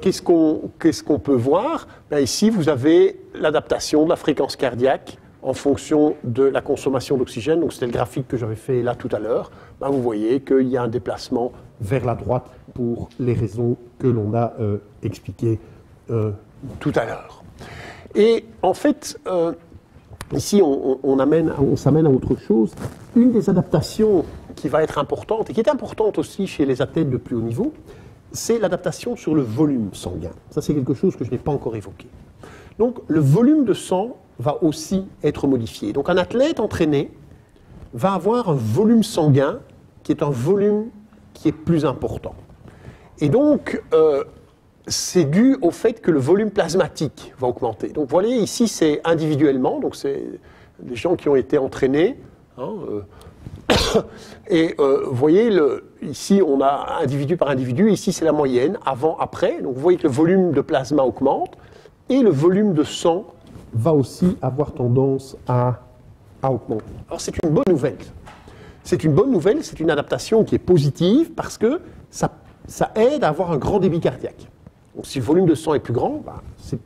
Qu'est-ce qu'on peut voir? Ici, vous avez l'adaptation de la fréquence cardiaque en fonction de la consommation d'oxygène. Donc, c'était le graphique que j'avais fait là tout à l'heure. Vous voyez qu'il y a un déplacement vers la droite pour les raisons que l'on a expliquées tout à l'heure. Et en fait, ici, on s'amène à autre chose. Une des adaptations qui va être importante, et qui est importante aussi chez les athlètes de plus haut niveau, c'est l'adaptation sur le volume sanguin. Ça, c'est quelque chose que je n'ai pas encore évoqué. Donc, le volume de sang va aussi être modifié. Donc, un athlète entraîné va avoir un volume sanguin qui est un volume qui est plus important. Et donc, c'est dû au fait que le volume plasmatique va augmenter. Donc, vous voyez, ici, c'est individuellement, donc c'est des gens qui ont été entraînés. Et vous voyez, ici, on a individu par individu, ici, c'est la moyenne, avant, après. Donc, vous voyez que le volume de plasma augmente, et le volume de sang va aussi avoir tendance à augmenter. Alors, c'est une bonne nouvelle. C'est une bonne nouvelle, c'est une adaptation qui est positive, parce que ça aide à avoir un grand débit cardiaque. Donc, si le volume de sang est plus grand,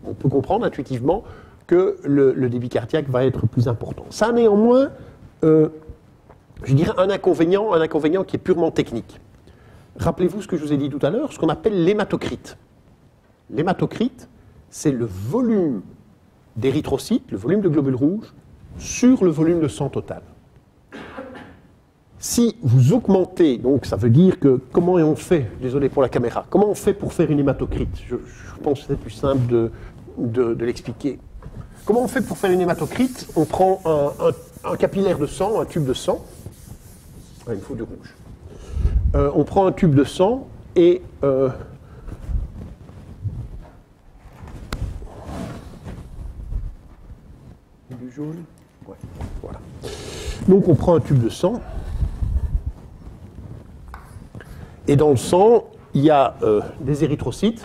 on peut comprendre intuitivement que le débit cardiaque va être plus important. Ça a néanmoins, je dirais, un inconvénient qui est purement technique. Rappelez-vous ce que je vous ai dit tout à l'heure, ce qu'on appelle l'hématocrite. L'hématocrite, c'est le volume d'érythrocytes, le volume de globules rouges, sur le volume de sang total. Si vous augmentez, donc ça veut dire que, comment on fait, désolé pour la caméra, comment on fait pour faire une hématocrite? Je pense que c'est plus simple de l'expliquer. Comment on fait pour faire une hématocrite? On prend un capillaire de sang, un tube de sang. Il me faut du rouge. On prend un tube de sang et du jaune. Ouais, voilà. Donc on prend un tube de sang. Et dans le sang, il y a des érythrocytes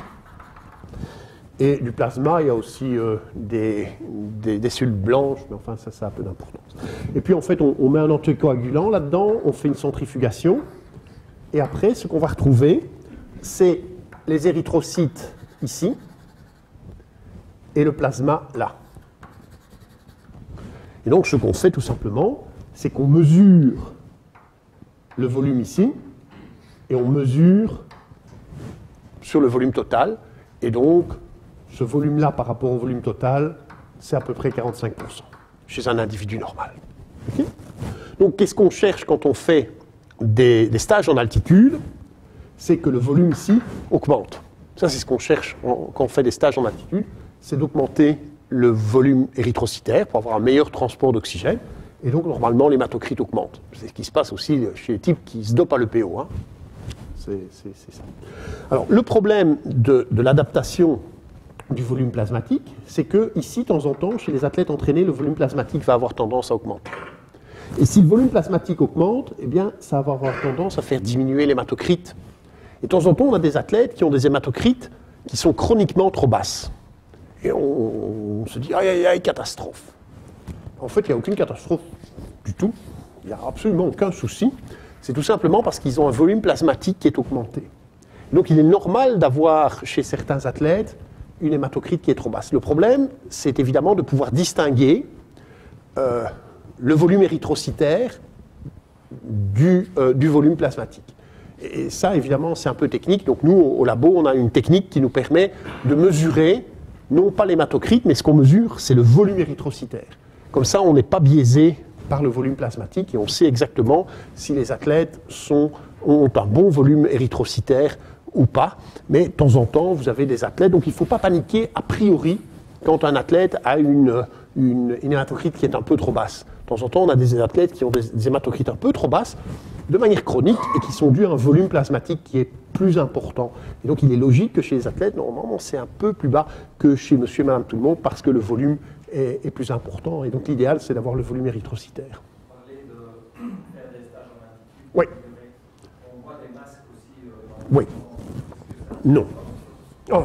et du plasma, il y a aussi des cellules blanches, mais enfin ça a peu d'importance. Et puis en fait, on met un anticoagulant là-dedans, on fait une centrifugation, et après, ce qu'on va retrouver, c'est les érythrocytes ici, et le plasma là. Et donc ce qu'on fait tout simplement, c'est qu'on mesure le volume ici, et on mesure sur le volume total, et donc ce volume-là par rapport au volume total, c'est à peu près 45% chez un individu normal. Okay. Donc qu'est-ce qu'on cherche quand on fait des stages en altitude? C'est que le volume ici augmente. Ça, c'est ce qu'on cherche quand on fait des stages en altitude, c'est d'augmenter le volume érythrocytaire pour avoir un meilleur transport d'oxygène, et donc normalement l'hématocrite augmente. C'est ce qui se passe aussi chez les types qui se dopent à l'EPO. Hein. C'est ça. Alors, le problème de l'adaptation du volume plasmatique, c'est que ici, de temps en temps, chez les athlètes entraînés, le volume plasmatique va avoir tendance à augmenter. Et si le volume plasmatique augmente, eh bien, ça va avoir tendance à faire diminuer l'hématocrite Et de temps en temps, on a des athlètes qui ont des hématocrites qui sont chroniquement trop basses. Et on se dit, aïe, aïe, aïe, catastrophe. En fait, il n'y a aucune catastrophe du tout. Il n'y a absolument aucun souci. C'est tout simplement parce qu'ils ont un volume plasmatique qui est augmenté. Donc, il est normal d'avoir chez certains athlètes une hématocrite qui est trop basse. Le problème, c'est évidemment de pouvoir distinguer le volume érythrocytaire du volume plasmatique. Et ça, évidemment, c'est un peu technique. Donc, nous, au labo, on a une technique qui nous permet de mesurer, non pas l'hématocrite, mais ce qu'on mesure, c'est le volume érythrocytaire. Comme ça, on n'est pas biaisé par le volume plasmatique et on sait exactement si les athlètes ont un bon volume érythrocytaire ou pas. Mais de temps en temps, vous avez des athlètes, donc il ne faut pas paniquer a priori quand un athlète a une hématocrite qui est un peu trop basse. De temps en temps, on a des athlètes qui ont des hématocrites un peu trop basses, de manière chronique, et qui sont dus à un volume plasmatique qui est plus important. Et donc il est logique que chez les athlètes, normalement, c'est un peu plus bas que chez monsieur et madame tout le monde, parce que le volume est plus important. Et donc l'idéal, c'est d'avoir le volume érythrocytaire. Vous parlez de faire des stages en altitude. Oui. On voit des masques aussi Oui. Non. Oh,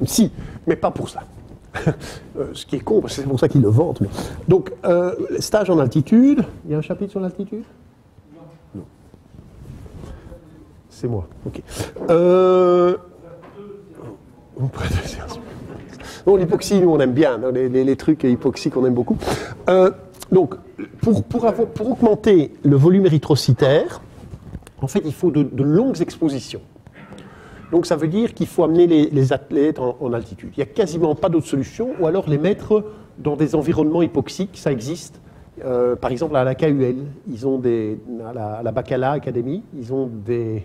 si, mais pas pour ça. Ce qui est con, parce que c'est pour ça qu'ils le vantent. Mais... Donc, stage en altitude, il y a un chapitre sur l'altitude ? Non. C'est moi, ok. Bon, l'hypoxie, nous, on aime bien, hein, les trucs hypoxiques, on aime beaucoup. Donc, pour augmenter le volume érythrocytaire, en fait, il faut de longues expositions. Donc ça veut dire qu'il faut amener les athlètes en altitude. Il n'y a quasiment pas d'autre solution, ou alors les mettre dans des environnements hypoxiques, ça existe. Par exemple, à la KUL, ils ont à la Bacala Academy, ils ont des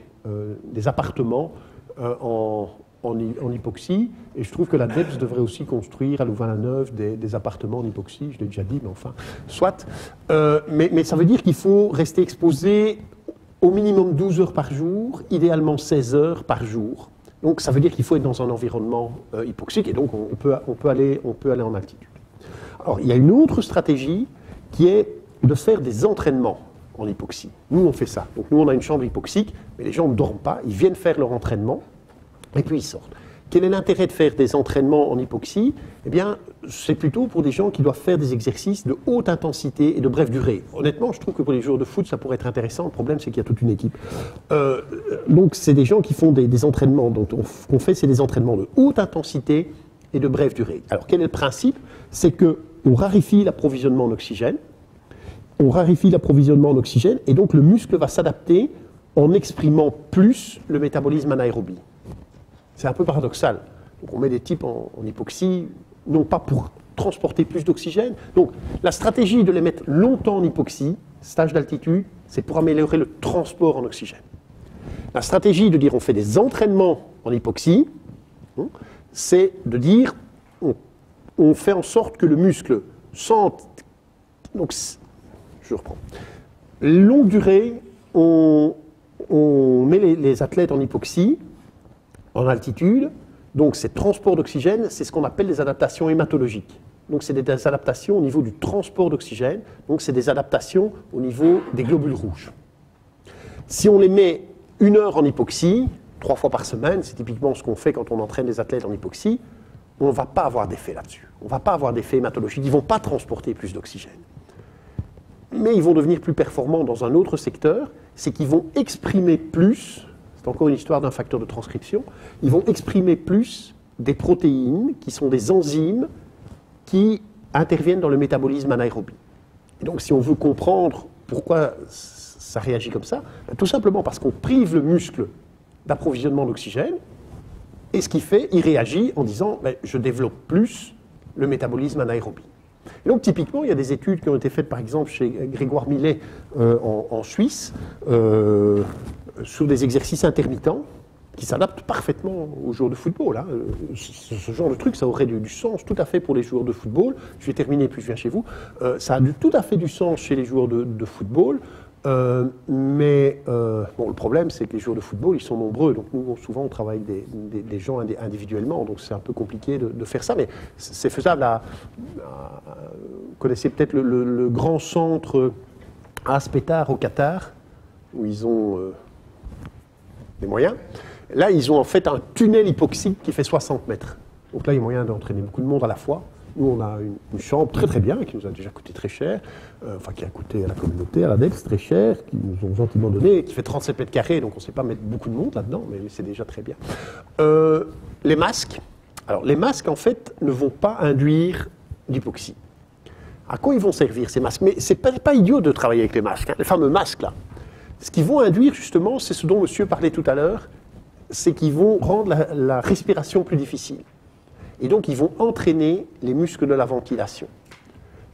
appartements en hypoxie, et je trouve que la DEPS devrait aussi construire à Louvain-la-Neuve des appartements en hypoxie, je l'ai déjà dit, mais enfin, soit. Mais ça veut dire qu'il faut rester exposé au minimum 12 heures par jour, idéalement 16 heures par jour. Donc ça veut dire qu'il faut être dans un environnement hypoxique, et donc on peut aller en altitude. Alors il y a une autre stratégie qui est de faire des entraînements en hypoxie. Nous on fait ça. Donc nous on a une chambre hypoxique, mais les gens ne dorment pas, ils viennent faire leur entraînement, et puis ils sortent. Quel est l'intérêt de faire des entraînements en hypoxie ? Eh bien, c'est plutôt pour des gens qui doivent faire des exercices de haute intensité et de brève durée. Honnêtement, je trouve que pour les joueurs de foot, ça pourrait être intéressant. Le problème, c'est qu'il y a toute une équipe. Donc, c'est des gens qui font des entraînements. Donc, ce qu'on fait, c'est des entraînements de haute intensité et de brève durée. Alors, quel est le principe ? C'est qu'on raréfie l'approvisionnement en oxygène. On raréfie l'approvisionnement en oxygène, et donc le muscle va s'adapter en exprimant plus le métabolisme anaérobie. C'est un peu paradoxal. Donc on met des types en hypoxie, non pas pour transporter plus d'oxygène. Donc la stratégie de les mettre longtemps en hypoxie, stage d'altitude, c'est pour améliorer le transport en oxygène. La stratégie de dire on fait des entraînements en hypoxie, c'est de dire on fait en sorte que le muscle sente... Donc, je reprends. Longue durée, on met les athlètes en hypoxie, en altitude, donc ces transports d'oxygène, c'est ce qu'on appelle des adaptations hématologiques. Donc c'est des adaptations au niveau du transport d'oxygène, donc c'est des adaptations au niveau des globules rouges. Si on les met 1 heure en hypoxie, 3 fois par semaine, c'est typiquement ce qu'on fait quand on entraîne les athlètes en hypoxie, on ne va pas avoir d'effet là-dessus. On ne va pas avoir d'effet hématologique, ils ne vont pas transporter plus d'oxygène. Mais ils vont devenir plus performants dans un autre secteur, c'est qu'ils vont exprimer plus, c'est encore une histoire d'un facteur de transcription, ils vont exprimer plus des protéines qui sont des enzymes qui interviennent dans le métabolisme anaérobie. Et donc si on veut comprendre pourquoi ça réagit comme ça, tout simplement parce qu'on prive le muscle d'approvisionnement d'oxygène, et ce qu'il fait, il réagit en disant je développe plus le métabolisme anaérobie. Et donc typiquement, il y a des études qui ont été faites par exemple chez Grégoire Millet en Suisse, sur des exercices intermittents qui s'adaptent parfaitement aux joueurs de football. Hein. Ce genre de truc, ça aurait du sens tout à fait pour les joueurs de football. Je vais terminer, puis je viens chez vous. Ça a tout à fait du sens chez les joueurs de football. Mais le problème, c'est que les joueurs de football, ils sont nombreux. Donc nous, souvent, on travaille avec des gens individuellement. Donc c'est un peu compliqué de faire ça. Mais c'est faisable. Vous connaissez peut-être le grand centre à Aspetar, au Qatar, où ils ont les moyens. Là, ils ont en fait un tunnel hypoxique qui fait 60 mètres. Donc là, il y a moyen d'entraîner beaucoup de monde à la fois. Nous, on a une chambre très très bien, qui nous a déjà coûté très cher, enfin qui a coûté à la communauté, à l'ADEPS, très cher, qui nous ont gentiment donné, qui fait 37 mètres carrés, donc on ne sait pas mettre beaucoup de monde là-dedans, mais c'est déjà très bien. Les masques. Alors, les masques, en fait, ne vont pas induire d'hypoxie. À quoi ils vont servir, ces masques? Mais ce n'est pas idiot de travailler avec les masques, hein, les fameux masques, là. Ce qu'ils vont induire, justement, c'est ce dont monsieur parlait tout à l'heure, c'est qu'ils vont rendre la respiration plus difficile. Et donc, ils vont entraîner les muscles de la ventilation.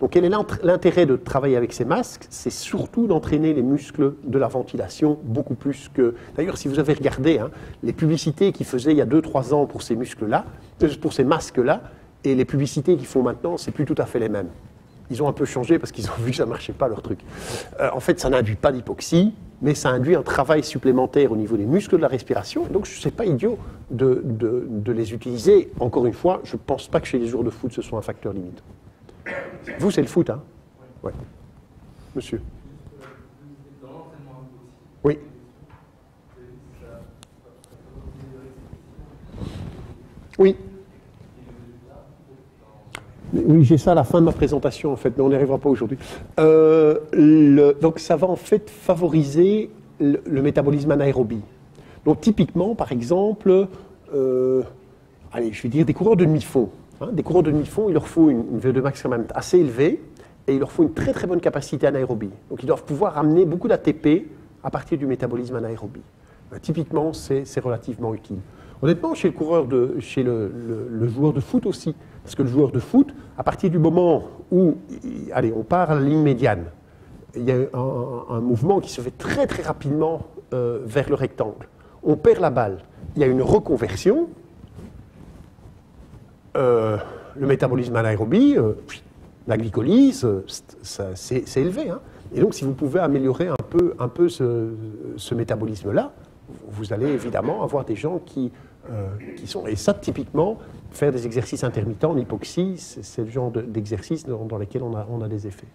Donc, quel est l'intérêt de travailler avec ces masques? C'est surtout d'entraîner les muscles de la ventilation beaucoup plus que... D'ailleurs, si vous avez regardé hein, les publicités qu'ils faisaient il y a 2-3 ans pour ces muscles-là, pour ces masques-là, et les publicités qu'ils font maintenant, c'est plus tout à fait les mêmes. Ils ont un peu changé parce qu'ils ont vu que ça ne marchait pas, leur truc. En fait, ça n'induit pas d'hypoxie, mais ça induit un travail supplémentaire au niveau des muscles de la respiration. Donc, ce n'est pas idiot de les utiliser. Encore une fois, je ne pense pas que chez les joueurs de foot, ce soit un facteur limite. Vous, c'est le foot, hein? Oui. Monsieur. Oui. Oui. Oui, j'ai ça à la fin de ma présentation, en fait, mais on n'y arrivera pas aujourd'hui. Donc, ça va en fait favoriser le métabolisme anaérobie. Donc, typiquement, par exemple, allez, je vais dire des coureurs de demi-fond. Hein, des coureurs de demi-fond, il leur faut une VO2 max quand même assez élevée et il leur faut une très très bonne capacité anaérobie. Donc, ils doivent pouvoir amener beaucoup d'ATP à partir du métabolisme anaérobie. Typiquement, c'est relativement utile. Honnêtement, chez le joueur de foot aussi, parce que le joueur de foot, à partir du moment où, allez, on part à la ligne médiane, il y a un mouvement qui se fait très très rapidement vers le rectangle. On perd la balle. Il y a une reconversion. Le métabolisme anaérobie, la glycolyse, c'est élevé. Hein. Et donc, si vous pouvez améliorer un peu ce métabolisme-là, vous allez évidemment avoir des gens qui sont... Et ça, typiquement, faire des exercices intermittents en hypoxie, c'est le genre d'exercice dans lesquels on a des effets.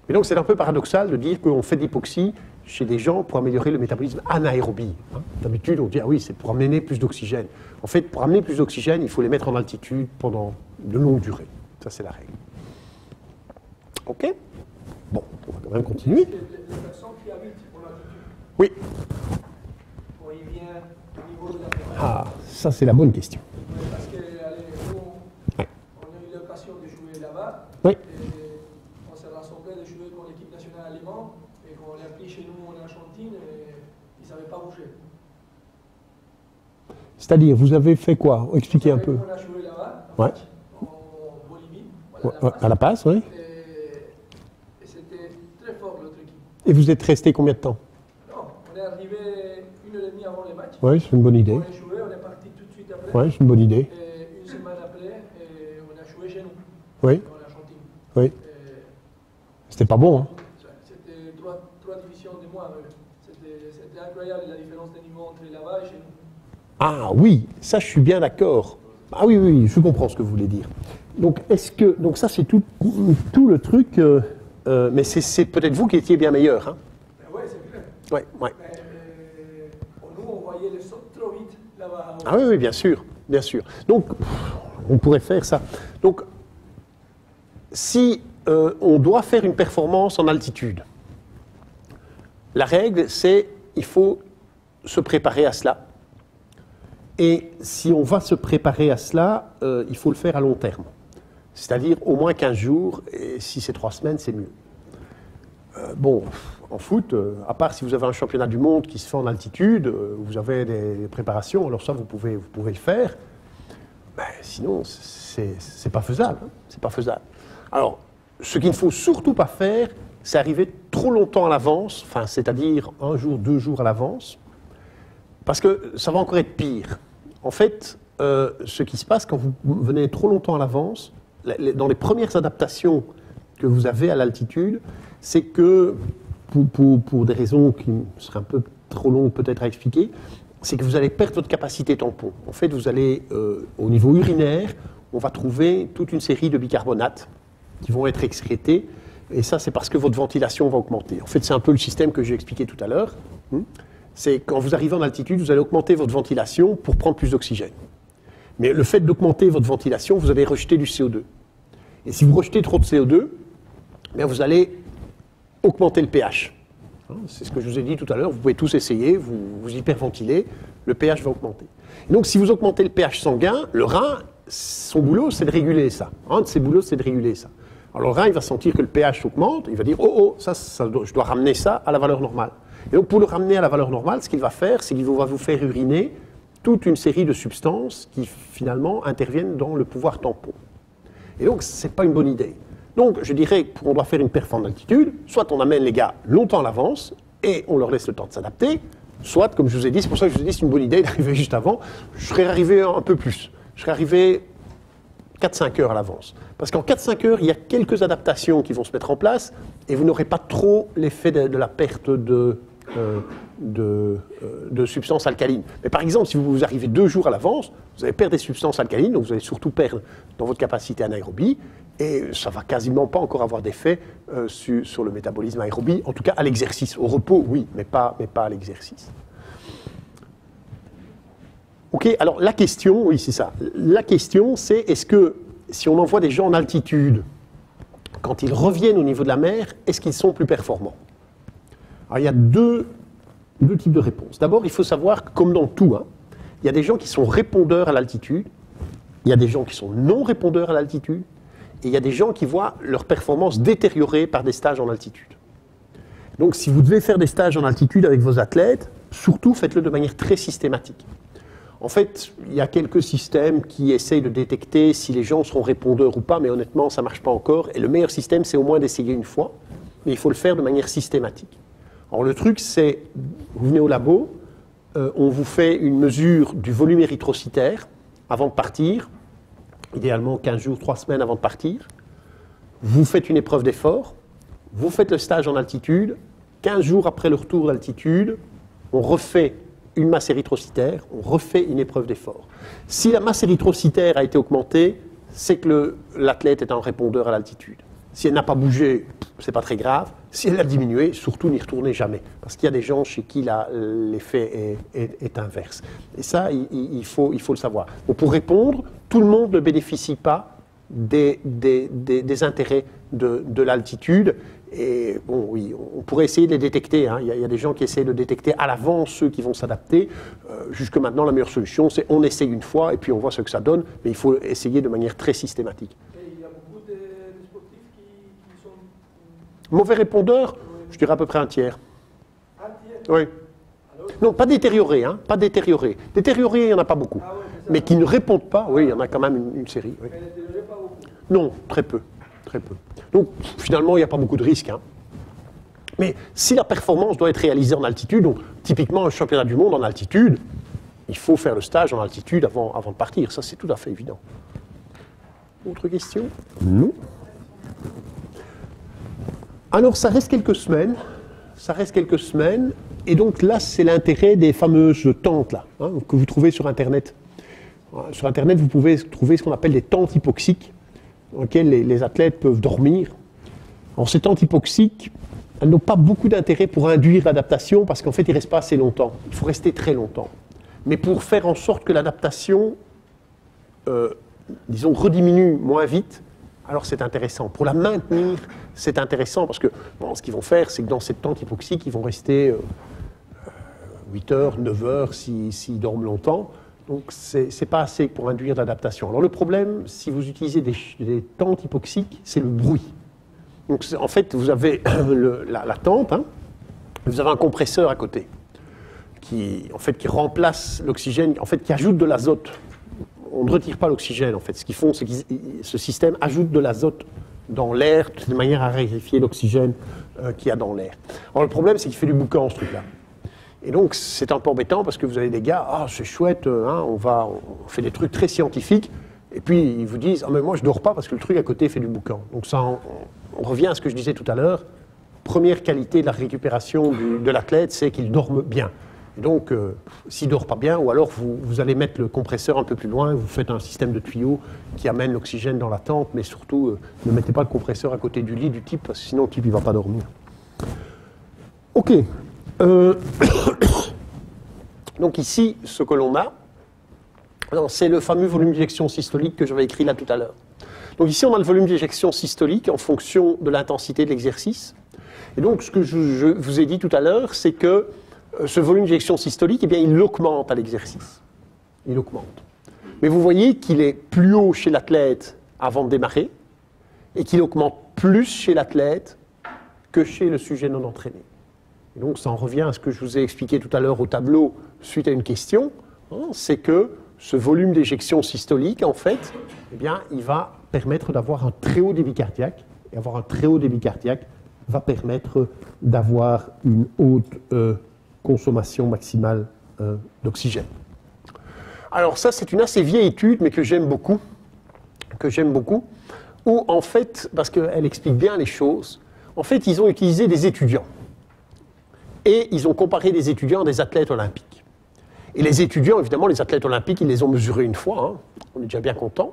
Mais donc, c'est un peu paradoxal de dire qu'on fait de l'hypoxie chez des gens pour améliorer le métabolisme anaérobie. Hein. D'habitude, on dit, ah oui, c'est pour amener plus d'oxygène. En fait, pour amener plus d'oxygène, il faut les mettre en altitude pendant de longues durées. Ça, c'est la règle. OK? Bon, on va quand même continuer. Les personnes qui habitent en altitude, oui. quand il vient au niveau de la terre. Ah, ça, c'est la bonne question. Parce que, allez, nous, on a eu l'occasion de jouer là-bas. Oui. Et on s'est rassemblés de jouer contre l'équipe nationale allemande. Et quand on l'a pris chez nous en Argentine, ils ne savaient pas bouger. C'est-à-dire, vous avez fait quoi? Expliquez un peu. On a joué là-bas, ouais. En Bolivie. Voilà, à La Paz, oui. Et c'était très fort, l'autre équipe. Et vous êtes resté combien de temps? Non, on est arrivé 1h30 avant le match. Oui, c'est une bonne idée. On a joué, on est parti tout de suite après. Oui, c'est une bonne idée. Et une semaine après, on a joué chez nous. Oui. En Argentine. Oui. C'était pas bon, hein? C'était trois divisions de moins. C'était incroyable la différence de niveau entre là-bas et chez nous. Ah oui, ça je suis bien d'accord. Ah oui, oui, je comprends ce que vous voulez dire. Donc, donc ça c'est tout le truc, mais c'est peut-être vous qui étiez bien meilleur. Hein? Oui, c'est clair. Ouais, ouais. Nous, on voyait les sauts trop vite là-bas. Ah oui, oui, bien sûr, bien sûr. Donc, on pourrait faire ça. Donc, si on doit faire une performance en altitude, la règle c'est il faut se préparer à cela. Et si on va se préparer à cela, il faut le faire à long terme. C'est-à-dire au moins 15 jours, et si c'est 3 semaines, c'est mieux. Bon, en foot, à part si vous avez un championnat du monde qui se fait en altitude, vous avez des préparations, alors ça, vous pouvez le faire. Ben, sinon, c'est pas faisable. Hein, c'est pas faisable. Alors, ce qu'il ne faut surtout pas faire, c'est arriver trop longtemps à l'avance, enfin, c'est-à-dire 1 jour, 2 jours à l'avance, parce que ça va encore être pire. En fait, ce qui se passe quand vous venez trop longtemps à l'avance, dans les premières adaptations que vous avez à l'altitude, c'est que, pour des raisons qui seraient un peu trop longues peut-être à expliquer, c'est que vous allez perdre votre capacité tampon. En fait, vous allez, au niveau urinaire, on va trouver toute une série de bicarbonates qui vont être excrétés, et ça, c'est parce que votre ventilation va augmenter. En fait, c'est un peu le système que j'ai expliqué tout à l'heure. c'est quand vous arrivez en altitude, vous allez augmenter votre ventilation pour prendre plus d'oxygène. Mais le fait d'augmenter votre ventilation, vous allez rejeter du CO2. Et si vous rejetez trop de CO2, bien vous allez augmenter le pH. C'est ce que je vous ai dit tout à l'heure, vous pouvez tous essayer, vous hyperventilez, le pH va augmenter. Et donc si vous augmentez le pH sanguin, le rein, son boulot c'est de réguler ça. Un de ses boulots c'est de réguler ça. Alors le rein il va sentir que le pH augmente, il va dire oh, je dois ramener ça à la valeur normale. Et donc pour le ramener à la valeur normale, ce qu'il va faire, c'est qu'il va vous faire uriner toute une série de substances qui finalement interviennent dans le pouvoir tampon. Et donc ce n'est pas une bonne idée. Donc, je dirais qu'on doit faire une perf en altitude, soit on amène les gars longtemps à l'avance et on leur laisse le temps de s'adapter, soit, comme je vous ai dit, c'est pour ça que je vous ai dit c'est une bonne idée d'arriver juste avant, je serais arrivé un peu plus. Je serais arrivé 4-5 heures à l'avance. Parce qu'en 4-5 heures, il y a quelques adaptations qui vont se mettre en place et vous n'aurez pas trop l'effet de la perte de substances alcalines. Mais par exemple, si vous arrivez 2 jours à l'avance, vous allez perdre des substances alcalines, donc vous allez surtout perdre dans votre capacité anaérobie, et ça ne va quasiment pas encore avoir d'effet sur le métabolisme aérobie, en tout cas à l'exercice. Au repos, oui, mais pas à l'exercice. Ok, alors la question, oui c'est ça, la question c'est est-ce que si on envoie des gens en altitude, quand ils reviennent au niveau de la mer, est-ce qu'ils sont plus performants? Alors il y a deux types de réponses. D'abord, il faut savoir que comme dans tout, il y a des gens qui sont répondeurs à l'altitude, il y a des gens qui sont non répondeurs à l'altitude, et il y a des gens qui voient leur performance détériorée par des stages en altitude. Donc si vous devez faire des stages en altitude avec vos athlètes, surtout faites-le de manière très systématique. En fait, il y a quelques systèmes qui essayent de détecter si les gens seront répondeurs ou pas, mais honnêtement, ça ne marche pas encore. Et le meilleur système, c'est au moins d'essayer une fois, mais il faut le faire de manière systématique. Alors le truc, c'est, vous venez au labo, on vous fait une mesure du volume érythrocytaire avant de partir, idéalement 15 jours, 3 semaines avant de partir. Vous faites une épreuve d'effort, vous faites le stage en altitude, 15 jours après le retour d'altitude, on refait une masse érythrocytaire, on refait une épreuve d'effort. Si la masse érythrocytaire a été augmentée, c'est que l'athlète est un répondeur à l'altitude. Si elle n'a pas bougé, c'est pas très grave. Si elle a diminué, surtout n'y retournez jamais. Parce qu'il y a des gens chez qui l'effet est inverse. Et ça, il faut le savoir. Donc pour répondre, tout le monde ne bénéficie pas des intérêts de l'altitude. Et bon, oui, on pourrait essayer de les détecter. Il y a des gens qui essaient de détecter à l'avance ceux qui vont s'adapter. Jusque maintenant, la meilleure solution, c'est on essaye une fois et puis on voit ce que ça donne. Mais il faut essayer de manière très systématique. Mauvais répondeur, je dirais à peu près un tiers. Un tiers? Oui. Non, pas détérioré, pas détérioré. Détérioré, il n'y en a pas beaucoup. Ah ouais, mais qui ne répondent pas, oui, il y en a quand même une série. Oui. Mais détérioré pas beaucoup? Non, très peu. Très peu. Donc, finalement, il n'y a pas beaucoup de risques. Mais si la performance doit être réalisée en altitude, donc typiquement un championnat du monde en altitude, il faut faire le stage en altitude avant de partir. Ça, c'est tout à fait évident. Autre question? Non. Alors, ça reste quelques semaines. Et donc là, c'est l'intérêt des fameuses tentes là, que vous trouvez sur Internet. Sur Internet, vous pouvez trouver ce qu'on appelle des tentes hypoxiques, dans lesquelles les athlètes peuvent dormir. Alors, ces tentes hypoxiques, elles n'ont pas beaucoup d'intérêt pour induire l'adaptation, parce qu'en fait, ils ne restent pas assez longtemps. Il faut rester très longtemps. Mais pour faire en sorte que l'adaptation, disons, rediminue moins vite, alors c'est intéressant. Pour la maintenir, c'est intéressant parce que ce qu'ils vont faire, c'est que dans cette tente hypoxique, ils vont rester 8 heures, 9 heures s'ils dorment longtemps. Donc c'est pas assez pour induire l'adaptation. Alors le problème, si vous utilisez des tentes hypoxiques, c'est le bruit. Donc en fait, vous avez la tente, vous avez un compresseur à côté qui remplace l'oxygène, qui ajoute de l'azote. On ne retire pas l'oxygène, en fait. Ce qu'ils font, c'est que ce système ajoute de l'azote dans l'air, de manière à raréfier l'oxygène qu'il y a dans l'air. Alors, le problème, c'est qu'il fait du boucan, ce truc-là. Et donc, c'est un peu embêtant, parce que vous avez des gars, c'est chouette, on fait des trucs très scientifiques, et puis ils vous disent, mais moi, je ne dors pas, parce que le truc à côté fait du boucan. Donc, ça, on revient à ce que je disais tout à l'heure. Première qualité de la récupération de l'athlète, c'est qu'il dorme bien. Et donc, s'il ne dort pas bien, ou alors vous allez mettre le compresseur un peu plus loin, vous faites un système de tuyaux qui amène l'oxygène dans la tente, mais surtout, ne mettez pas le compresseur à côté du lit du type, parce que sinon le type ne va pas dormir. Ok. Donc ici, ce que l'on a, c'est le fameux volume d'éjection systolique que j'avais écrit là tout à l'heure. Donc ici, on a le volume d'éjection systolique en fonction de l'intensité de l'exercice. Et donc, ce que je vous ai dit tout à l'heure, c'est que ce volume d'éjection systolique, eh bien, il augmente à l'exercice. Il augmente. Mais vous voyez qu'il est plus haut chez l'athlète avant de démarrer et qu'il augmente plus chez l'athlète que chez le sujet non entraîné. Et donc, ça en revient à ce que je vous ai expliqué tout à l'heure au tableau suite à une question, hein, c'est que ce volume d'éjection systolique, en fait, eh bien, il va permettre d'avoir un très haut débit cardiaque. Et avoir un très haut débit cardiaque va permettre d'avoir une haute consommation maximale d'oxygène. Alors ça, c'est une assez vieille étude, mais que j'aime beaucoup, où en fait, parce qu'elle explique bien les choses, en fait, ils ont utilisé des étudiants. Et ils ont comparé des étudiants à des athlètes olympiques. Et les étudiants, évidemment, les athlètes olympiques, ils les ont mesurés une fois, hein, on est déjà bien content.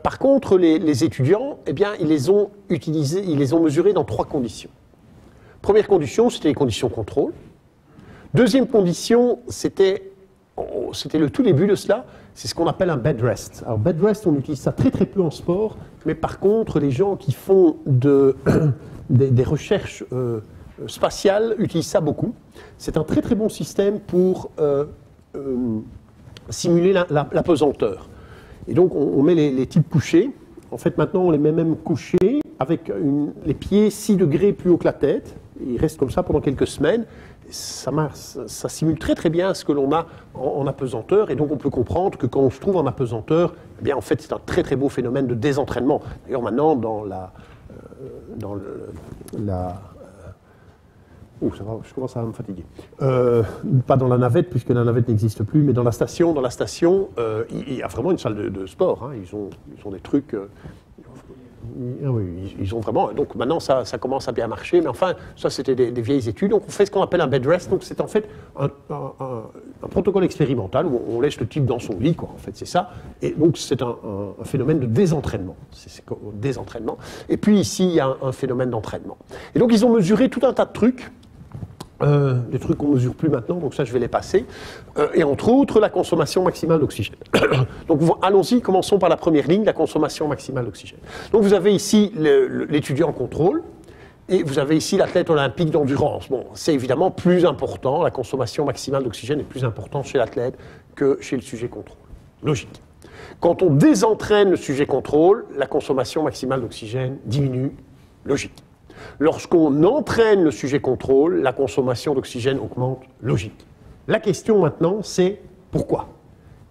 Par contre, les étudiants, eh bien, ils les ont mesurés dans 3 conditions. Première condition, c'était les conditions contrôle. Deuxième condition, c'était le tout début de cela, c'est ce qu'on appelle un bed rest. Alors, bed rest, on utilise ça très très peu en sport, mais par contre, les gens qui font des recherches spatiales utilisent ça beaucoup. C'est un très très bon système pour simuler la pesanteur. Et donc, on met les types couchés. En fait, maintenant, on les met même couchés avec les pieds 6 degrés plus haut que la tête. Ils restent comme ça pendant quelques semaines. Ça simule très très bien ce que l'on a en apesanteur. Et donc, on peut comprendre que quand on se trouve en apesanteur, eh bien, en fait, c'est un très très beau phénomène de désentraînement. D'ailleurs, maintenant, ça va, je commence à me fatiguer. Pas dans la navette, puisque la navette n'existe plus, mais dans la station, il y a vraiment une salle de sport. Hein. Ils ont des trucs. Oui, ils ont vraiment. Donc maintenant, ça commence à bien marcher. Mais enfin, ça, c'était des vieilles études. Donc on fait ce qu'on appelle un bed rest. Donc c'est en fait un protocole expérimental où on laisse le type dans son lit, quoi. En fait, c'est ça. Et donc c'est un phénomène de désentraînement. C'est désentraînement. Et puis ici, il y a un phénomène d'entraînement. Et donc ils ont mesuré tout un tas de trucs. Des trucs qu'on ne mesure plus maintenant, donc ça je vais les passer, et entre autres la consommation maximale d'oxygène. Donc allons-y, commençons par la première ligne, la consommation maximale d'oxygène. Donc vous avez ici l'étudiant en contrôle, et vous avez ici l'athlète olympique d'endurance. Bon, c'est évidemment plus important, la consommation maximale d'oxygène est plus importante chez l'athlète que chez le sujet contrôle. Logique. Quand on désentraîne le sujet contrôle, la consommation maximale d'oxygène diminue. Logique. Lorsqu'on entraîne le sujet contrôle, la consommation d'oxygène augmente, logique. La question maintenant, c'est pourquoi?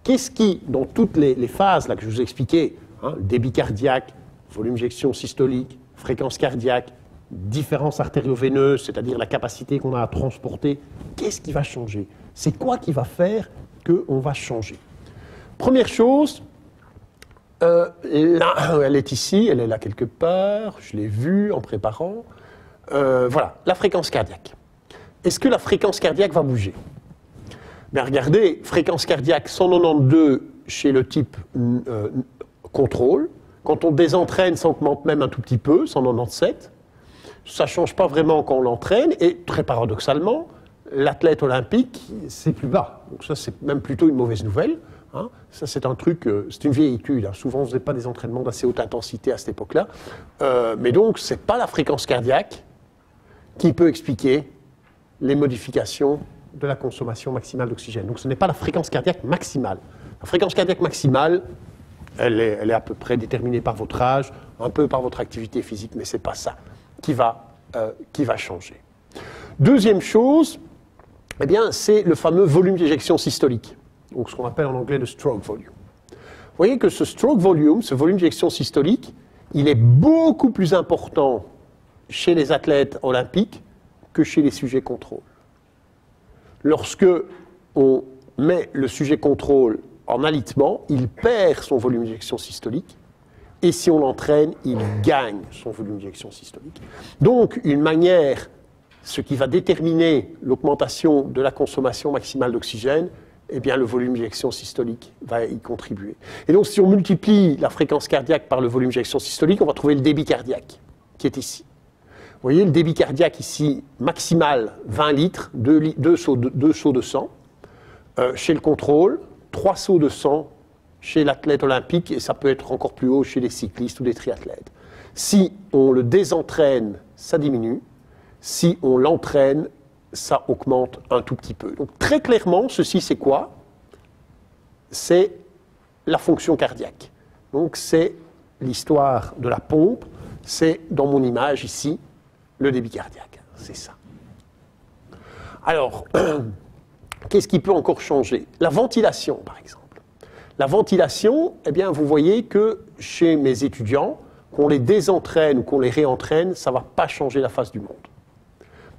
Qu'est-ce qui, dans toutes les phases là, que je vous ai expliquées, hein, débit cardiaque, volume d'éjection systolique, fréquence cardiaque, différence artério-veineuse, c'est-à-dire la capacité qu'on a à transporter, qu'est-ce qui va changer? C'est quoi qui va faire qu'on va changer? Première chose, là, elle est ici, elle est là quelque part, je l'ai vue en préparant. Voilà, la fréquence cardiaque. Est-ce que la fréquence cardiaque va bouger? Bien, regardez, fréquence cardiaque 192 chez le type contrôle. Quand on désentraîne, ça augmente même un tout petit peu, 197. Ça ne change pas vraiment quand on l'entraîne. Et très paradoxalement, l'athlète olympique, c'est plus bas. Donc ça, c'est même plutôt une mauvaise nouvelle. Hein. Ça, c'est un truc, c'est une vieille étude. Hein. Souvent, on ne faisait pas des entraînements d'assez haute intensité à cette époque-là. Mais donc, ce n'est pas la fréquence cardiaque qui peut expliquer les modifications de la consommation maximale d'oxygène. Donc, ce n'est pas la fréquence cardiaque maximale. La fréquence cardiaque maximale, elle est à peu près déterminée par votre âge, un peu par votre activité physique, mais ce n'est pas ça qui va changer. Deuxième chose, eh bien, c'est le fameux volume d'éjection systolique. Donc ce qu'on appelle en anglais le stroke volume. Vous voyez que ce stroke volume, ce volume d'éjection systolique, il est beaucoup plus important chez les athlètes olympiques que chez les sujets contrôle. Lorsque on met le sujet contrôle en alitement, il perd son volume d'éjection systolique, et si on l'entraîne, il gagne son volume d'éjection systolique. Donc, une manière, ce qui va déterminer l'augmentation de la consommation maximale d'oxygène, eh bien, le volume d'éjection systolique va y contribuer. Et donc, si on multiplie la fréquence cardiaque par le volume d'éjection systolique, on va trouver le débit cardiaque, qui est ici. Vous voyez, le débit cardiaque ici, maximal, 20 litres, 2 seaux de sang. Chez le contrôle, 3 sauts de 100 chez l'athlète olympique, et ça peut être encore plus haut chez les cyclistes ou les triathlètes. Si on le désentraîne, ça diminue. Si on l'entraîne, ça augmente un tout petit peu. Donc très clairement, ceci c'est quoi? C'est la fonction cardiaque. Donc c'est l'histoire de la pompe, c'est dans mon image ici, le débit cardiaque. C'est ça. Alors, qu'est-ce qui peut encore changer? La ventilation, par exemple. La ventilation, eh bien, vous voyez que chez mes étudiants, qu'on les désentraîne ou qu'on les réentraîne, ça ne va pas changer la face du monde.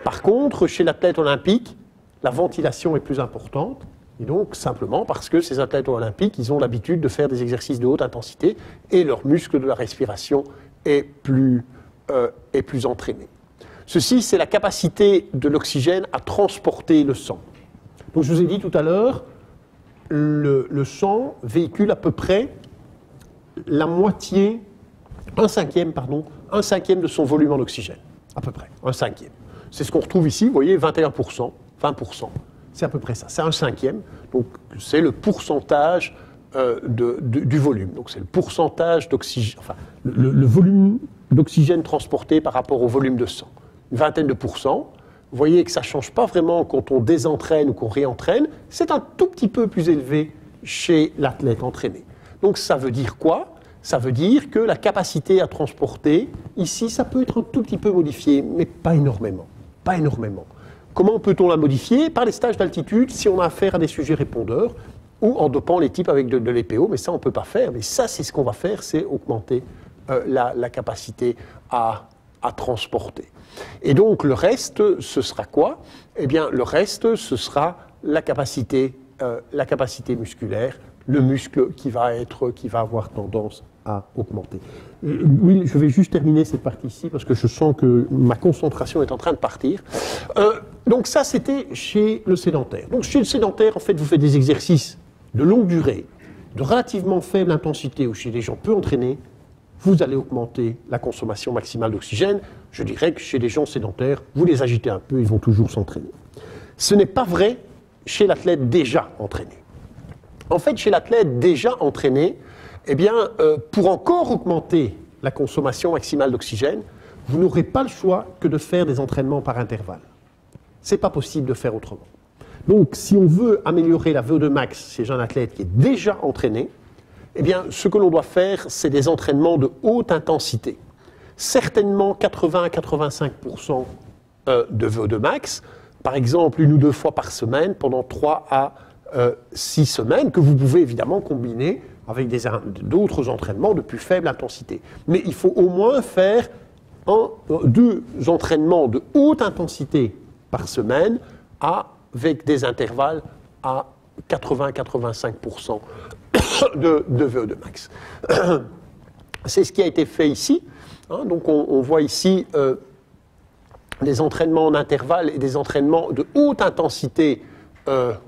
Par contre, chez l'athlète olympique, la ventilation est plus importante, et donc simplement parce que ces athlètes olympiques, ils ont l'habitude de faire des exercices de haute intensité, et leur muscle de la respiration est plus entraîné. Ceci, c'est la capacité de l'oxygène à transporter le sang. Donc je vous ai dit tout à l'heure, le sang véhicule à peu près la moitié, un cinquième de son volume en oxygène, à peu près, un cinquième. C'est ce qu'on retrouve ici, vous voyez, 21%, 20%, c'est à peu près ça, c'est un cinquième, donc c'est le pourcentage du volume, donc c'est le pourcentage d'oxygène, enfin, le volume d'oxygène transporté par rapport au volume de sang, une vingtaine de pourcents. Vous voyez que ça ne change pas vraiment quand on désentraîne ou qu'on réentraîne. C'est un tout petit peu plus élevé chez l'athlète entraîné. Donc ça veut dire quoi? Ça veut dire que la capacité à transporter, ici, ça peut être un tout petit peu modifié, mais pas énormément. Pas énormément. Comment peut-on la modifier? Par les stages d'altitude, si on a affaire à des sujets répondeurs, ou en dopant les types avec de l'EPO, mais ça, on ne peut pas faire. Mais ça, c'est ce qu'on va faire, c'est augmenter la capacité à transporter. Et donc le reste, ce sera quoi? Eh bien, le reste, ce sera la capacité musculaire, le muscle qui va avoir tendance à augmenter. Oui, je vais juste terminer cette partie-ci parce que je sens que ma concentration est en train de partir. Donc ça, c'était chez le sédentaire. Donc chez le sédentaire, en fait, vous faites des exercices de longue durée, de relativement faible intensité ou chez les gens peu entraînés, vous allez augmenter la consommation maximale d'oxygène. Je dirais que chez les gens sédentaires, vous les agitez un peu, ils vont toujours s'entraîner. Ce n'est pas vrai chez l'athlète déjà entraîné. En fait, chez l'athlète déjà entraîné, eh bien, pour encore augmenter la consommation maximale d'oxygène, vous n'aurez pas le choix que de faire des entraînements par intervalle. Ce n'est pas possible de faire autrement. Donc, si on veut améliorer la VO2 max chez un athlète qui est déjà entraîné, eh bien, ce que l'on doit faire, c'est des entraînements de haute intensité. Certainement 80 à 85% de VO2 max, par exemple 1 ou 2 fois par semaine pendant 3 à 6 semaines, que vous pouvez évidemment combiner avec d'autres entraînements de plus faible intensité. Mais il faut au moins faire 2 entraînements de haute intensité par semaine avec des intervalles à 80-85% de VO2 max. C'est ce qui a été fait ici. Donc on voit ici des entraînements en intervalle et des entraînements de haute intensité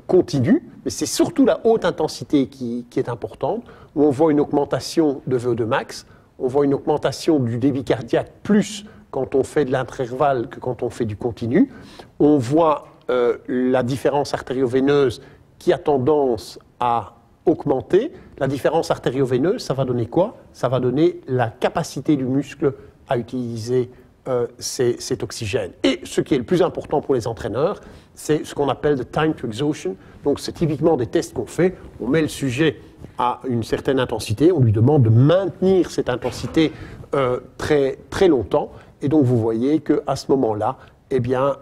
continue, mais c'est surtout la haute intensité qui est importante, où on voit une augmentation de VO2 max, on voit une augmentation du débit cardiaque plus quand on fait de l'intervalle que quand on fait du continu. On voit la différence artério-veineuse qui a tendance à augmenter. La différence artério-veineuse, ça va donner quoi? Ça va donner la capacité du muscle à utiliser cet oxygène. Et ce qui est le plus important pour les entraîneurs, c'est ce qu'on appelle the time to exhaustion. Donc c'est typiquement des tests qu'on fait. On met le sujet à une certaine intensité, on lui demande de maintenir cette intensité très, très longtemps. Et donc vous voyez qu'à ce moment-là, eh bien,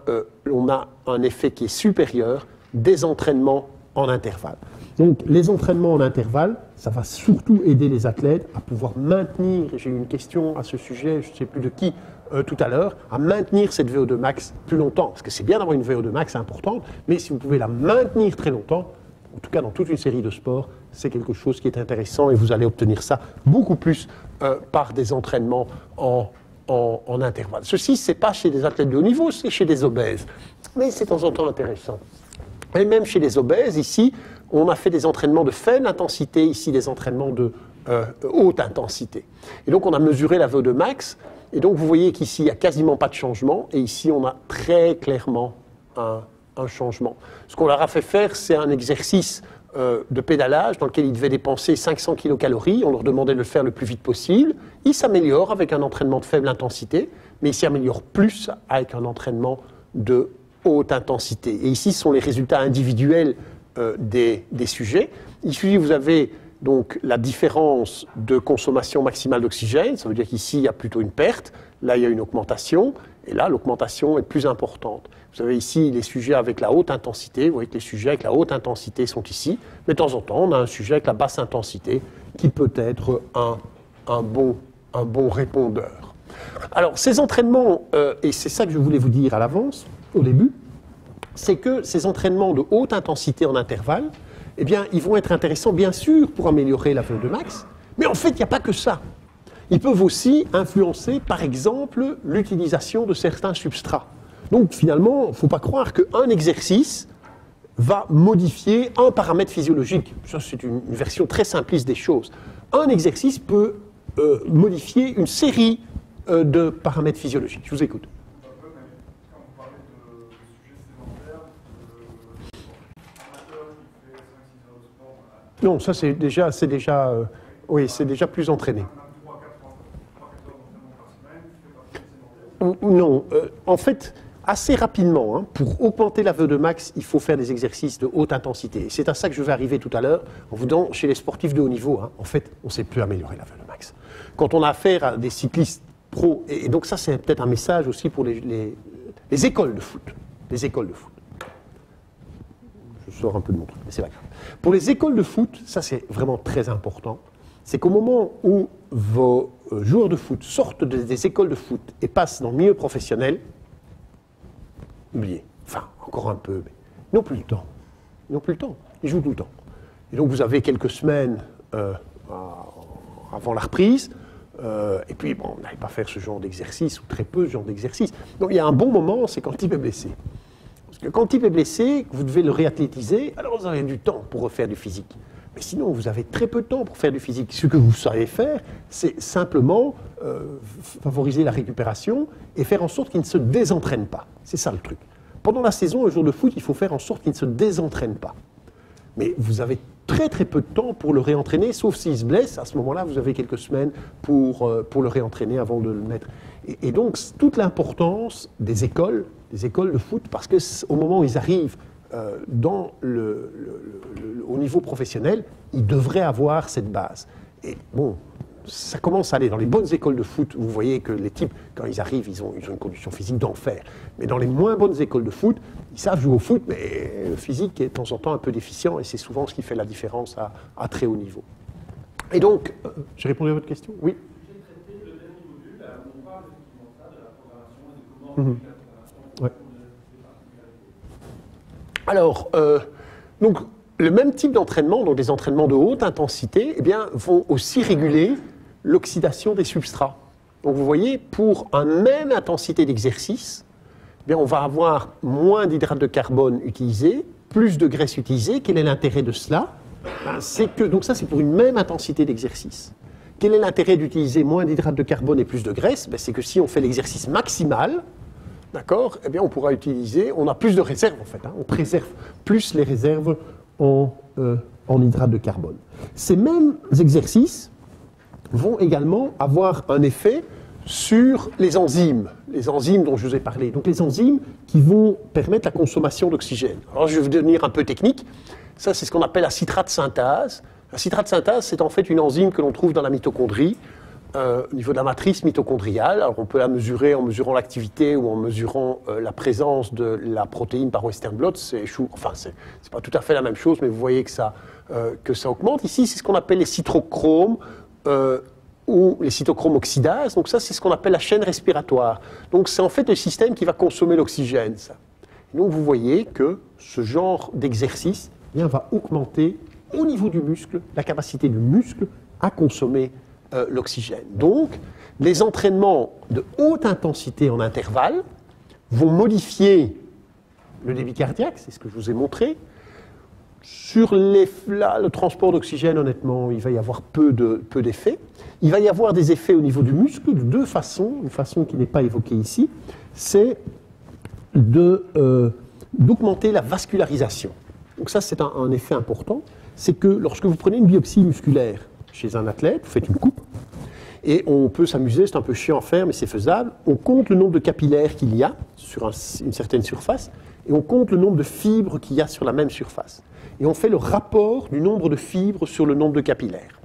on a un effet qui est supérieur des entraînements en intervalle. Donc les entraînements en intervalle, ça va surtout aider les athlètes à pouvoir maintenir, j'ai eu une question à ce sujet, je ne sais plus de qui, tout à l'heure, à maintenir cette VO2 max plus longtemps. Parce que c'est bien d'avoir une VO2 max importante, mais si vous pouvez la maintenir très longtemps, en tout cas dans toute une série de sports, c'est quelque chose qui est intéressant et vous allez obtenir ça beaucoup plus par des entraînements en intervalle. Ceci, ce n'est pas chez des athlètes de haut niveau, c'est chez des obèses. Mais c'est de temps en temps intéressant. Et même chez les obèses, ici, on a fait des entraînements de faible intensité, ici des entraînements de haute intensité. Et donc on a mesuré la VO2 max, et donc vous voyez qu'ici il n'y a quasiment pas de changement, et ici on a très clairement un changement. Ce qu'on leur a fait faire, c'est un exercice de pédalage dans lequel ils devaient dépenser 500 kilocalories. On leur demandait de le faire le plus vite possible. Ils s'améliorent avec un entraînement de faible intensité, mais ils s'améliorent plus avec un entraînement de haute intensité. Et ici, ce sont les résultats individuels des sujets. Ici, vous avez donc la différence de consommation maximale d'oxygène. Ça veut dire qu'ici, il y a plutôt une perte. Là, il y a une augmentation. Et là, l'augmentation est plus importante. Vous avez ici les sujets avec la haute intensité. Vous voyez que les sujets avec la haute intensité sont ici. Mais de temps en temps, on a un sujet avec la basse intensité qui peut être un bon répondeur. Alors, ces entraînements, et c'est ça que je voulais vous dire à l'avance, au début, c'est que ces entraînements de haute intensité en intervalle, eh bien, ils vont être intéressants, bien sûr, pour améliorer la VO2 max, mais en fait, il n'y a pas que ça. Ils peuvent aussi influencer, par exemple, l'utilisation de certains substrats. Donc, finalement, il ne faut pas croire qu'un exercice va modifier un paramètre physiologique. Ça, c'est une version très simpliste des choses. Un exercice peut modifier une série de paramètres physiologiques. Je vous écoute. Non, ça c'est déjà plus entraîné. Non, en fait, assez rapidement, hein, pour augmenter la VO2 max, il faut faire des exercices de haute intensité. C'est à ça que je vais arriver tout à l'heure, en vous disant, chez les sportifs de haut niveau, hein, en fait, on ne sait plus améliorer la VO2 max. Quand on a affaire à des cyclistes pro, et donc ça c'est peut-être un message aussi pour les écoles de foot. Les écoles de foot. Je sors un peu de mon truc, mais c'est pas grave. Pour les écoles de foot, ça c'est vraiment très important, c'est qu'au moment où vos joueurs de foot sortent des écoles de foot et passent dans le milieu professionnel, oubliez, enfin encore un peu, mais ils n'ont plus le temps. Ils n'ont plus le temps, ils jouent tout le temps. Et donc vous avez quelques semaines avant la reprise, et puis bon, vous n'allez pas faire ce genre d'exercice, ou très peu ce genre d'exercice. Donc il y a un bon moment, c'est quand le type est blessé. Parce que quand le type est blessé, vous devez le réathlétiser, alors vous avez du temps pour refaire du physique. Mais sinon, vous avez très peu de temps pour faire du physique. Ce que vous savez faire, c'est simplement favoriser la récupération et faire en sorte qu'il ne se désentraîne pas. C'est ça le truc. Pendant la saison, un jour de foot, il faut faire en sorte qu'il ne se désentraîne pas. Mais vous avez très très peu de temps pour le réentraîner, sauf s'il se blesse. À ce moment-là, vous avez quelques semaines pour le réentraîner avant de le mettre. Et donc, toute l'importance des écoles de foot, parce qu'au moment où ils arrivent au niveau professionnel, ils devraient avoir cette base. Et bon, ça commence à aller dans les bonnes écoles de foot. Vous voyez que les types, quand ils arrivent, ils ont une condition physique d'enfer. Mais dans les moins bonnes écoles de foot, ils savent jouer au foot, mais le physique est de temps en temps un peu déficient, et c'est souvent ce qui fait la différence à très haut niveau. Et donc, j'ai répondu à votre question ? Oui. J'ai traité le dernier module, on parle effectivement de la programmation et de comment la programmation. Ouais. Alors, donc, le même type d'entraînement, donc des entraînements de haute intensité, eh bien, vont aussi réguler l'oxydation des substrats. Donc vous voyez, pour une même intensité d'exercice, eh bien, on va avoir moins d'hydrates de carbone utilisés, plus de graisse utilisée. Quel est l'intérêt de cela ? Donc ça, c'est pour une même intensité d'exercice. Quel est l'intérêt d'utiliser moins d'hydrates de carbone et plus de graisse ? C'est que si on fait l'exercice maximal, d'accord, eh bien, on pourra utiliser, on a plus de réserves en fait, hein, on préserve plus les réserves en hydrates de carbone. Ces mêmes exercices vont également avoir un effet sur les enzymes dont je vous ai parlé. Donc les enzymes qui vont permettre la consommation d'oxygène. Alors je vais devenir un peu technique. Ça, c'est ce qu'on appelle la citrate synthase. La citrate synthase, c'est en fait une enzyme que l'on trouve dans la mitochondrie, au niveau de la matrice mitochondriale. Alors on peut la mesurer en mesurant l'activité ou en mesurant la présence de la protéine par Western blot. C'est pas tout à fait la même chose, mais vous voyez que ça augmente. Ici, c'est ce qu'on appelle les cytochromes ou les cytochromes oxydases. Donc ça, c'est ce qu'on appelle la chaîne respiratoire. Donc c'est en fait le système qui va consommer l'oxygène. Donc vous voyez que ce genre d'exercice va augmenter au niveau du muscle la capacité du muscle à consommer l'oxygène. Donc, les entraînements de haute intensité en intervalle vont modifier le débit cardiaque, c'est ce que je vous ai montré. Sur le transport d'oxygène, honnêtement, il va y avoir peu d'effets. Il va y avoir des effets au niveau du muscle de deux façons. Une façon qui n'est pas évoquée ici, c'est de d'augmenter la vascularisation. Donc ça, c'est un effet important. C'est que lorsque vous prenez une biopsie musculaire chez un athlète, vous faites une coupe, et on peut s'amuser, c'est un peu chiant à faire, mais c'est faisable. On compte le nombre de capillaires qu'il y a sur une certaine surface, et on compte le nombre de fibres qu'il y a sur la même surface. Et on fait le rapport du nombre de fibres sur le nombre de capillaires.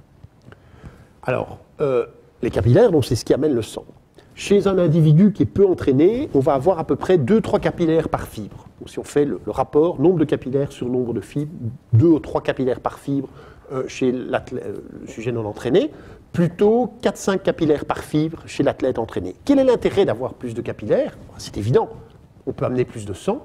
Alors, les capillaires, donc, c'est ce qui amène le sang. Chez un individu qui est peu entraîné, on va avoir à peu près 2-3 capillaires par fibre. Donc, si on fait le rapport nombre de capillaires sur nombre de fibres, 2 ou 3 capillaires par fibre chez le sujet non entraîné, plutôt 4-5 capillaires par fibre chez l'athlète entraîné. Quel est l'intérêt d'avoir plus de capillaires? C'est évident, on peut amener plus de sang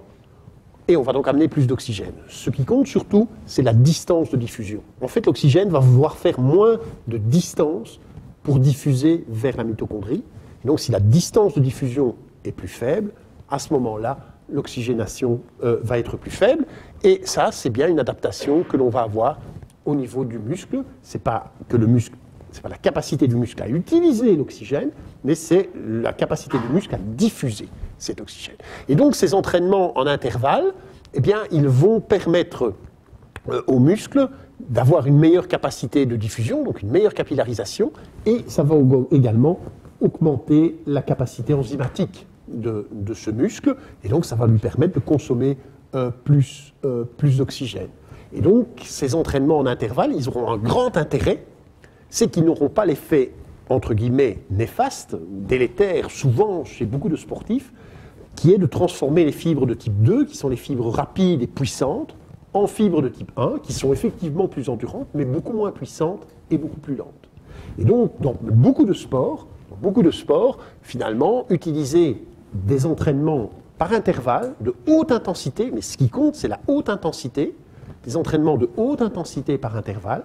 et on va donc amener plus d'oxygène. Ce qui compte surtout, c'est la distance de diffusion. En fait, l'oxygène va vouloir faire moins de distance pour diffuser vers la mitochondrie. Et donc, si la distance de diffusion est plus faible, à ce moment-là, l'oxygénation va être plus faible. Et ça, c'est bien une adaptation que l'on va avoir au niveau du muscle. C'est pas que le muscle, c'est pas la capacité du muscle à utiliser l'oxygène, mais c'est la capacité du muscle à diffuser cet oxygène. Et donc, ces entraînements en intervalle, eh bien, ils vont permettre aux muscles d'avoir une meilleure capacité de diffusion, donc une meilleure capillarisation, et ça va également augmenter la capacité enzymatique de ce muscle, et donc ça va lui permettre de consommer plus d'oxygène. Et donc, ces entraînements en intervalle, ils auront un grand intérêt, c'est qu'ils n'auront pas l'effet, entre guillemets, néfaste, délétère, souvent chez beaucoup de sportifs, qui est de transformer les fibres de type 2, qui sont les fibres rapides et puissantes, en fibres de type 1, qui sont effectivement plus endurantes, mais beaucoup moins puissantes et beaucoup plus lentes. Et donc, dans beaucoup de sports, finalement, utiliser des entraînements par intervalle, de haute intensité, mais ce qui compte, c'est la haute intensité, des entraînements de haute intensité par intervalle,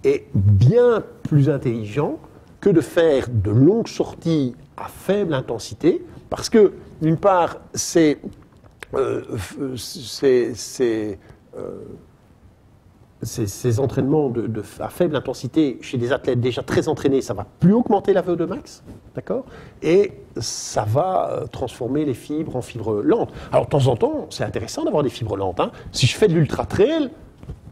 est bien plus intelligent que de faire de longues sorties à faible intensité, parce que, d'une part, ces entraînements à faible intensité chez des athlètes déjà très entraînés, ça va plus augmenter la VO2 max, d'accord? Et ça va transformer les fibres en fibres lentes. Alors, de temps en temps, c'est intéressant d'avoir des fibres lentes, hein. Si je fais de l'ultra-trail,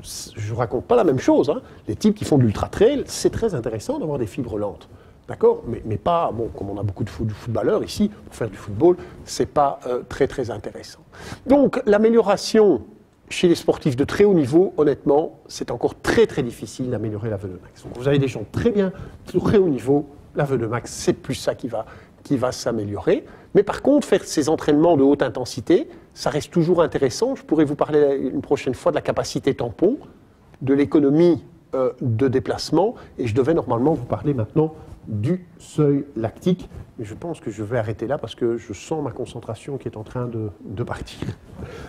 je ne raconte pas la même chose, hein. Les types qui font de l'ultra-trail, c'est très intéressant d'avoir des fibres lentes. D'accord, mais pas, bon, comme on a beaucoup de footballeurs ici, pour faire du football, ce n'est pas très très intéressant. Donc l'amélioration chez les sportifs de très haut niveau, honnêtement, c'est encore très très difficile d'améliorer la VO2 max. Donc vous avez des gens très bien, de très haut niveau, la VO2 max, c'est plus ça qui va s'améliorer. Mais par contre, faire ces entraînements de haute intensité, ça reste toujours intéressant. Je pourrais vous parler une prochaine fois de la capacité tampon, de l'économie de déplacement, et je devais normalement vous parler maintenant du seuil lactique. Mais je pense que je vais arrêter là parce que je sens ma concentration qui est en train de partir.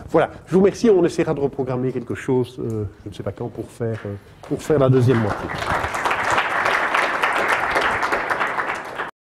Voilà, je vous remercie. On essaiera de reprogrammer quelque chose, je ne sais pas quand, pour faire la deuxième moitié.